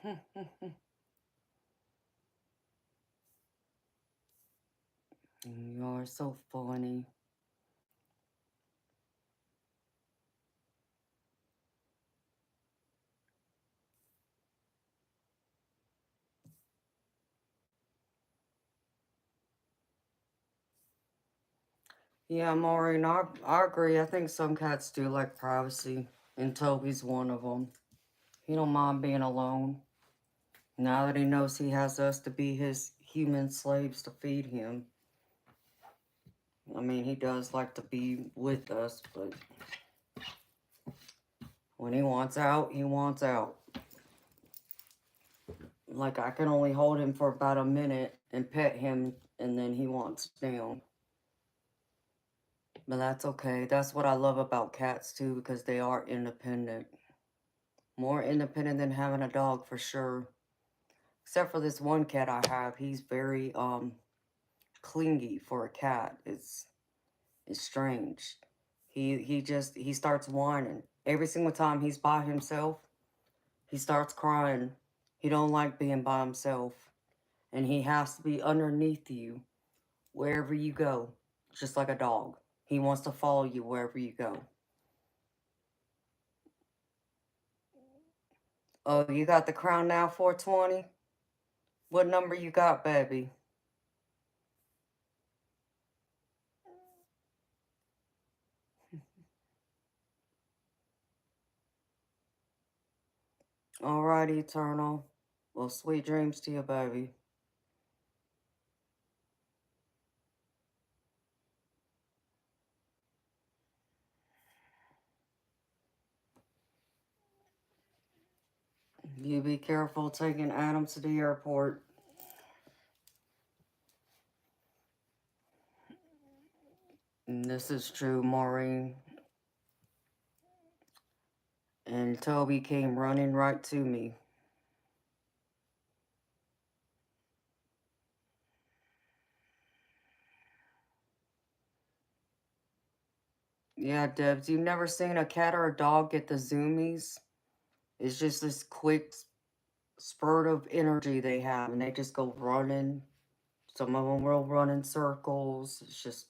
You are so funny. Yeah, Maureen, I agree. I think some cats do like privacy, and Toby's one of them. He don't mind being alone. Now that he knows he has us to be his human slaves to feed him. I mean, he does like to be with us, but when he wants out, he wants out. Like, I can only hold him for about a minute and pet him, and then he wants down. But that's okay. That's what I love about cats, too, because they are independent. More independent than having a dog, for sure. Except for this one cat I have. He's very, clingy for a cat. It's strange. He starts whining. Every single time he's by himself, he starts crying. He don't like being by himself. And he has to be underneath you wherever you go. Just like a dog. He wants to follow you wherever you go. Oh, you got the crown now, 420? What number you got, baby? Alright, Eternal. Well, sweet dreams to you, baby. You be careful taking Adam to the airport. And this is true, Maureen. And Toby came running right to me. Yeah, Debs, you've never seen a cat or a dog get the zoomies? It's just this quick spurt of energy they have, and they just go running. Some of them will run in circles. It's just,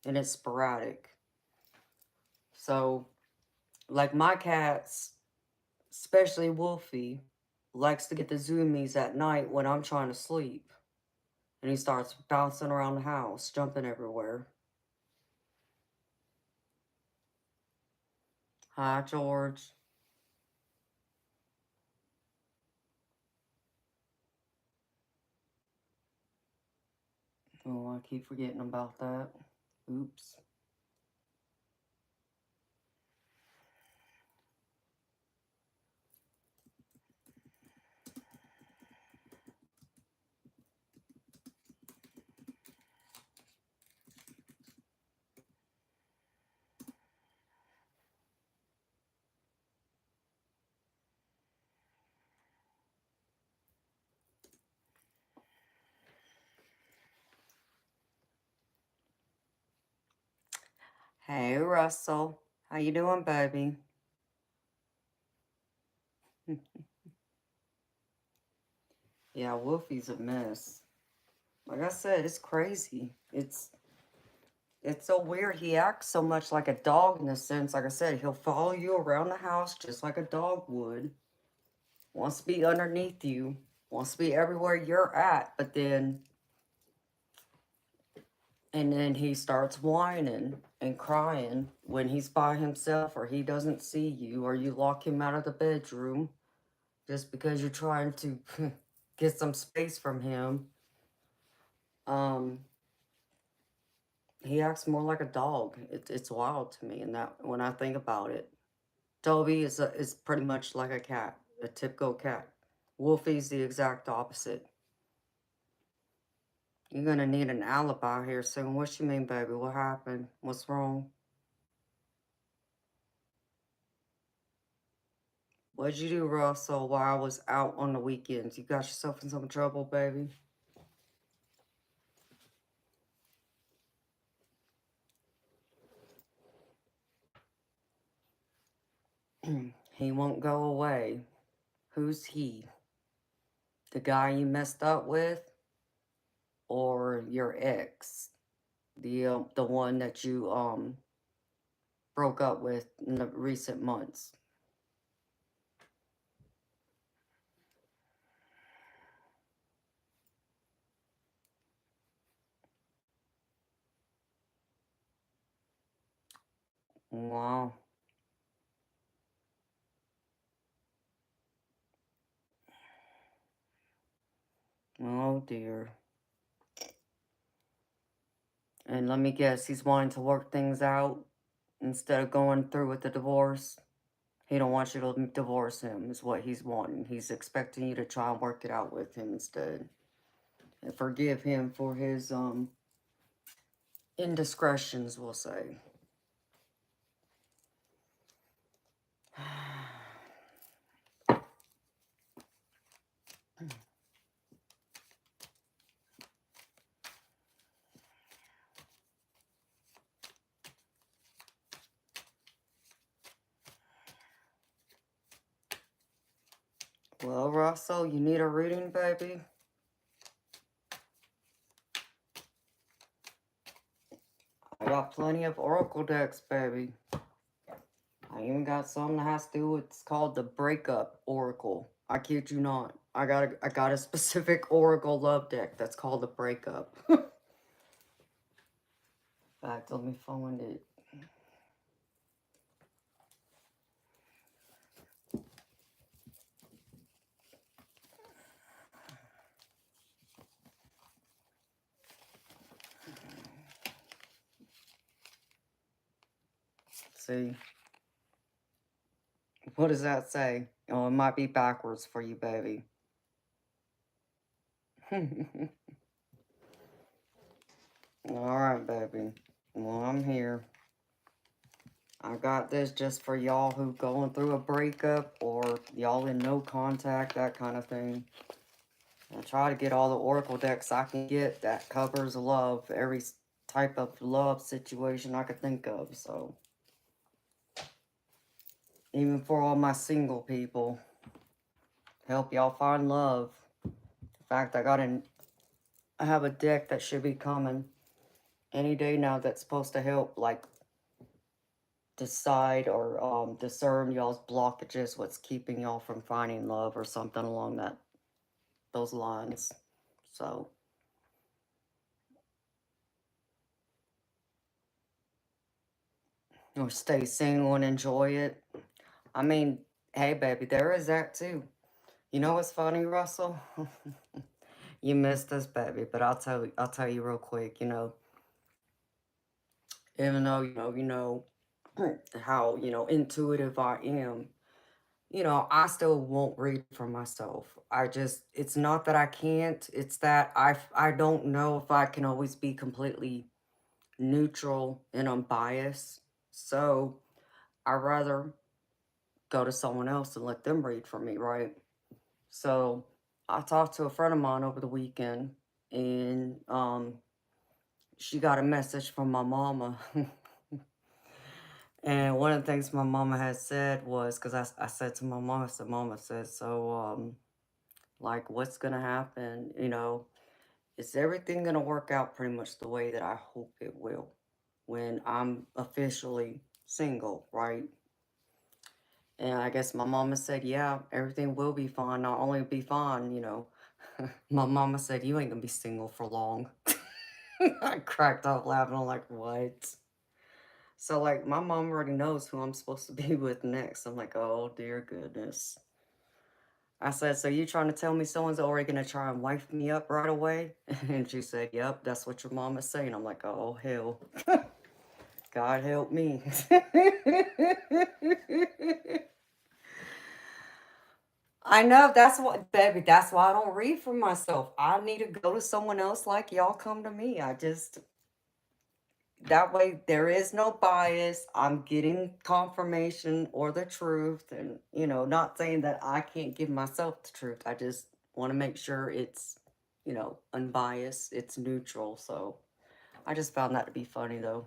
and it's sporadic. So, like my cats, especially Wolfie, likes to get the zoomies at night when I'm trying to sleep. And he starts bouncing around the house, jumping everywhere. Hi, George. Oh, I keep forgetting about that. Oops. Hey, Russell. How you doing, baby? Yeah, Wolfie's a mess. Like I said, it's crazy. It's so weird. He acts so much like a dog in a sense. Like I said, he'll follow you around the house just like a dog would. Wants to be underneath you. Wants to be everywhere you're at. But then, and then he starts whining and crying when he's by himself or he doesn't see you or you lock him out of the bedroom just because you're trying to get some space from him. Um, he acts more like a dog. It's wild to me, and that when I think about it, Toby is pretty much like a cat, a typical cat. Wolfie's the exact opposite. You're gonna need an alibi here soon. What you mean, baby? What happened? What's wrong? What'd you do, Russell, while I was out on the weekends? You got yourself in some trouble, baby? He won't go away. Who's he? The guy you messed up with, or your ex, the one that you broke up with in the recent months. Wow. Oh dear. And let me guess, he's wanting to work things out instead of going through with the divorce. He don't want you to divorce him, is what he's wanting. He's expecting you to try and work it out with him instead. And forgive him for his indiscretions, we'll say. Well, Russell, you need a reading, baby? I got plenty of oracle decks, baby. I even got some that has to do with, it's called the Breakup Oracle. I kid you not. I got a specific oracle love deck that's called the Breakup. In fact, let me find it. See? What does that say? Oh, it might be backwards for you, baby. Alright, baby. Well, I'm here. I got this just for y'all who going through a breakup or y'all in no contact, that kind of thing. I try to get all the oracle decks I can get that covers love, every type of love situation I could think of, so. Even for all my single people. Help y'all find love. In fact, I have a deck that should be coming any day now that's supposed to help, like, decide or discern y'all's blockages, what's keeping y'all from finding love or something along those lines. So, or stay single and enjoy it. I mean, hey baby, there is that too. You know what's funny, Russell? You missed this, baby, but I'll tell you real quick, even though how, intuitive I am, I still won't read for myself. It's not that I can't, it's that I don't know if I can always be completely neutral and unbiased. So I'd rather go to someone else and let them read for me, right? So I talked to a friend of mine over the weekend, and she got a message from my mama. And one of the things my mama had said was, because I said to my mama, I said, Mama said, so, like, what's going to happen? Is everything going to work out pretty much the way that I hope it will when I'm officially single, right? And I guess my mama said, yeah, everything will be fine. Not only be fine. My mama said, you ain't going to be single for long. I cracked up laughing. I'm like, what? So, like, my mom already knows who I'm supposed to be with next. I'm like, oh, dear goodness. I said, so you trying to tell me someone's already going to try and wife me up right away? And she said, yep, that's what your mom is saying. I'm like, oh, hell. God help me. I know, that's what, baby, that's why I don't read for myself. I need to go to someone else like y'all come to me. That way there is no bias. I'm getting confirmation or the truth. And, not saying that I can't give myself the truth. I just want to make sure it's, unbiased, it's neutral. So I just found that to be funny though.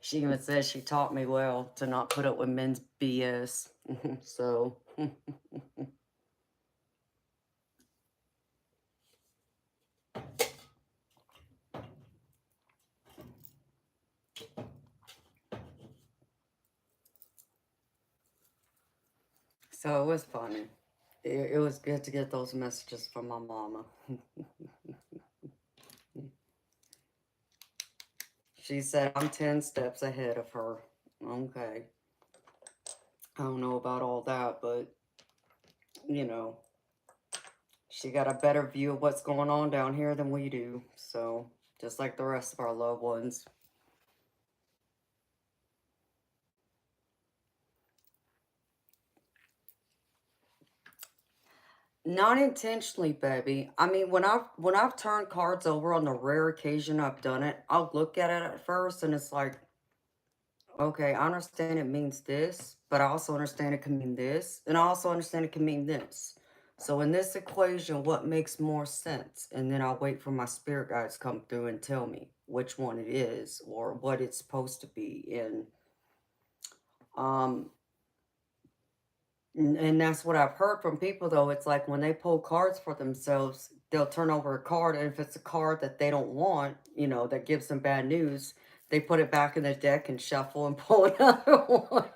She even says she taught me well to not put up with men's BS. So So it was funny. It was good to get those messages from my mama. She said I'm 10 steps ahead of her. Okay. I don't know about all that, but, you know, she got a better view of what's going on down here than we do. So, just like the rest of our loved ones. Not intentionally, baby. I mean, when I've turned cards over on the rare occasion I've done it, I'll look at it at first and it's like, okay, I understand it means this, but I also understand it can mean this, and I also understand it can mean this. So in this equation, what makes more sense? And then I'll wait for my spirit guides to come through and tell me which one it is or what it's supposed to be. Um, and that's what I've heard from people, though. It's like when they pull cards for themselves, they'll turn over a card, and if it's a card that they don't want, that gives them bad news, they put it back in the deck and shuffle and pull another one.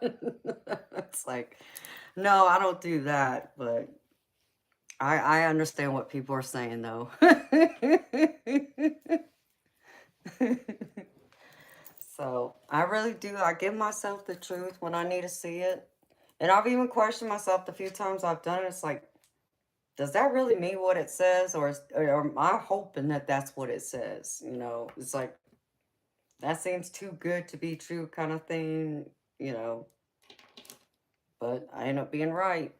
It's like, no, I don't do that, but I understand what people are saying, though. So I really do. I give myself the truth when I need to see it. And I've even questioned myself the few times I've done it. It's like, does that really mean what it says? Or am I hoping that that's what it says? It's like, that seems too good to be true kind of thing, you know. But I end up being right.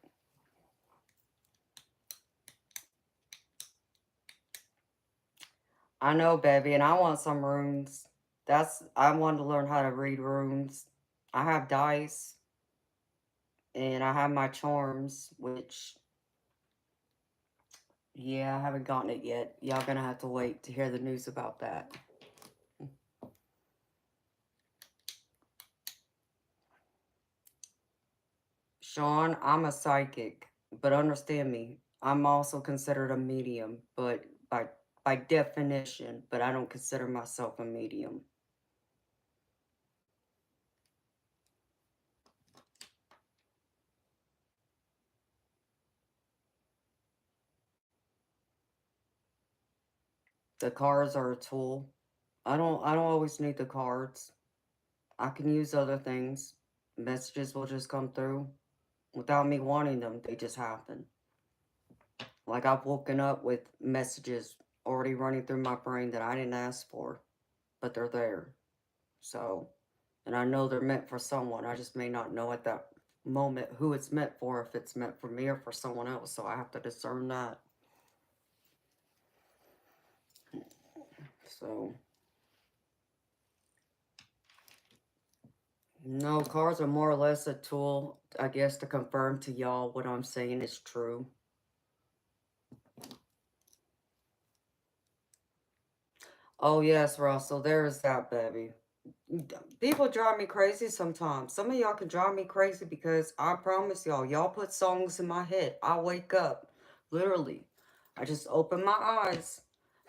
I know, baby, and I want some runes. I want to learn how to read runes. I have dice, and I have my charms, which, yeah, I haven't gotten it yet. Y'all gonna have to wait to hear the news about that. Sean, I'm a psychic, but understand me, I'm also considered a medium, but by definition, but I don't consider myself a medium. The cards are a tool. I don't always need the cards. I can use other things. Messages will just come through without me wanting them. They just happen. Like I've woken up with messages already running through my brain that I didn't ask for, but they're there. So, and I know they're meant for someone. I just may not know at that moment who it's meant for, if it's meant for me or for someone else. So I have to discern that. So, no, cards are more or less a tool, I guess, to confirm to y'all what I'm saying is true. Oh, yes, Russell, there is that, baby. People drive me crazy sometimes. Some of y'all can drive me crazy because I promise y'all put songs in my head. I wake up, literally. I just open my eyes,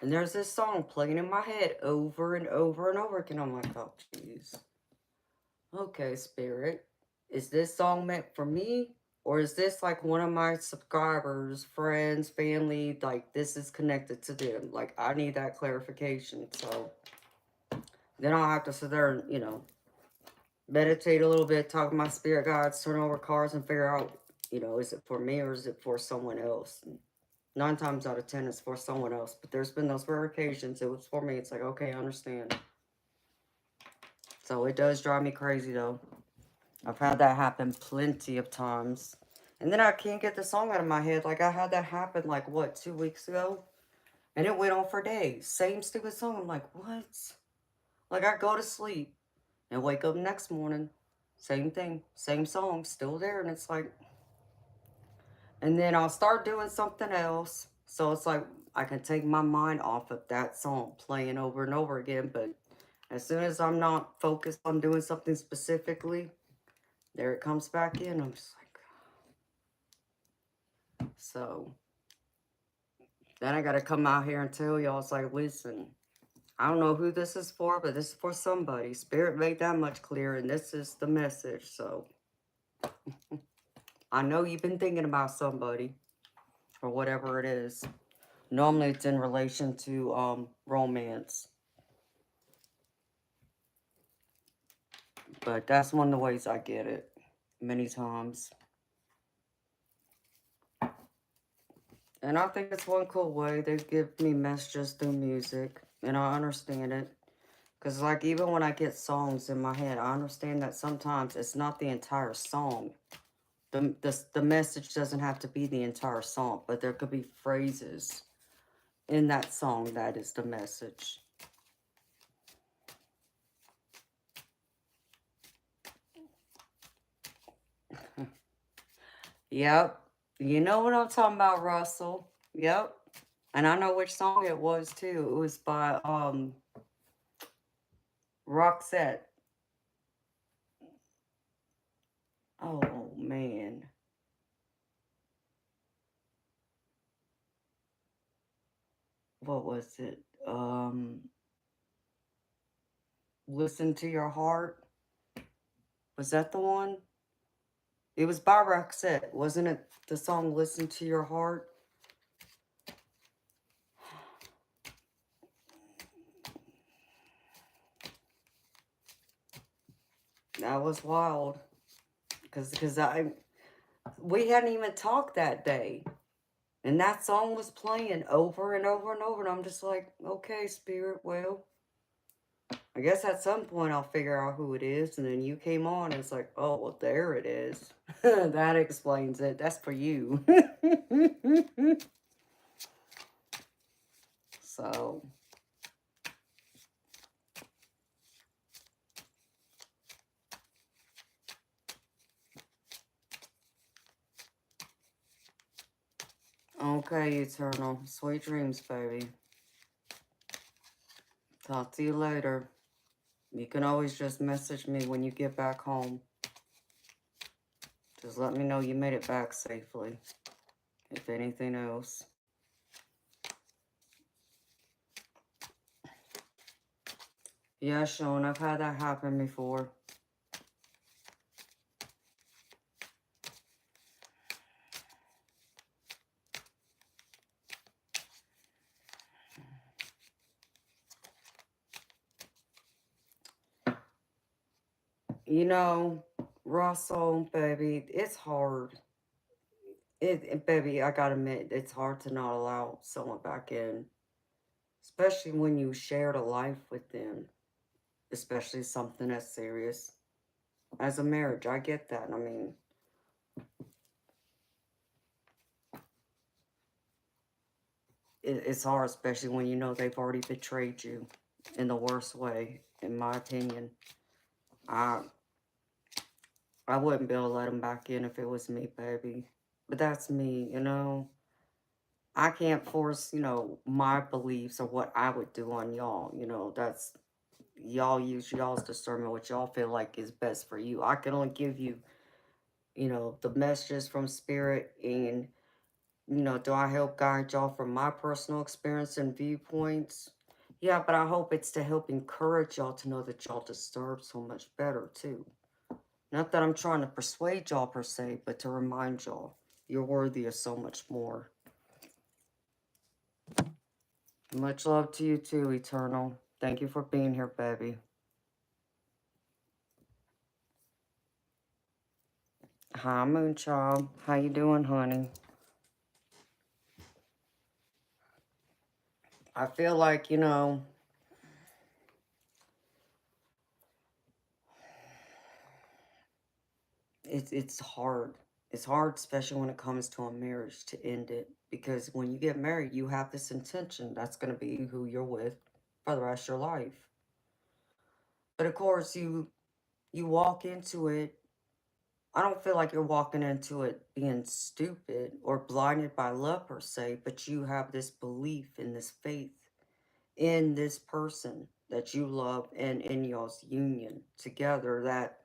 and there's this song playing in my head over and over and over again. I'm like, oh, jeez. Okay, Spirit. Is this song meant for me? Or is this like one of my subscribers, friends, family? Like, this is connected to them. Like, I need that clarification. So, then I'll have to sit there and, meditate a little bit, talk to my spirit guides, turn over cards, and figure out, is it for me or is it for someone else? 9 times out of 10, it's for someone else. But there's been those rare occasions it was for me. It's like, okay, I understand. So it does drive me crazy, though. I've had that happen plenty of times. And then I can't get the song out of my head. Like, I had that happen, like, what, 2 weeks ago? And it went on for days. Same stupid song. I'm like, what? Like, I go to sleep and wake up next morning. Same thing. Same song. Still there. And it's like... And then I'll start doing something else. So it's like I can take my mind off of that song playing over and over again. But as soon as I'm not focused on doing something specifically, there it comes back in. I'm just like, So then I got to come out here and tell y'all, it's like, listen, I don't know who this is for, but this is for somebody. Spirit made that much clear, and this is the message. So I know you've been thinking about somebody or whatever it is. Normally it's in relation to romance. But that's one of the ways I get it many times. And I think it's one cool way. They give me messages through music, and I understand it. Because, like, even when I get songs in my head, I understand that sometimes it's not the entire song. The message doesn't have to be the entire song, but there could be phrases in that song that is the message. Yep. You know what I'm talking about, Russell. Yep. And I know which song it was, too. It was by Roxette. Oh, man. What was it? Listen to Your Heart. Was that the one? It was by Roxette. Wasn't it the song Listen to Your Heart? That was wild. Because we hadn't even talked that day. And that song was playing over and over and over. And I'm just like, okay, Spirit, well, I guess at some point I'll figure out who it is. And then you came on and it's like, oh, well, there it is. That explains it. That's for you. So, okay, Eternal. Sweet dreams, baby. Talk to you later. You can always just message me when you get back home. Just let me know you made it back safely. If anything else. Yeah, Sean, I've had that happen before. You know, Russell, baby, it's hard. Baby, I gotta admit, it's hard to not allow someone back in. Especially when you shared a life with them. Especially something as serious as a marriage. I get that. I mean, it's hard, especially when you know they've already betrayed you in the worst way, in my opinion. I I wouldn't be able to let them back in if it was me, baby. But that's me, you know. I can't force, my beliefs or what I would do on y'all. That's y'all use y'all's discernment, what y'all feel like is best for you. I can only give you, the messages from spirit and, do I help guide y'all from my personal experience and viewpoints? Yeah, but I hope it's to help encourage y'all to know that y'all deserve so much better too. Not that I'm trying to persuade y'all per se, but to remind y'all you're worthy of so much more. Much love to you too, Eternal. Thank you for being here, baby. Hi, Moonchild. How you doing, honey? I feel like, it's hard. It's hard, especially when it comes to a marriage, to end it. Because when you get married, you have this intention. That's going to be who you're with for the rest of your life. But of course, you walk into it. I don't feel like you're walking into it being stupid or blinded by love per se, but you have this belief in this faith in this person that you love and in y'all's union together that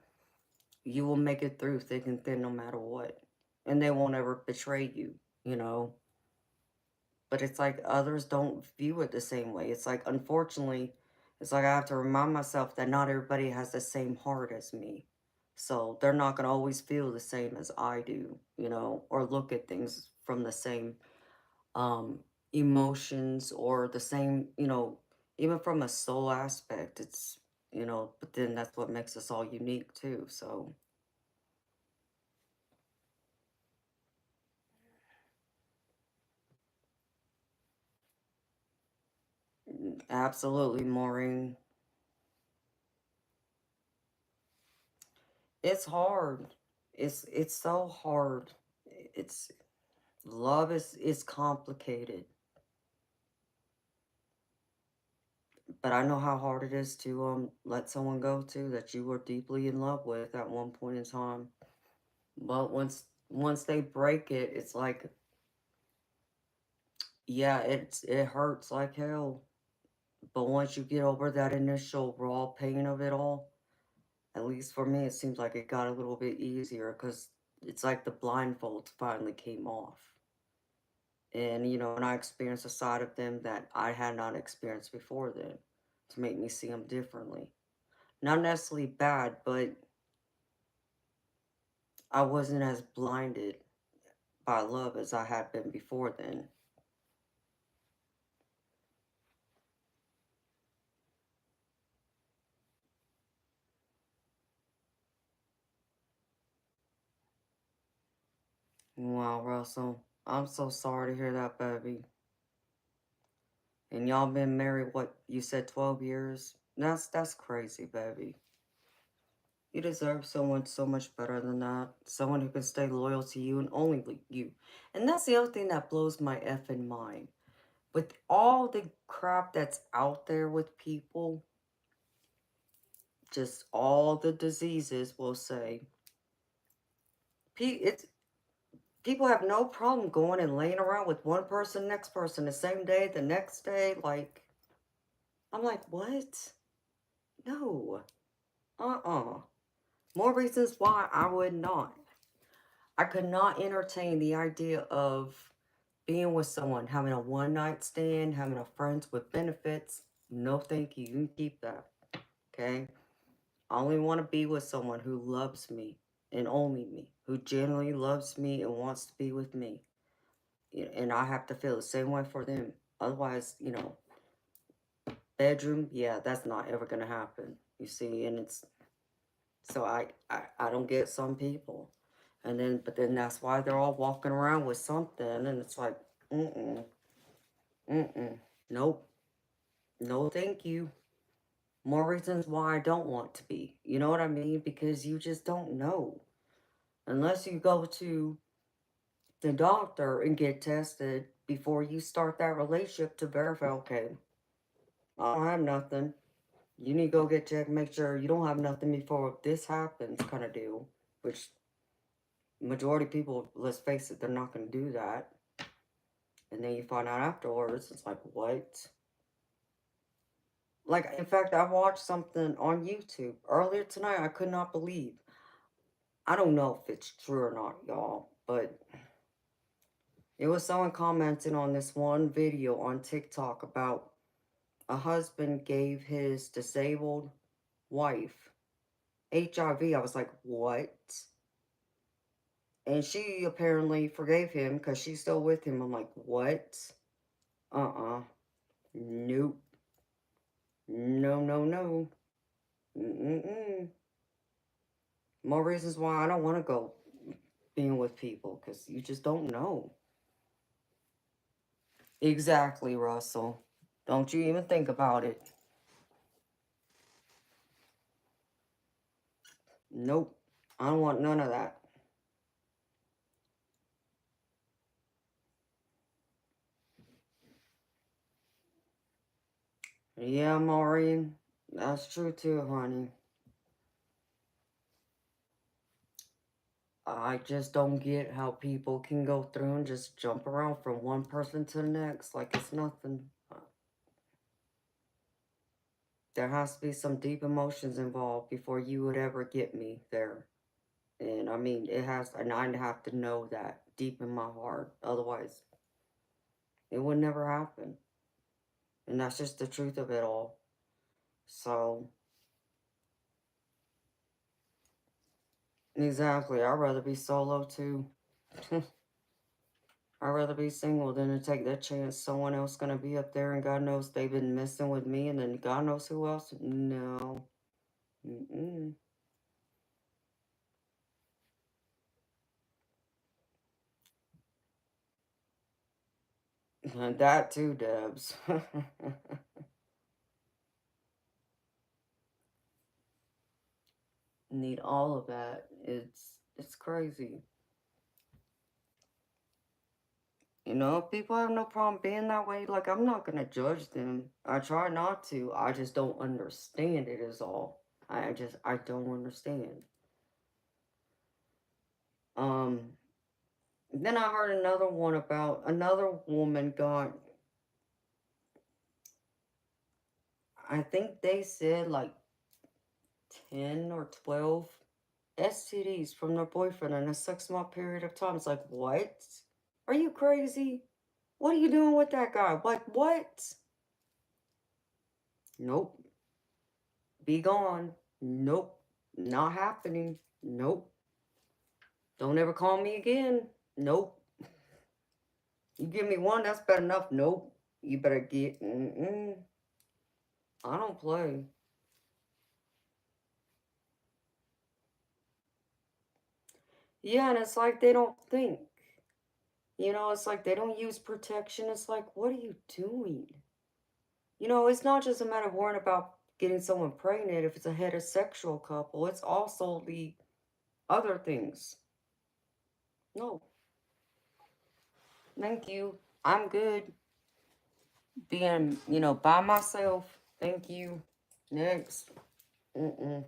you will make it through thick and thin no matter what. And they won't ever betray you. you know. But it's like others don't view it the same way. It's like, unfortunately, it's like I have to remind myself that not everybody has the same heart as me. So they're not going to always feel the same as I do, you know, or look at things from the same um, emotions or the same, you know, even from a soul aspect. It's, you know, but then that's what makes us all unique too. So, absolutely, Maureen. It's hard. It's so hard. It's love is complicated, but I know how hard it is to let someone go too that you were deeply in love with at one point in time. But once they break it, it's like, yeah, it hurts like hell. But once you get over that initial raw pain of it all, at least for me, it seems like it got a little bit easier because it's like the blindfold finally came off. And, you know, and I experienced a side of them that I had not experienced before then to make me see them differently. Not necessarily bad, but I wasn't as blinded by love as I had been before then. Wow, Russell. I'm so sorry to hear that, baby. And y'all been married, what, you said 12 years? That's crazy, baby. You deserve someone so much better than that. Someone who can stay loyal to you and only you. And that's the other thing that blows my effing mind. With all the crap that's out there with people, just all the diseases, we'll say, it's people have no problem going and laying around with one person, next person, the same day, the next day. Like, I'm like, what? No. Uh-uh. More reasons why I would not. I could not entertain the idea of being with someone, having a one night stand, having a friends with benefits. No, thank you. You can keep that. Okay? I only want to be with someone who loves me and only me, who genuinely loves me and wants to be with me. And I have to feel the same way for them. Otherwise, you know, bedroom, yeah, that's not ever going to happen. You see, and it's so I don't get some people. And then, but then that's why they're all walking around with something. And it's like, mm-mm, mm-mm, nope, no thank you. More reasons why I don't want to be. You know what I mean? Because you just don't know. Unless you go to the doctor and get tested before you start that relationship to verify, okay, I don't have nothing. You need to go get checked, make sure you don't have nothing before this happens, kind of deal. Which majority of people, let's face it, they're not going to do that. And then you find out afterwards, it's like, what? Like, in fact, I watched something on YouTube earlier tonight. I could not believe. I don't know if it's true or not, y'all, but it was someone commenting on this one video on TikTok about a husband gave his disabled wife HIV. I was like, what? And she apparently forgave him because she's still with him. I'm like, what? Uh-uh. Nope. No, no, no. Mm-mm-mm. More reasons why I don't want to go being with people because you just don't know. Exactly, Russell. Don't you even think about it. Nope. I don't want none of that. Yeah, Maureen. That's true too, honey. I just don't get how people can go through and just jump around from one person to the next like it's nothing. There has to be some deep emotions involved before you would ever get me there. And I mean, and I have to know that deep in my heart. Otherwise, it would never happen. And that's just the truth of it all. So, exactly. I'd rather be solo too. I'd rather be single than to take that chance someone else gonna be up there and God knows they've been messing with me and then God knows who else. No. Mm-mm. And that too, Debs. Need all of that. It's crazy. You know, people have no problem being that way. Like, I'm not gonna judge them. I try not to. I just don't understand it is all. I don't understand. Um, then I heard another one about another woman got, I think they said like 10 or 12 STDs from their boyfriend in a 6 month period of time. It's like, what? Are you crazy? What are you doing with that guy? Like, what? Nope. Be gone. Nope. Not happening. Nope. Don't ever call me again. Nope. You give me one, that's bad enough. Nope. You better get. Mm-mm. I don't play. Yeah, and it's like they don't think. You know, it's like they don't use protection. It's like, what are you doing? You know, it's not just a matter of worrying about getting someone pregnant if it's a heterosexual couple. It's also the other things. No, thank you. I'm good being, by myself. Thank you. Next. Mm-mm.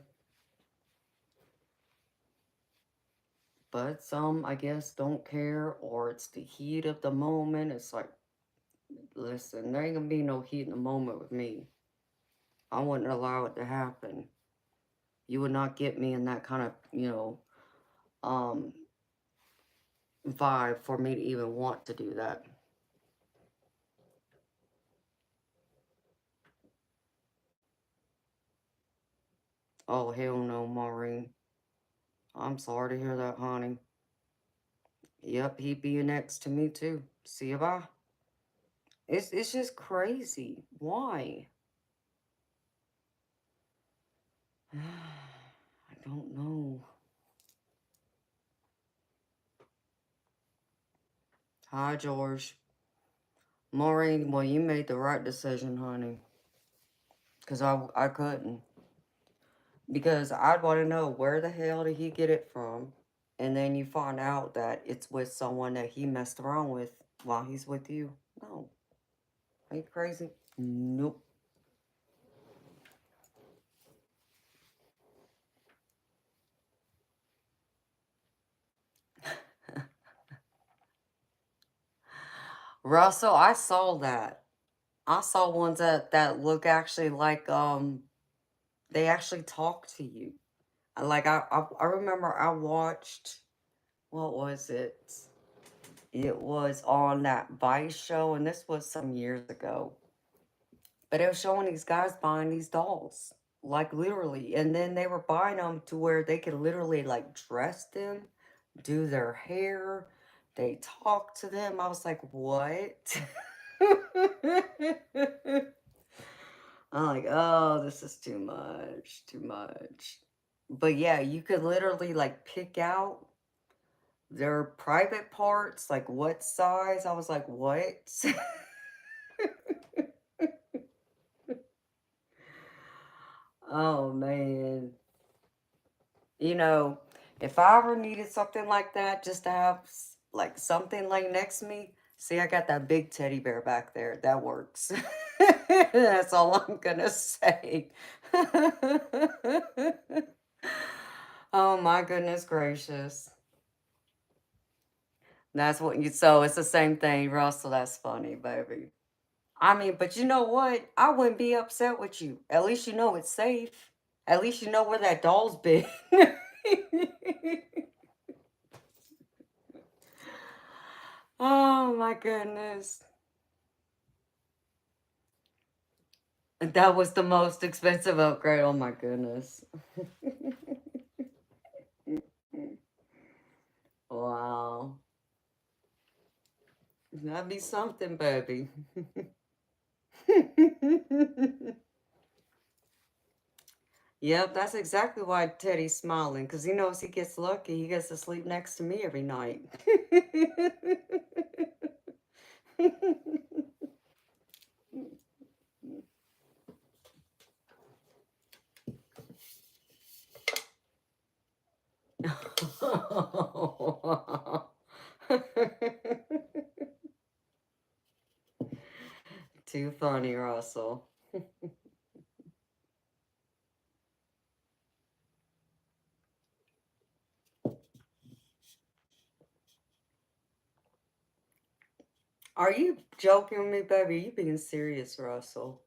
But some, I guess, don't care, or it's the heat of the moment. It's like, listen, there ain't gonna be no heat in the moment with me. I wouldn't allow it to happen. You would not get me in that kind of, um, vibe for me to even want to do that. Oh, hell no, Maureen. I'm sorry to hear that, honey. Yep, he being next to me too. See you bye. It's just crazy. Why? I don't know. Hi, George. Maureen, well, you made the right decision, honey. Because I couldn't. Because I'd want to know where the hell did he get it from? And then you find out that it's with someone that he messed around with while he's with you. No. Are you crazy? Nope. Russell, I saw that. I saw ones that look actually like they actually talk to you. Like I remember I watched, what was it? It was on that Vice show, and this was some years ago. But it was showing these guys buying these dolls, like literally, and then they were buying them to where they could literally like dress them, do their hair, they talk to them. I was like, what? I'm like, oh, this is too much, too much. But yeah, you could literally like pick out their private parts, like what size. I was like, what? Oh man. You know, if I ever needed something like that, just to have like something like next to me, see, I got that big teddy bear back there. That works. That's all I'm gonna say. Oh my goodness gracious. That's what you, so it's the same thing, Russell. That's funny, baby. I mean, but you know what? I wouldn't be upset with you. At least you know it's safe. At least you know where that doll's been. Oh my goodness. That was the most expensive upgrade. Oh my goodness. Wow. That'd be something, baby. Yep, that's exactly why Teddy's smiling, because he knows he gets lucky. He gets to sleep next to me every night. Too funny, Russell. Are you joking with me, baby? You being serious, Russell?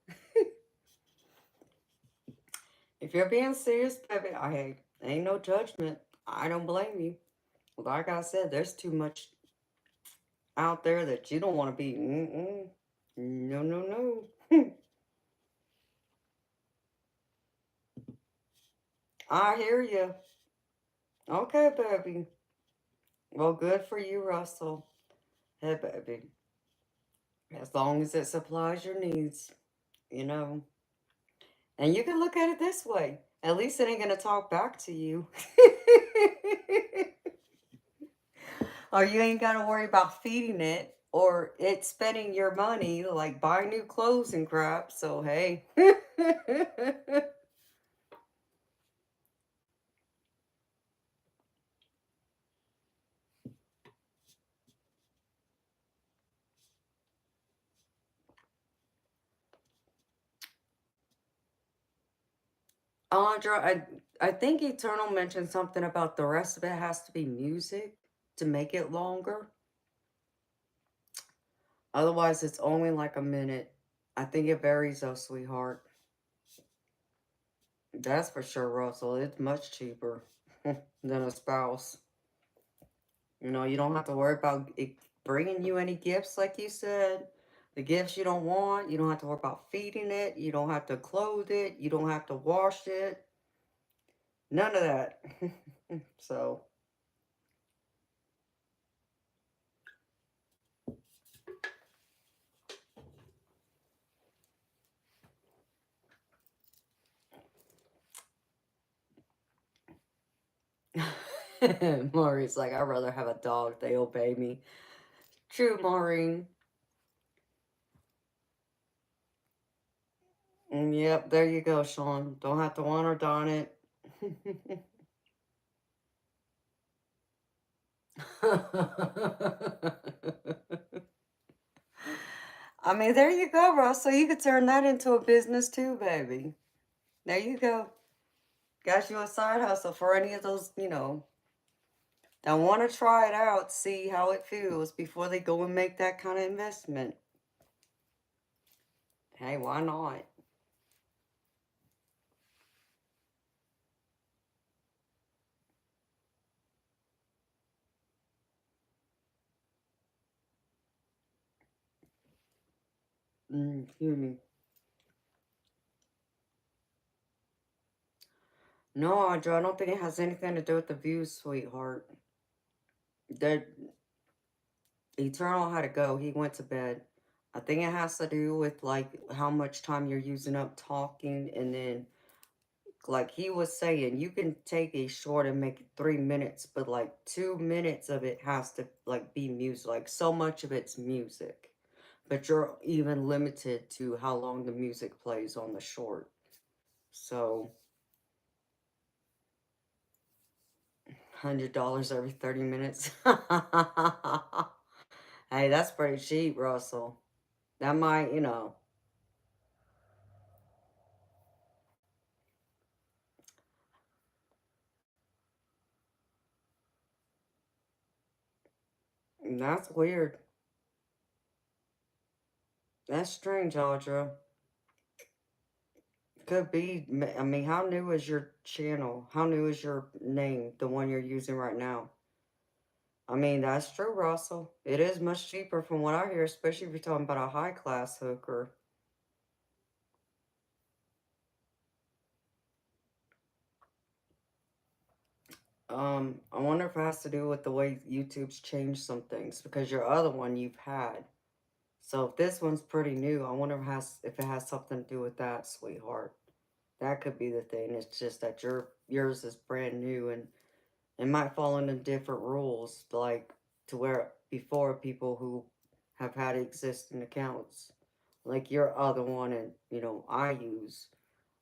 If you're being serious, baby, I ain't no judgment. I don't blame you. Like I said, there's too much out there that you don't want to be. Mm-mm. No, no, no. I hear you. Okay, baby. Well, good for you, Russell. Hey, baby. As long as it supplies your needs, you know. And you can look at it this way. At least it ain't going to talk back to you. Or you ain't got to worry about feeding it or it spending your money, like buy new clothes and crap. So, hey. Andra, I think Eternal mentioned something about the rest of it has to be music to make it longer. Otherwise, it's only like a minute. I think it varies though, sweetheart. That's for sure, Russell. It's much cheaper than a spouse. You know, you don't have to worry about it bringing you any gifts, like you said. The gifts you don't want, you don't have to worry about feeding it. You don't have to clothe it. You don't have to wash it. None of that. So, Maureen's like, I'd rather have a dog. They obey me. True, Maureen. Yep, there you go, Sean. Don't have to want or darn it. I mean, there you go, Russ. So you could turn that into a business too, baby. There you go. Got you a side hustle for any of those, that want to try it out, see how it feels before they go and make that kind of investment. Hey, why not? Excuse me. No, Audra, I don't think it has anything to do with the views, sweetheart. That Eternal had to go. He went to bed. I think it has to do with like how much time you're using up talking, and then like he was saying, you can take a short and make it 3 minutes, but like 2 minutes of it has to like be music. Like so much of it's music, but you're even limited to how long the music plays on the short. So $100 every 30 minutes. Hey, that's pretty cheap, Russell. That might, that's weird. That's strange, Audra. Could be. I mean, how new is your channel? How new is your name, the one you're using right now? I mean, that's true, Russell. It is much cheaper from what I hear, especially if you're talking about a high class hooker. I wonder if it has to do with the way YouTube's changed some things because your other one you've had. So if this one's pretty new, I wonder if it has something to do with that, sweetheart. That could be the thing. It's just that yours is brand new and it might fall into different rules, like to where before people who have had existing accounts, like your other one and I use,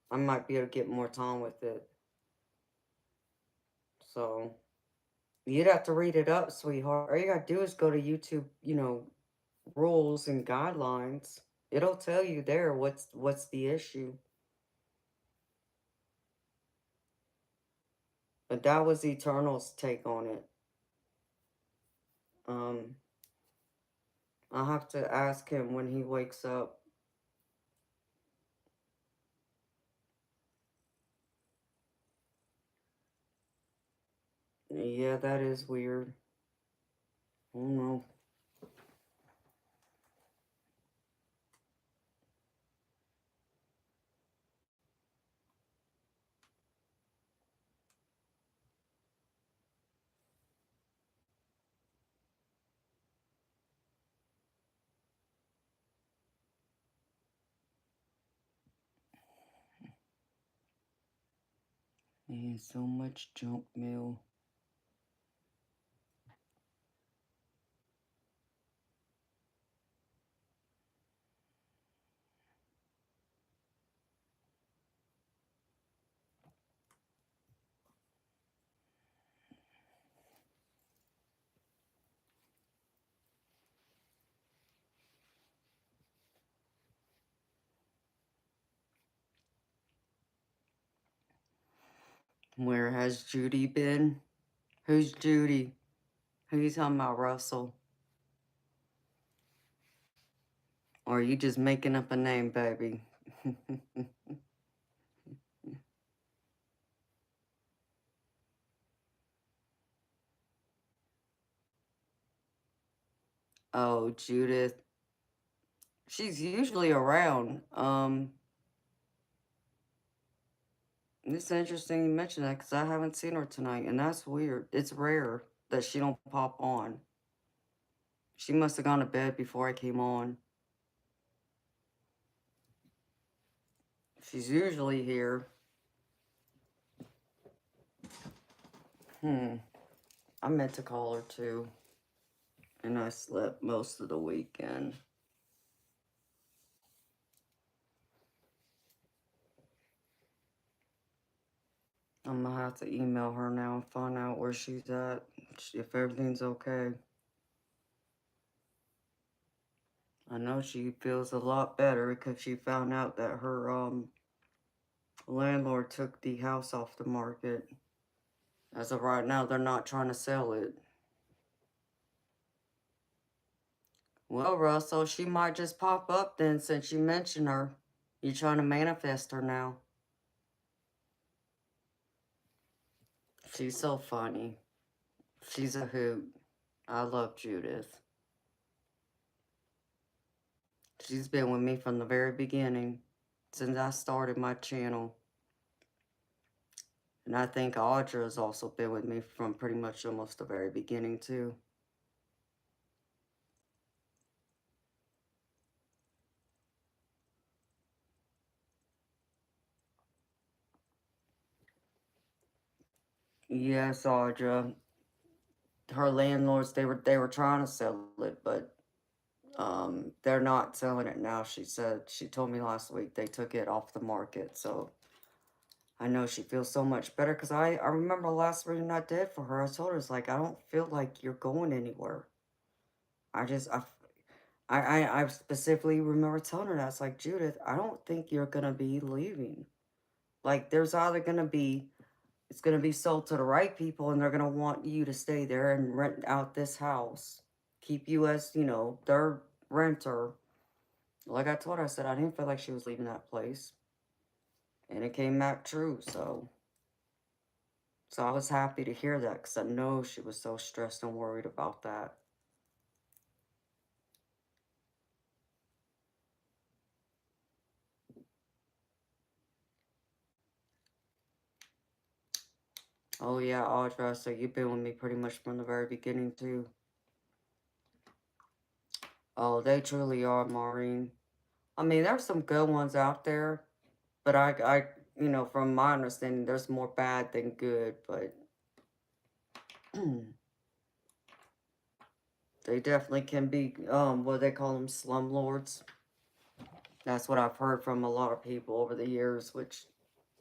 I might be able to get more time with it. So you'd have to read it up, sweetheart. All you gotta do is go to YouTube, rules and guidelines. It'll tell you there what's the issue. But that was Eternal's take on it. Um, I'll have to ask him when he wakes up. Yeah, that is weird. Oh no. Man, so much junk mail. Where has Judy been? Who's Judy? Who you talking about, Russell? Or are you just making up a name, baby? Oh, Judith. She's usually around. It's interesting you mention that because I haven't seen her tonight, and that's weird. It's rare that she don't pop on. She must have gone to bed before I came on. She's usually here. I meant to call her too, and I slept most of the weekend. I'm gonna have to email her now and find out where she's at, if everything's okay. I know she feels a lot better because she found out that her landlord took the house off the market. As of right now, they're not trying to sell it. Well, Russell, she might just pop up then since you mentioned her. You're trying to manifest her now. She's so funny. She's a hoot. I love Judith. She's been with me from the very beginning, since I started my channel. And I think Audra has also been with me from pretty much almost the very beginning, too. Yes, Audra. Her landlords, they were trying to sell it, but they're not selling it now. She told me last week they took it off the market, so I know she feels so much better because I remember last reading I did for her. I told her, it's like, I don't feel like you're going anywhere. I just, I specifically remember telling her that. It's like, Judith, I don't think you're going to be leaving. Like, there's either going to be, it's going to be sold to the right people and they're going to want you to stay there and rent out this house. Keep you as, their renter. Like I told her, I said, I didn't feel like she was leaving that place. And it came back true, so I was happy to hear that, because I know she was so stressed and worried about that. Oh yeah, Audra, so you've been with me pretty much from the very beginning too. Oh, they truly are, Maureen. I mean, there's some good ones out there, but you know, from my understanding, there's more bad than good, but they definitely can be, what they call them, slumlords. That's what I've heard from a lot of people over the years,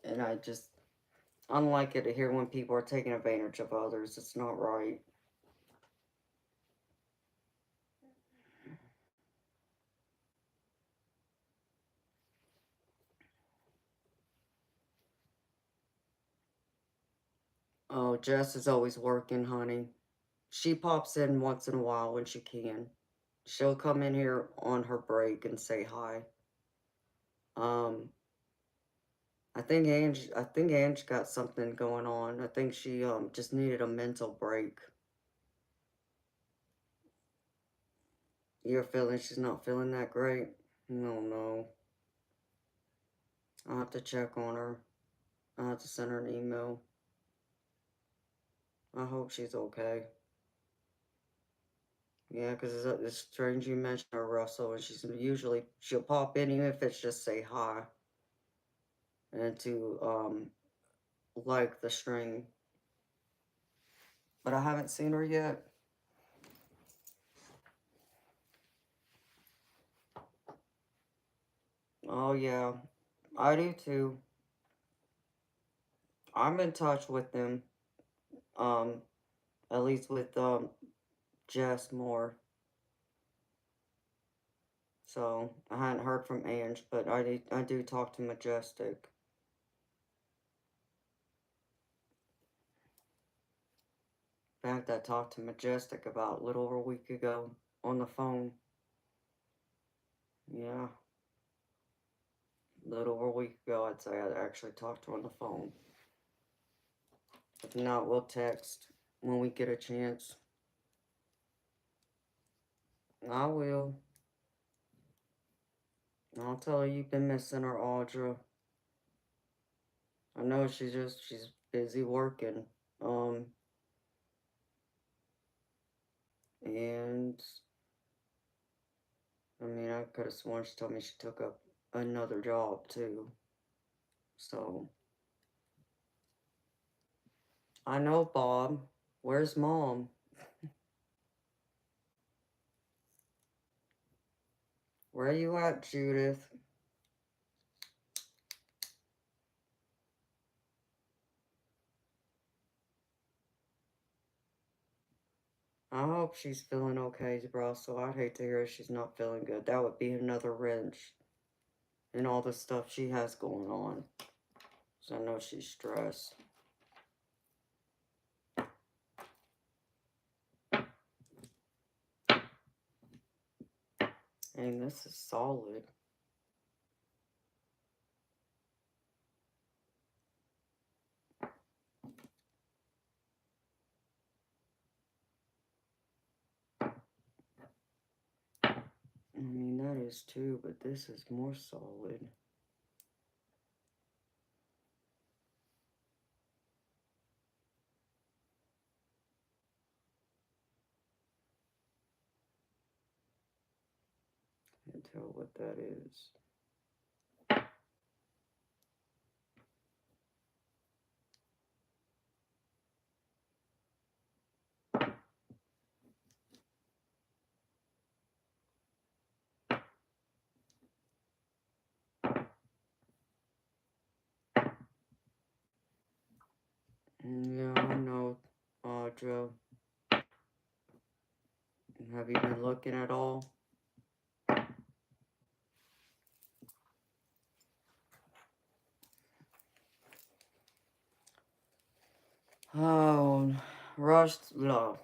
and I don't like it to hear when people are taking advantage of others. It's not right. Oh, Jess is always working, honey. She pops in once in a while when she can. She'll come in here on her break and say hi. Um, I think Ange got something going on. I think she just needed a mental break. You're feeling she's not feeling that great? No. I'll have to check on her. I'll have to send her an email. I hope she's okay. Yeah, because it's strange you mentioned her, Russell, and she'll pop in even if it's just say hi. And to like the string. But I haven't seen her yet. Oh yeah, I do too. I'm in touch with them. Um, at least with Jess more. So I hadn't heard from Ange, but I do talk to Majestic. In fact, I talked to Majestic about a little over a week ago on the phone. Yeah, a little over a week ago, I'd say I actually talked to her on the phone. If not, we'll text when we get a chance. I will. I'll tell her you've been missing her, Audra. I know she's busy working. Um, and I mean, I could have sworn she told me she took up another job too. So I know, Bob. Where's Mom? Where are you at, Judith? I hope she's feeling okay, bro. So I'd hate to hear she's not feeling good. That would be another wrench in all the stuff she has going on. So I know she's stressed. And this is solid. I mean, that is too, but this is more solid. Can't tell what that is. Yeah, I know, Audra. Have you been looking at all? Oh, no.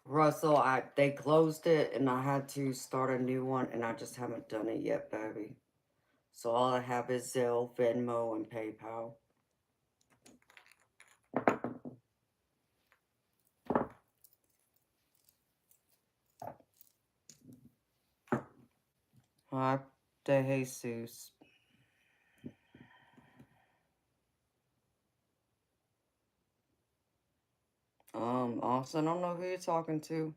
Russell, they closed it and I had to start a new one and I just haven't done it yet, baby. So all I have is Zelle, Venmo, and PayPal. Hi, De Jesus. Also, I don't know who you're talking to.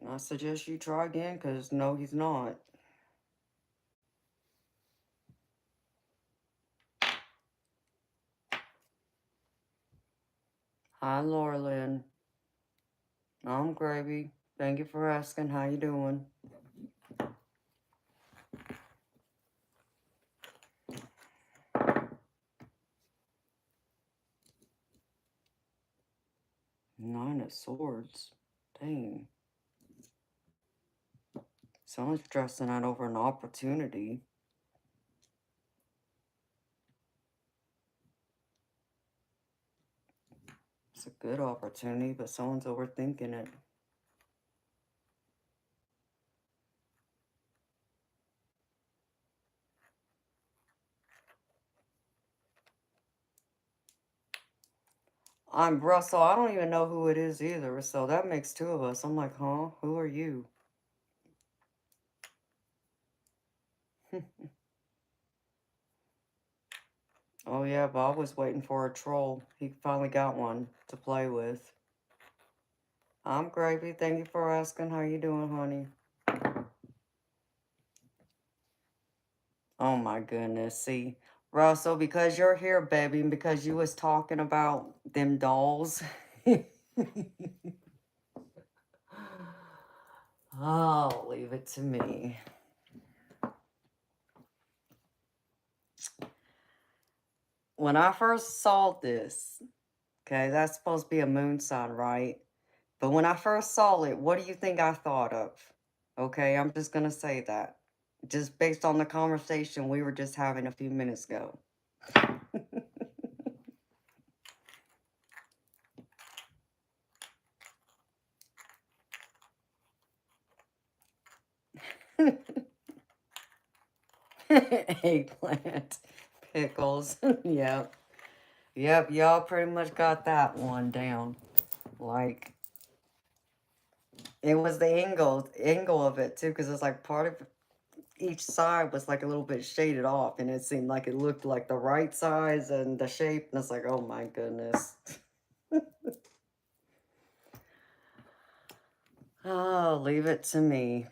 I suggest you try again, because no, he's not. Hi, Laura Lynn. I'm Gravy. Thank you for asking. How you doing? Nine of Swords. Dang. Someone's stressing out over an opportunity. It's a good opportunity, but someone's overthinking it. I'm Russell. I don't even know who it is either, so that makes two of us. I'm like, huh? Who are you? Oh yeah, Bob was waiting for a troll. He finally got one to play with. I'm Gravy. Thank you for asking. How you doing, honey? Oh my goodness. See, Russell, because you're here, baby, and because you was talking about them dolls. Oh, leave it to me. When I first saw this, okay, that's supposed to be a moon sign, right? But when I first saw it, what do you think I thought of? Okay, I'm just going to say that. Just based on the conversation we were just having a few minutes ago. Eggplant. Pickles. Yep. Yep, y'all pretty much got that one down. Like, it was the angle of it, too, because it's like part of each side was like a little bit shaded off, and it seemed like it looked like the right size and the shape, and it's like, oh my goodness. Oh, leave it to me.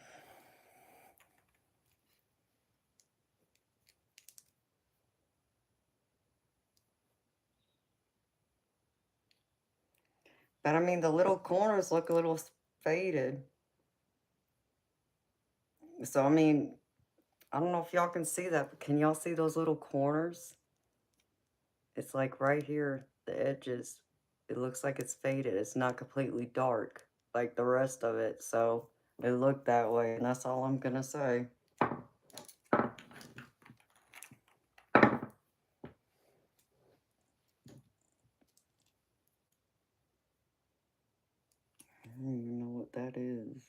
But I mean, the little corners look a little faded. So, I mean, I don't know if y'all can see that, but can y'all see those little corners? It's like right here, the edges. It looks like it's faded. It's not completely dark like the rest of it. So, it looked that way, and that's all I'm going to say. I don't even know what that is.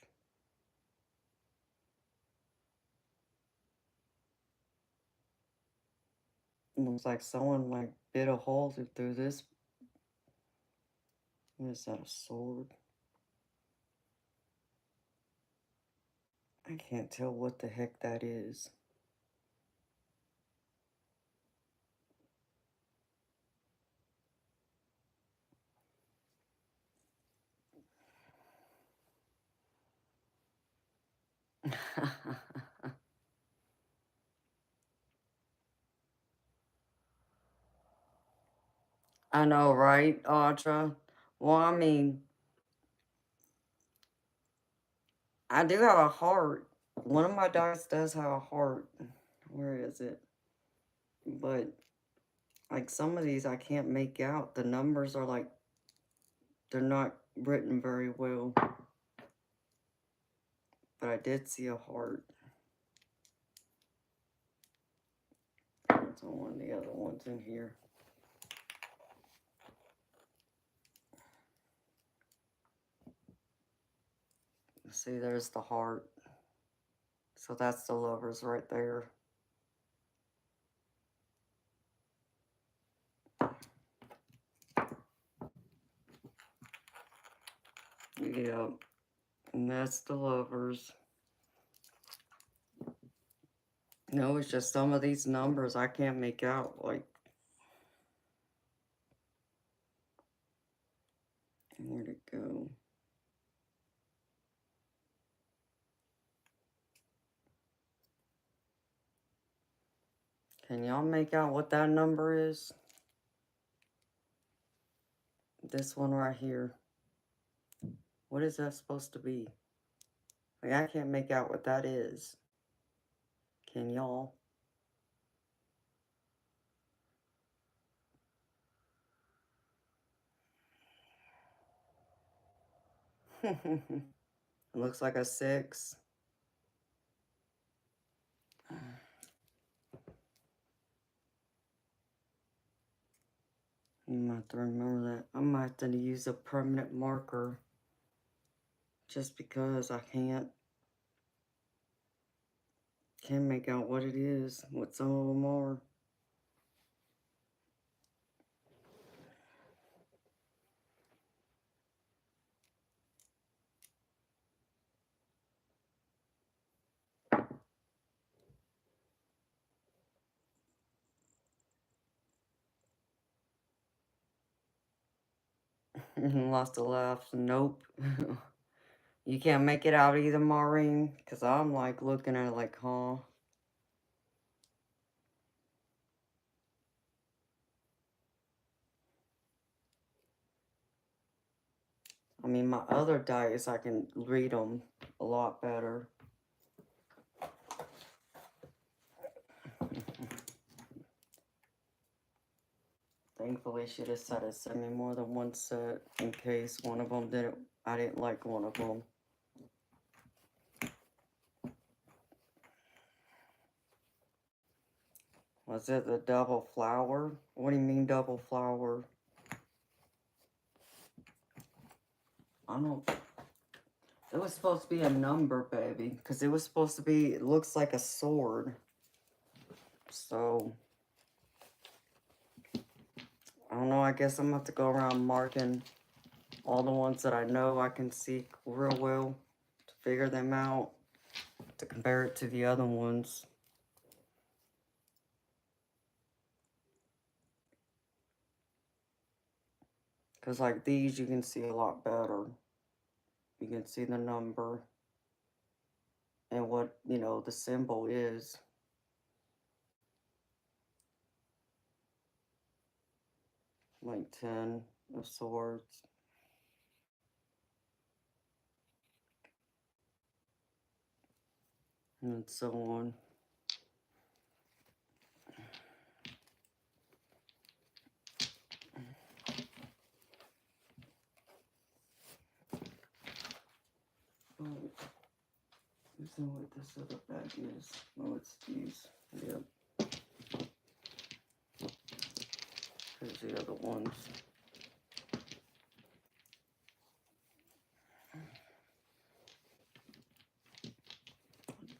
It looks like someone like bit a hole through this. What is that, a sword? I can't tell what the heck that is. I know, right, Audra? Well, I mean, I do have a heart. One of my dice does have a heart. Where is it? But, like, some of these I can't make out. The numbers are like, they're not written very well. But I did see a heart. It's on one of the other ones in here. See, there's the heart. So that's the lovers right there. Yeah, and that's the lovers. No, it's just some of these numbers I can't make out. Like, where'd it go? Can y'all make out what that number is? This one right here. What is that supposed to be? Like, I can't make out what that is. Can y'all? It looks like a 6. You might have to remember that. I might have to use a permanent marker just because I can't make out what it is, what some of them are. Lost a laugh. Nope. You can't make it out either, Maureen? Because I'm like looking at it like, huh? I mean, my other dice, I can read them a lot better. Thankfully, she decided to send me more than one set in case one of them didn't, I didn't like one of them. Was it the double flower? What do you mean double flower? I don't, it was supposed to be a number, baby, because it was supposed to be, it looks like a sword. So, I don't know, I guess I'm going to have to go around marking all the ones that I know I can see real well to figure them out, to compare it to the other ones. Because like these, you can see a lot better. You can see the number and what, you know, the symbol is. Like 10 of swords. And so on. Oh, isn't what this other bag is. Oh, it's these. Yep. Here's the other ones.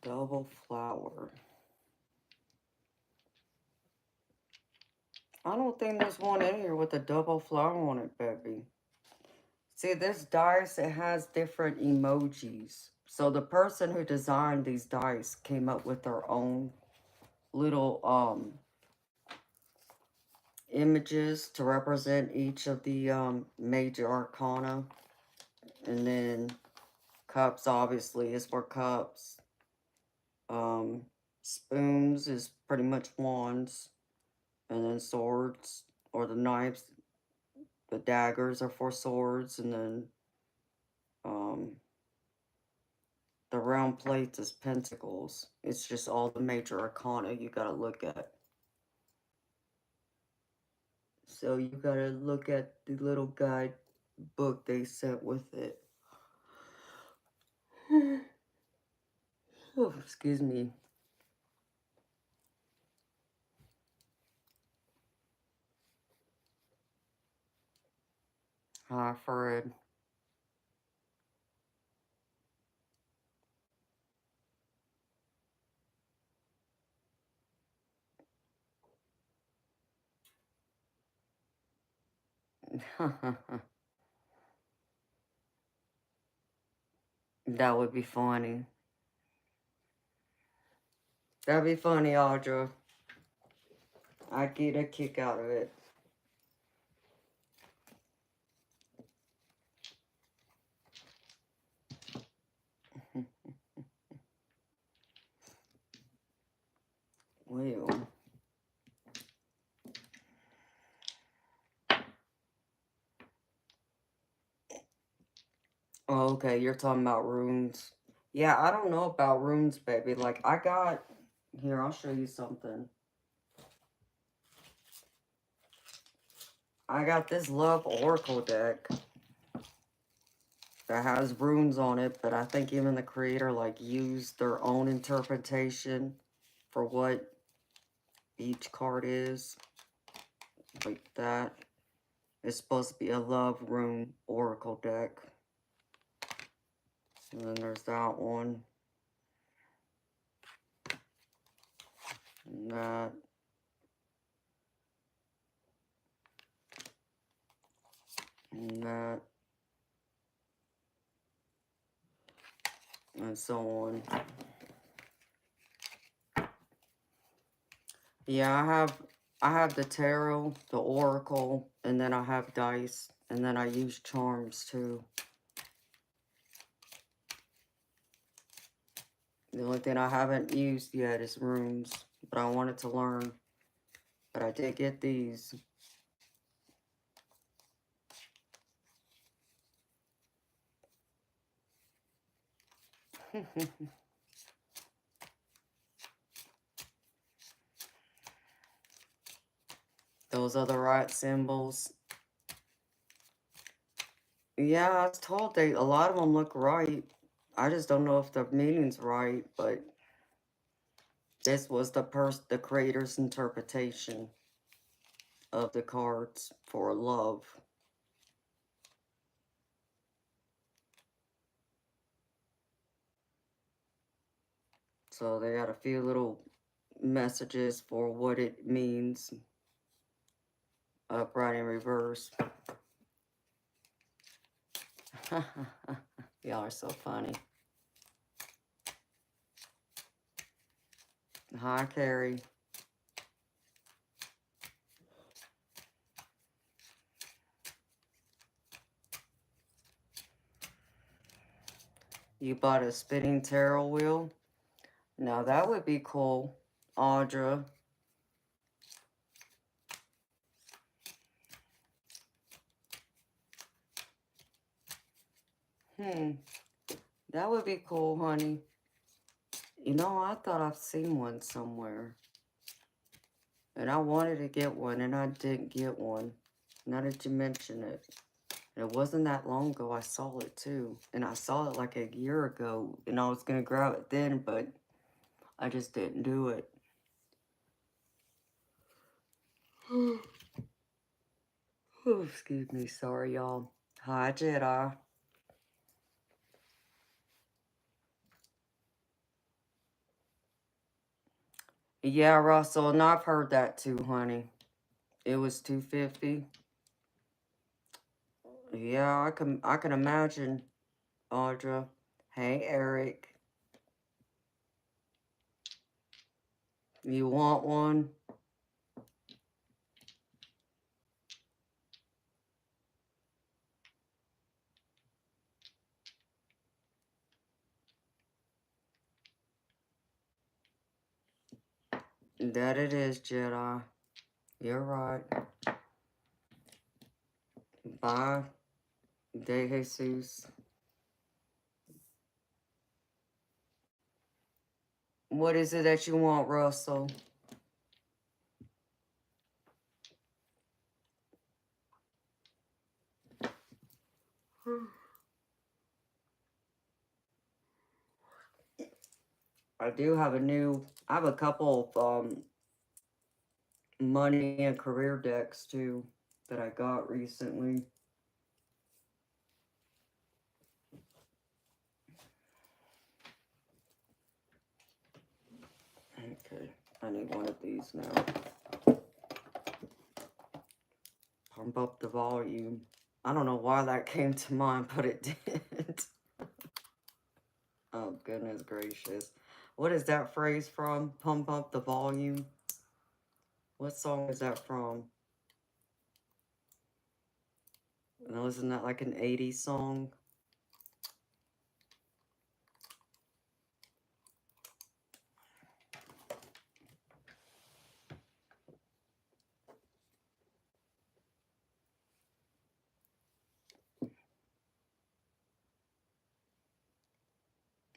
Double flower. I don't think there's one in here with a double flower on it, baby. See, this dice, it has different emojis. So the person who designed these dice came up with their own little images to represent each of the major arcana. And then cups, obviously, is for cups. Spoons is pretty much wands. And then swords, or the knives, the daggers are for swords. And then the round plates is pentacles. It's just all the major arcana you gotta look at. So you gotta look at the little guide book they sent with it. Oh, excuse me. Hi, Fred. That would be funny. That'd be funny, Audra. I'd get a kick out of it. Well. Oh, okay, you're talking about runes. Yeah, I don't know about runes, baby. Like, I got... Here, I'll show you something. I got this Love Oracle deck that has runes on it, but I think even the creator, like, used their own interpretation for what each card is. Like that. It's supposed to be a Love Rune Oracle deck. And then there's that one. And that. And that. And so on. Yeah, I have the tarot, the oracle, and then I have dice, and then I use charms too. The only thing I haven't used yet is runes, but I wanted to learn. But I did get these. Those are the right symbols. Yeah, I was told a lot of them look right. I just don't know if the meaning's right, but this was the creator's interpretation of the cards for love. So they got a few little messages for what it means. Upright and reverse. Y'all are so funny. Hi, Carrie. You bought a spinning tarot wheel? Now that would be cool, Audra. That would be cool, honey. You know, I thought I've seen one somewhere. And I wanted to get one, and I didn't get one. Now that you mention it. And it wasn't that long ago I saw it, too. And I saw it like a year ago. And I was going to grab it then, but I just didn't do it. Oh, excuse me. Sorry, y'all. Hi, Jedi. Yeah, Russell, and I've heard that too, honey. It was $250. Yeah, I can imagine, Audra. Hey, Eric. You want one? That it is, Jedi. You're right. Bye, De Jesus. What is it that you want, Russell? I do have I have a couple of money and career decks too that I got recently. Okay, I need one of these now. pump up the volume. I don't know why that came to mind, but it did. Oh, goodness gracious. What is that phrase from? Pump up the volume. What song is that from? No, isn't that like an 80s song?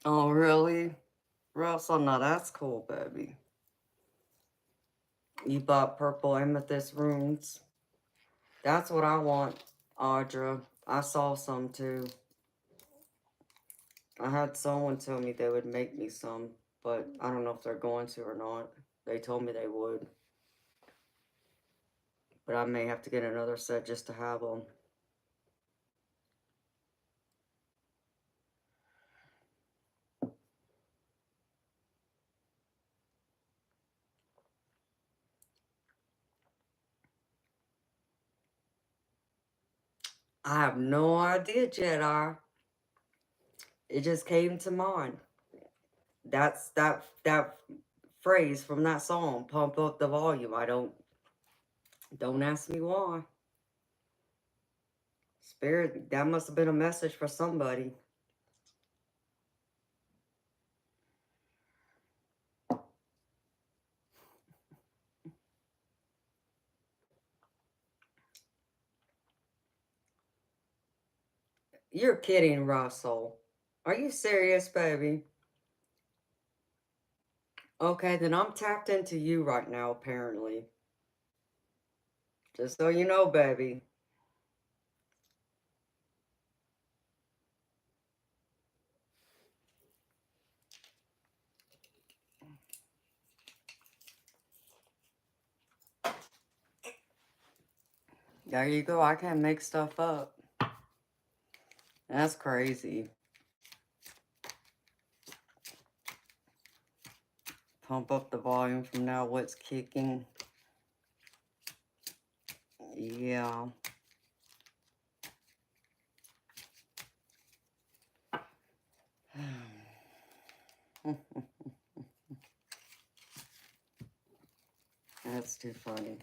Oh, really? Russell, now that's cool, baby. You bought purple amethyst runes. That's what I want, Audra. I saw some too. I had someone tell me they would make me some, but I don't know if they're going to or not. They told me they would. But I may have to get another set just to have them. I have no idea, Jedi. It just came to mind. That's that phrase from that song, pump up the volume. Don't ask me why. Spirit, that must have been a message for somebody. You're kidding, Russell. Are you serious, baby? Okay, then I'm tapped into you right now, apparently. Just so you know, baby. There you go. I can't make stuff up. That's crazy. Pump up the volume from now. What's kicking? Yeah. That's too funny.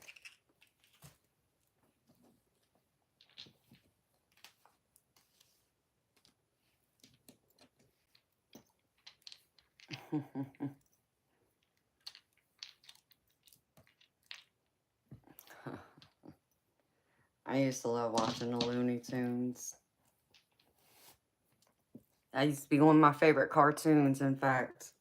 I used to love watching the Looney Tunes. That used to be one of my favorite cartoons, in fact.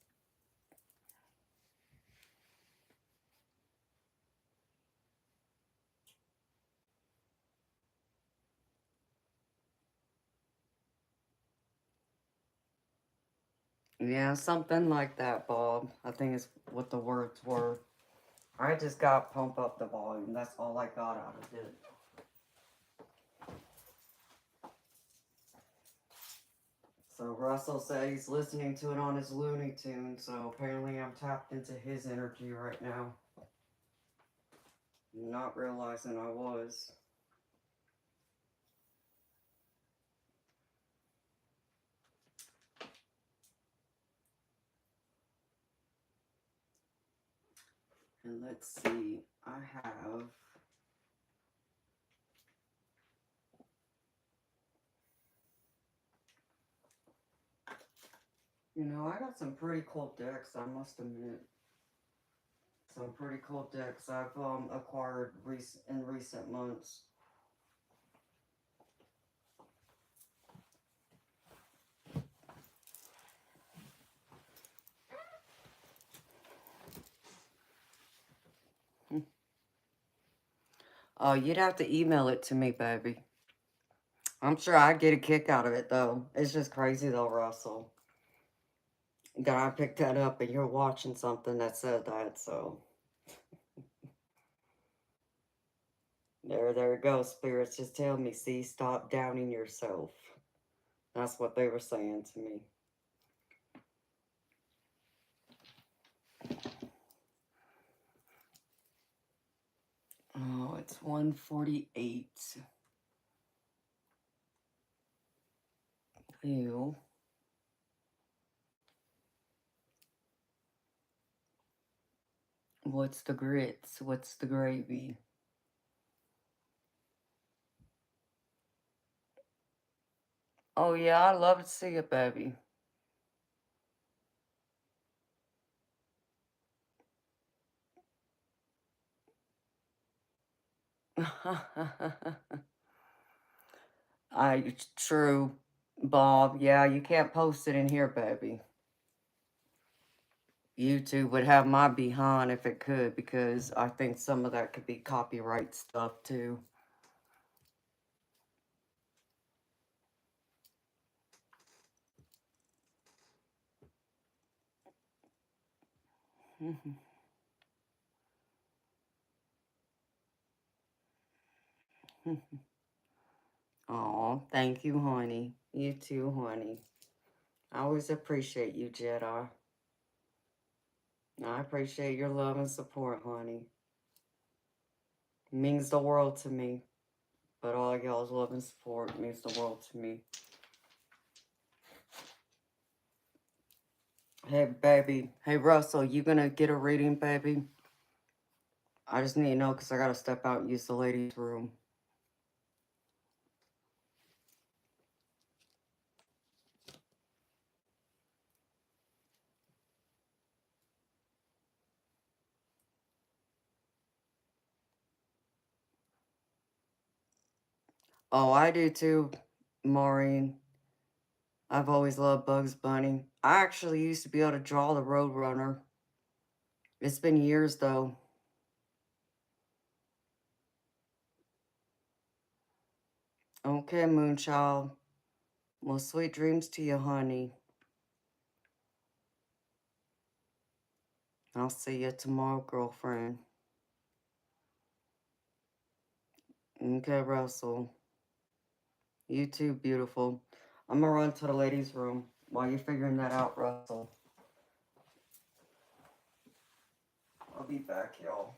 Yeah, something like that, Bob. I think is what the words were. I just got pump up the volume. That's all I got out of it. So Russell said he's listening to it on his Looney Tune, so apparently I'm tapped into his energy right now. Not realizing I was. And let's see, I have... You know, I got some pretty cool decks, I must admit. Some pretty cool decks I've acquired in recent months. Oh, you'd have to email it to me, baby. I'm sure I'd get a kick out of it, though. It's just crazy, though, Russell. That I picked that up and you're watching something that said that, so... There it goes, spirits. Just tell me, see, stop doubting yourself. That's what they were saying to me. Oh, It's 1:48. Ew. What's the grits? What's the gravy? Oh yeah, I love to see it, baby. It's true, Bob. Yeah, you can't post it in here, baby. YouTube would have my behind if it could, because I think some of that could be copyright stuff too. Oh, thank you, honey. You too, honey. I always appreciate you, Jedi. I appreciate your love and support, honey. It means the world to me. But all y'all's love and support means the world to me. Hey, baby. Hey, Russell, you gonna get a reading, baby? I just need to know because I gotta step out and use the ladies' room. Oh, I do too, Maureen. I've always loved Bugs Bunny. I actually used to be able to draw the Roadrunner. It's been years, though. Okay, Moonchild. Well, sweet dreams to you, honey. I'll see you tomorrow, girlfriend. Okay, Russell. You too, beautiful. I'm gonna run to the ladies' room while you're figuring that out, Russell. I'll be back, y'all.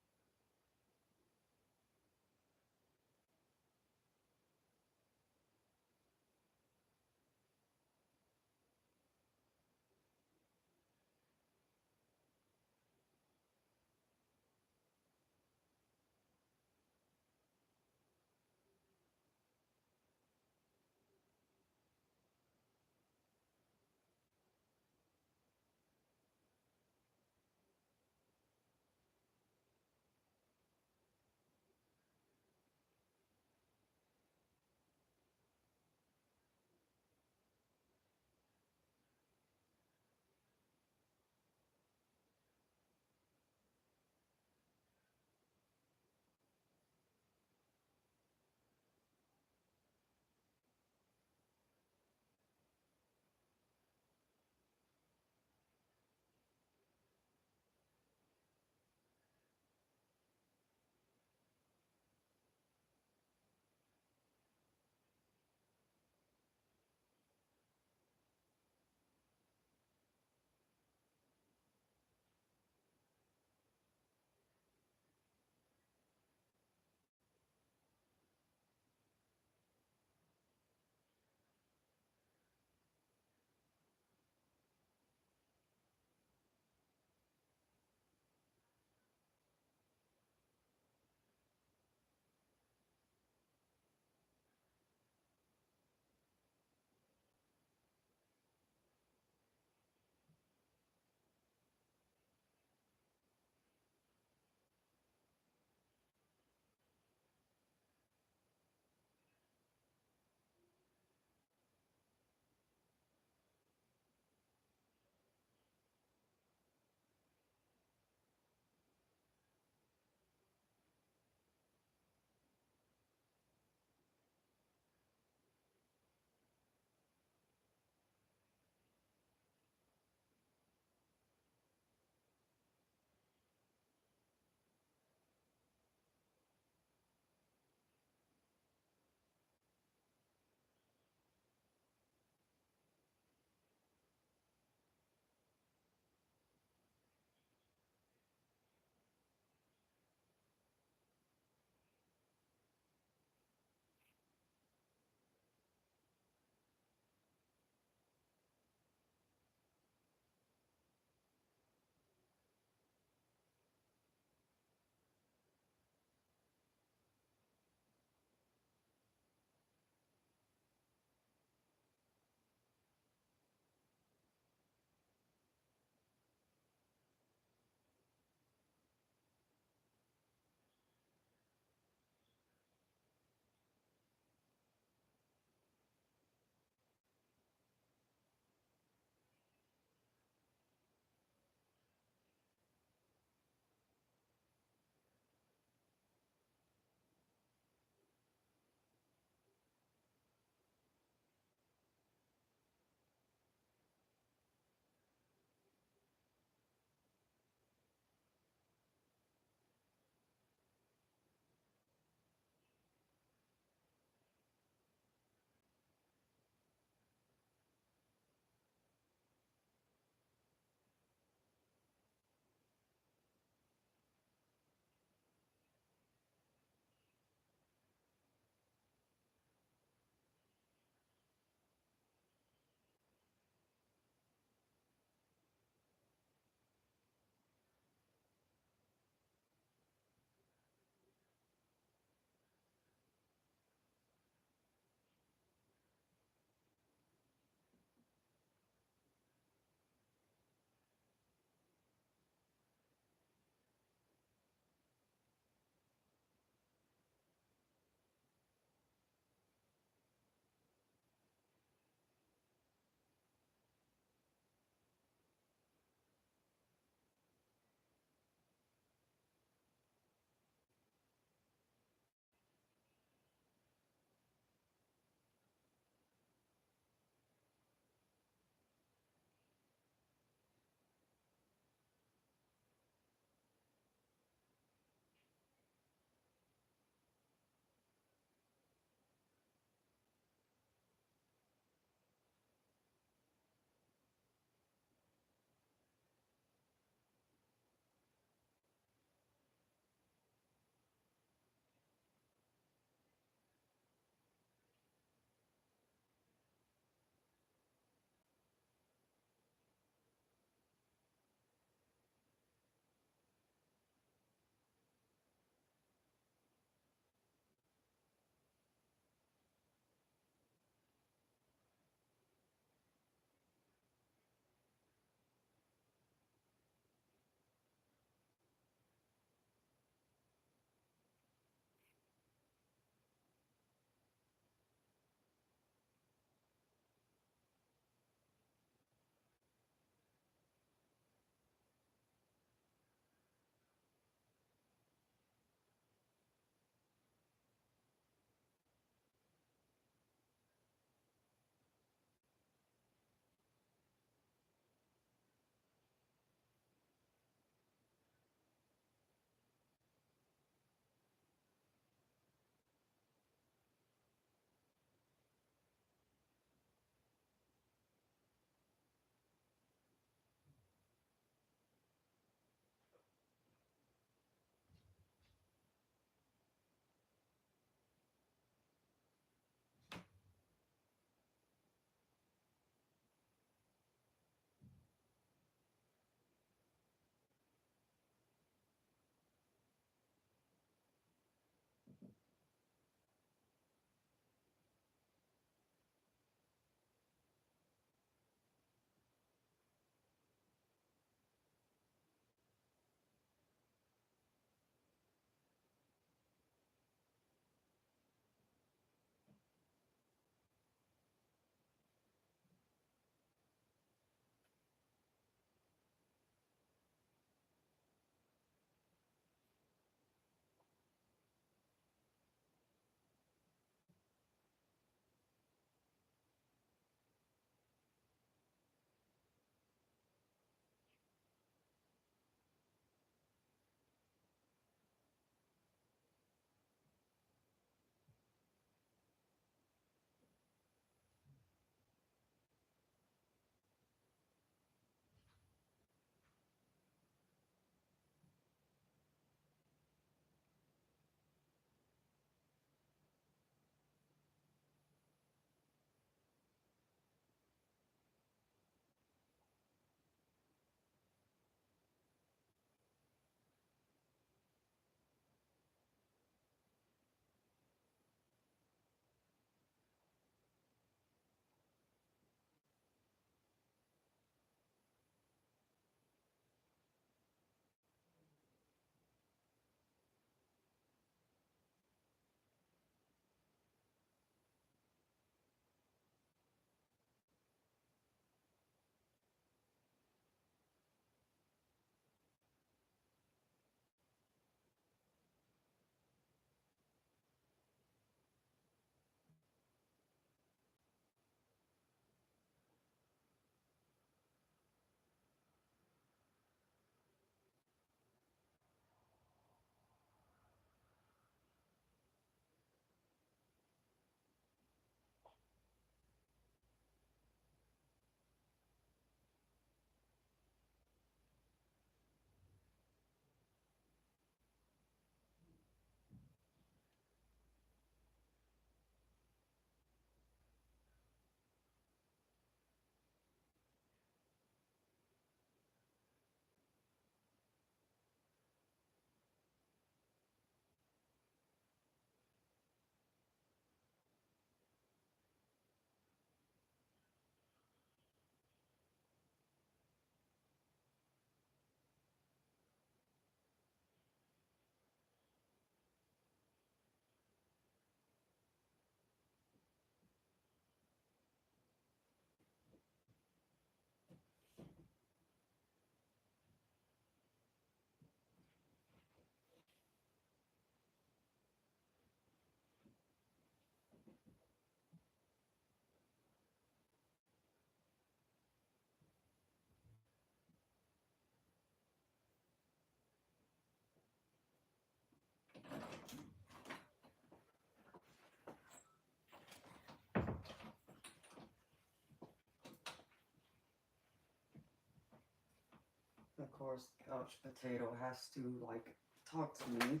Of course, couch potato has to, like, talk to me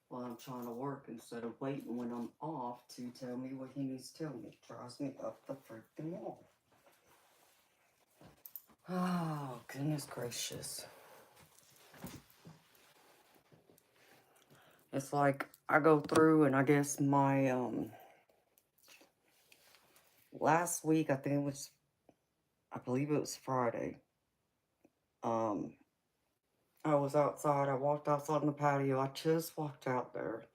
while I'm trying to work instead of waiting when I'm off to tell me what he needs to tell me. Drives me up the freaking wall. Oh, goodness gracious. It's like I go through and I guess my, last week, I believe it was Friday. I was outside. I walked outside on the patio. I just walked out there.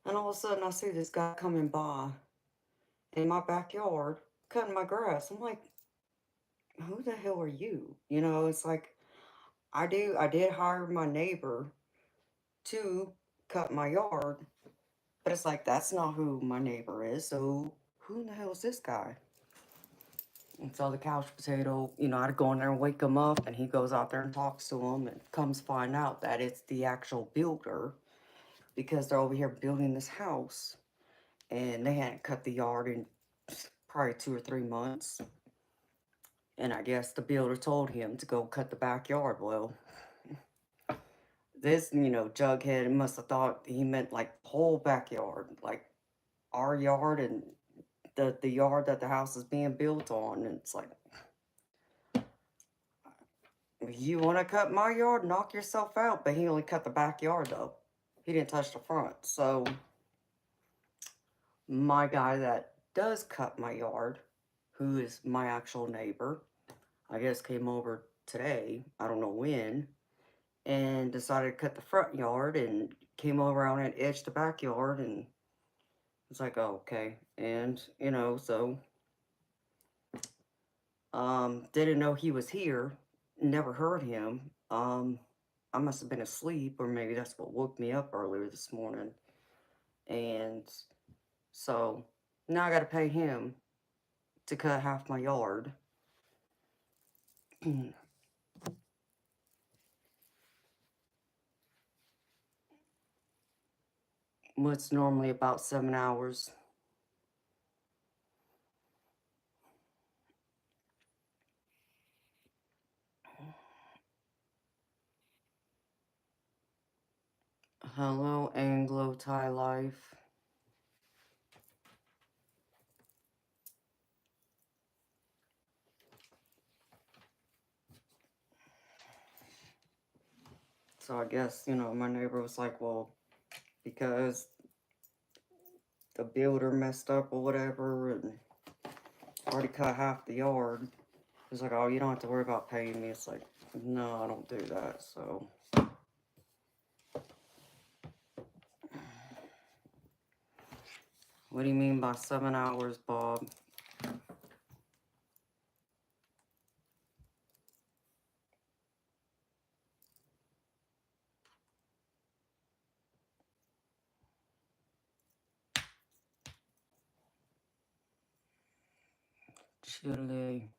And all of a sudden, I see this guy coming by in my backyard cutting my grass. I'm like, who the hell are you? You know, it's like, I did hire my neighbor to cut my yard, but it's like, that's not who my neighbor is. So who in the hell is this guy? And so the couch potato, you know, I'd go in there and wake him up, and he goes out there and talks to him and comes find out that it's the actual builder because they're over here building this house. And they hadn't cut the yard in probably 2 or 3 months. And I guess the builder told him to go cut the backyard. Well, this, you know, jughead must have thought he meant like the whole backyard, like our yard and the yard that the house is being built on. And it's like, you want to cut my yard, knock yourself out. But he only cut the backyard though. He didn't touch the front. So my guy that does cut my yard, who is my actual neighbor, I guess came over today, I don't know when, and decided to cut the front yard and came over around and edged the backyard, and it's like, oh, okay. And, you know, so didn't know he was here, never heard him. I must have been asleep, or maybe that's what woke me up earlier this morning. And so now I gotta pay him to cut half my yard. What's normally about 7 hours. Hello, Anglo Thai Life. So I guess, you know, my neighbor was like, well, because the builder messed up or whatever and already cut half the yard, he's like, oh, you don't have to worry about paying me. It's like, no, I don't do that. So what do you mean by 7 hours, Bob? Chile.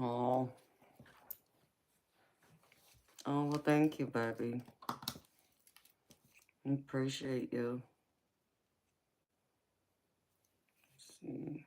Oh. Oh, well, thank you, baby. I appreciate you. Let's see.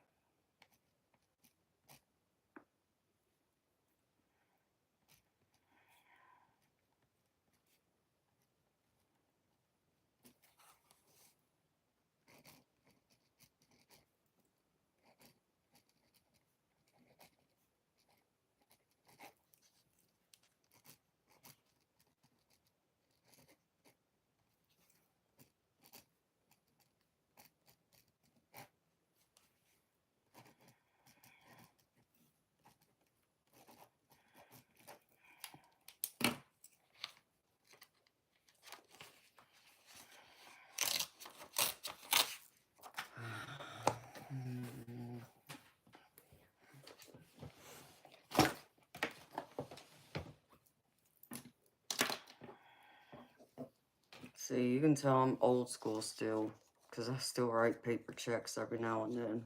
See, you can tell I'm old school still, because I still write paper checks every now and then.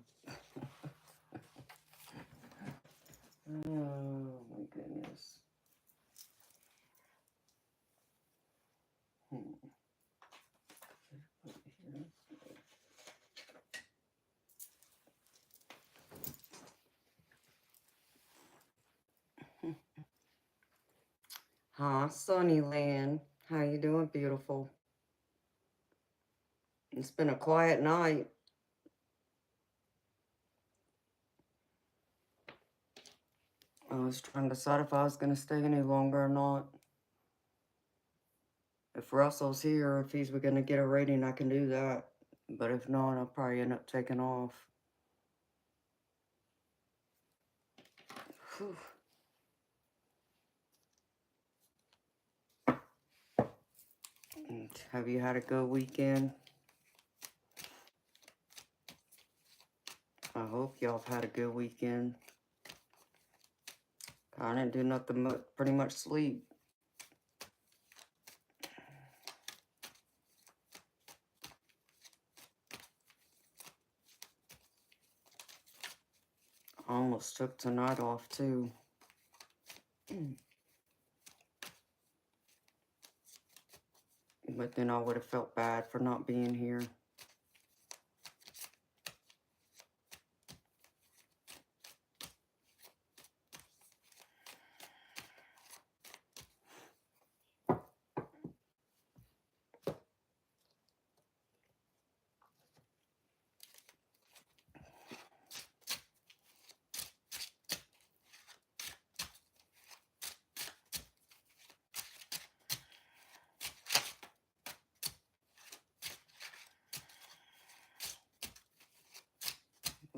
Oh my goodness. Huh, Sunnyland. How you doing, beautiful? It's been a quiet night. I was trying to decide if I was going to stay any longer or not. If Russell's here, if he's going to get a rating, I can do that. But if not, I'll probably end up taking off. Whew. Have you had a good weekend? I hope y'all have had a good weekend. I didn't do nothing, pretty much sleep. I almost took tonight off too. But then I would have felt bad for not being here.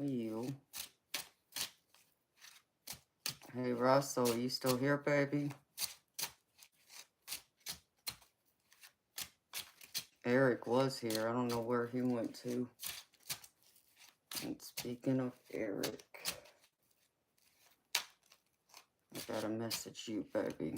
Well, hey Russell, you still here, baby? Eric was here. I don't know where he went to. And speaking of Eric, I gotta message you, baby.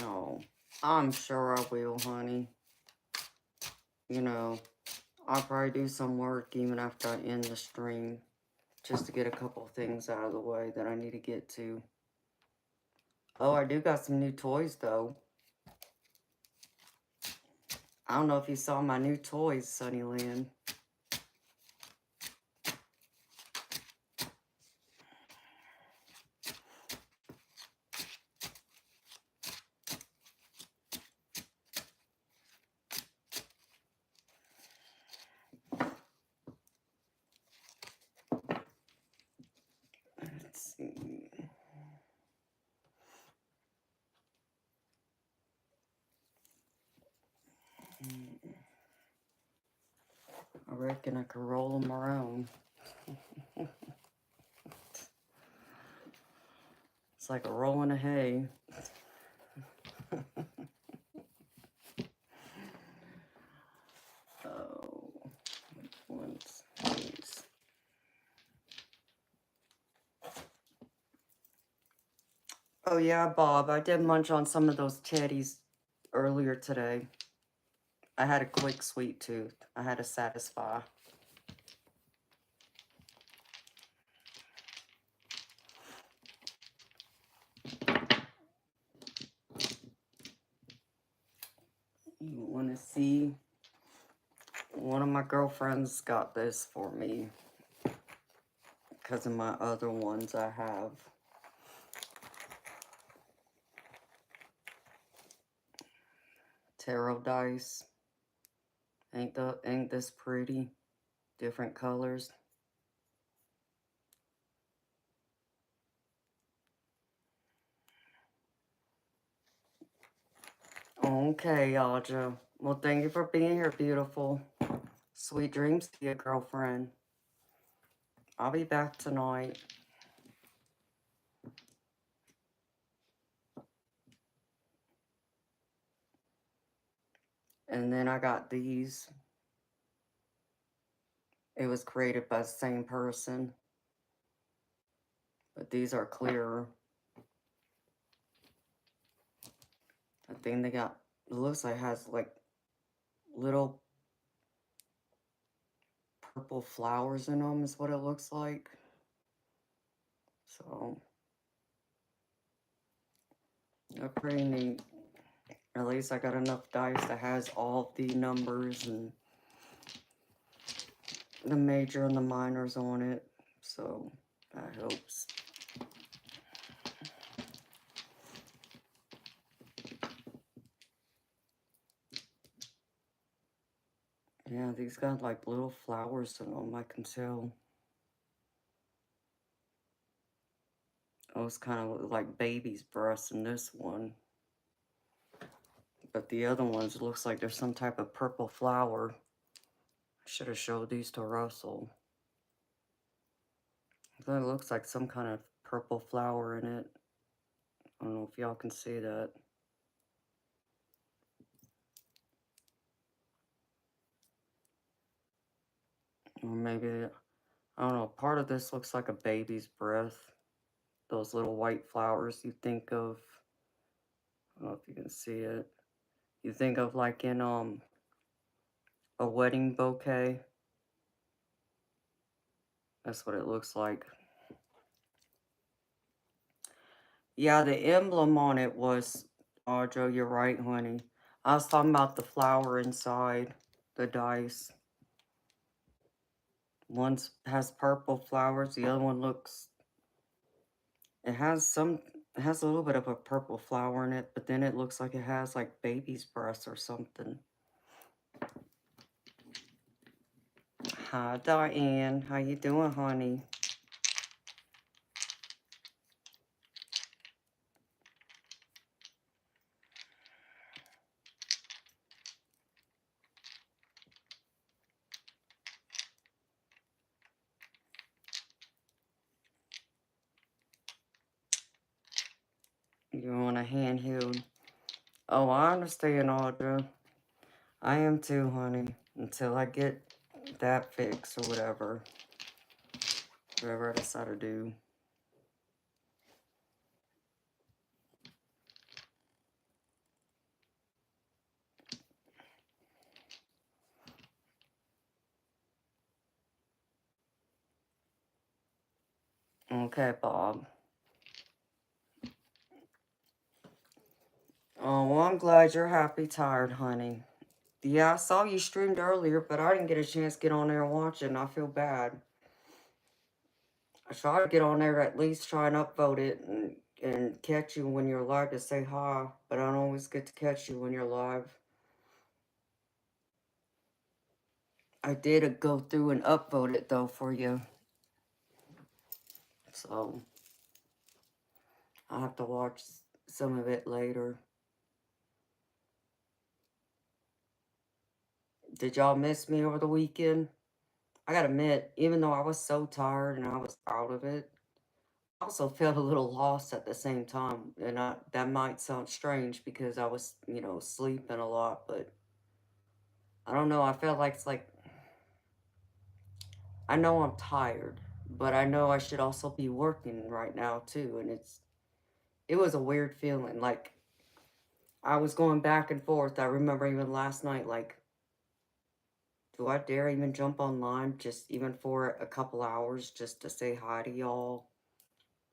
Oh, I'm sure I will, honey. You know, I'll probably do some work even after I end the stream, just to get a couple things out of the way that I need to get to. Oh, I do got some new toys, though. I don't know if you saw my new toys, Sunnyland. Let's see. I reckon I could roll them around. It's like a rolling of hay. Oh, which ones? These. Oh yeah, Bob, I did munch on some of those teddies earlier today. I had a quick sweet tooth. I had to satisfy. You want to see? One of my girlfriends got this for me because of my other ones I have. Tarot dice. Ain't this pretty? Different colors. Okay, Aja. Well, thank you for being here, beautiful. Sweet dreams to you, girlfriend. I'll be back tonight. And then I got these. It was created by the same person. But these are clearer. I think they got, it looks like it has like little purple flowers in them is what it looks like. So, they're pretty neat. At least I got enough dice that has all the numbers and the major and the minors on it. So, that helps. Yeah, these got like little flowers in them, I can tell. Oh, it's kind of like baby's breasts in this one. But the other ones, it looks like there's some type of purple flower. I should have showed these to Russell. It looks like some kind of purple flower in it. I don't know if y'all can see that. Or maybe, I don't know, part of this looks like a baby's breath. Those little white flowers you think of. I don't know if you can see it. You think of like in a wedding bouquet. That's what it looks like. Yeah, the emblem on it was, Audra, you're right, honey. I was talking about the flower inside the dice. One has purple flowers, the other one looks, it has a little bit of a purple flower in it, but then it looks like it has like baby's breasts or something. Hi, Diane. How you doing, honey? You want a handheld? Oh, I understand, Audra. I am too, honey. Until I get that fixed or whatever. Whatever I decide to do. Okay, Bob. Oh, well, I'm glad you're happy, tired, honey. Yeah, I saw you streamed earlier, but I didn't get a chance to get on there and watch it, and I feel bad. I try to get on there to at least try and upvote it and catch you when you're live to say hi, but I don't always get to catch you when you're live. I did go through and upvote it, though, for you. So, I'll have to watch some of it later. Did y'all miss me over the weekend? I gotta admit, even though I was so tired and I was out of it, I also felt a little lost at the same time. And that might sound strange because I was, sleeping a lot, but I don't know. I felt like it's like, I know I'm tired, but I know I should also be working right now too. And it was a weird feeling. Like, I was going back and forth. I remember even last night, like, do I dare even jump online just even for a couple hours just to say hi to y'all?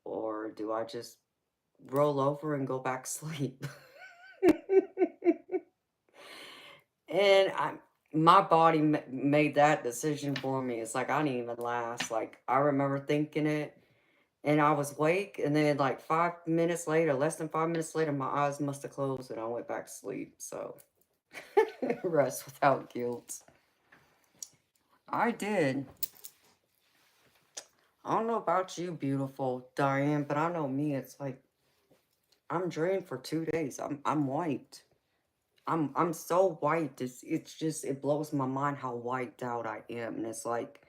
Or do I just roll over and go back to sleep? And my body made that decision for me. It's like I didn't even last. Like I remember thinking it, and I was awake, and then like 5 minutes later, less than 5 minutes later, my eyes must have closed, and I went back to sleep. So rest without guilt. I did. I don't know about you, beautiful Diane, but I know me. It's like I'm drained for 2 days. I'm wiped. I'm so wiped. It's just it blows my mind how wiped out I am. And it's like,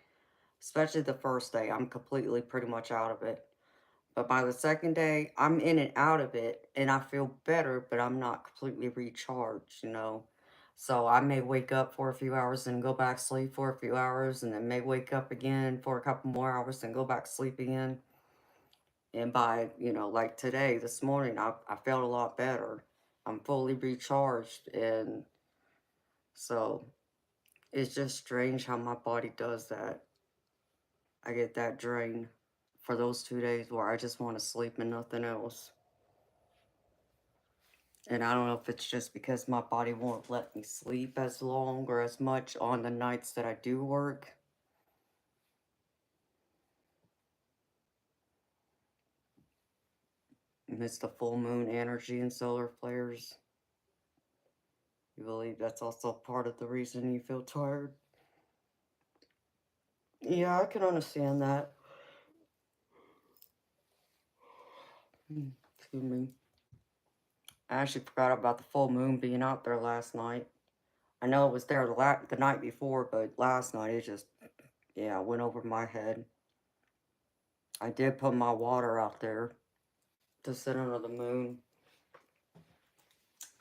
especially the first day, I'm completely pretty much out of it. But by the second day, I'm in and out of it and I feel better, but I'm not completely recharged, So I may wake up for a few hours and go back to sleep for a few hours, and then may wake up again for a couple more hours and go back to sleep again. And by, like today, this morning, I felt a lot better. I'm fully recharged. And so it's just strange how my body does that. I get that drain for those 2 days where I just want to sleep and nothing else. And I don't know if it's just because my body won't let me sleep as long or as much on the nights that I do work. And it's the full moon energy and solar flares. You believe that's also part of the reason you feel tired? Yeah, I can understand that. Excuse me. I actually forgot about the full moon being out there last night. I know it was there the night before, but last night it just, yeah, went over my head. I did put my water out there to sit under the moon.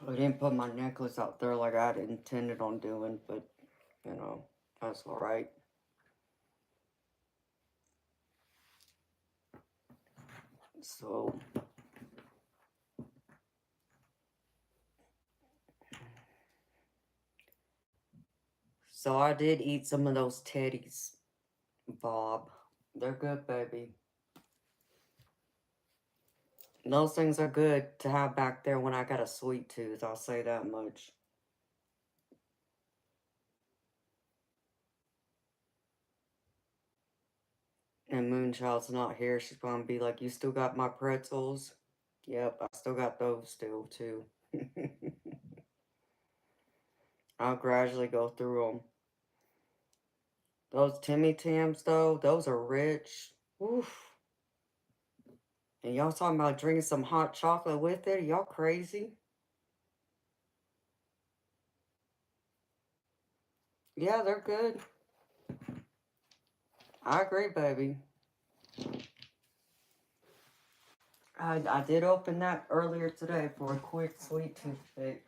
I didn't put my necklace out there like I had intended on doing, but, that's alright. So I did eat some of those teddies, Bob. They're good, baby. Those things are good to have back there when I got a sweet tooth, I'll say that much. And Moonchild's not here. She's gonna be like, you still got my pretzels? Yep, I still got those still, too. I'll gradually go through them. Those Timmy Tams, though, those are rich. Oof. And y'all talking about drinking some hot chocolate with it? Y'all crazy? Yeah, they're good. I agree, baby. I did open that earlier today for a quick sweet tooth fix.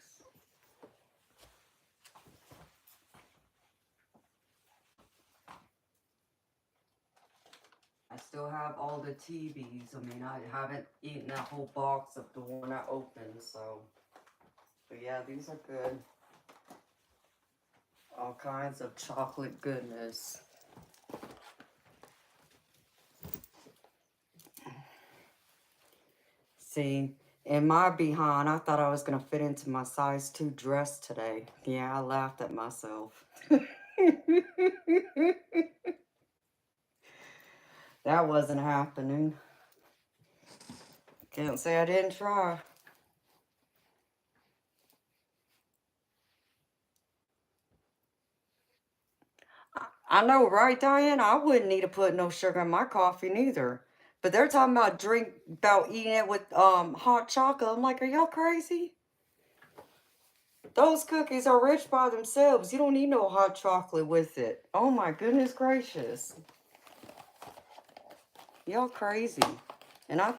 I still have all the TVs. I mean, I haven't eaten that whole box of the one I opened, so. But yeah, these are good. All kinds of chocolate goodness. See, in my behind, I thought I was going to fit into my size 2 dress today. Yeah, I laughed at myself. That wasn't happening. Can't say I didn't try. I know, right, Diane? I wouldn't need to put no sugar in my coffee neither. But they're talking about eating it with hot chocolate. I'm like, are y'all crazy? Those cookies are rich by themselves. You don't need no hot chocolate with it. Oh my goodness gracious. Y'all crazy. And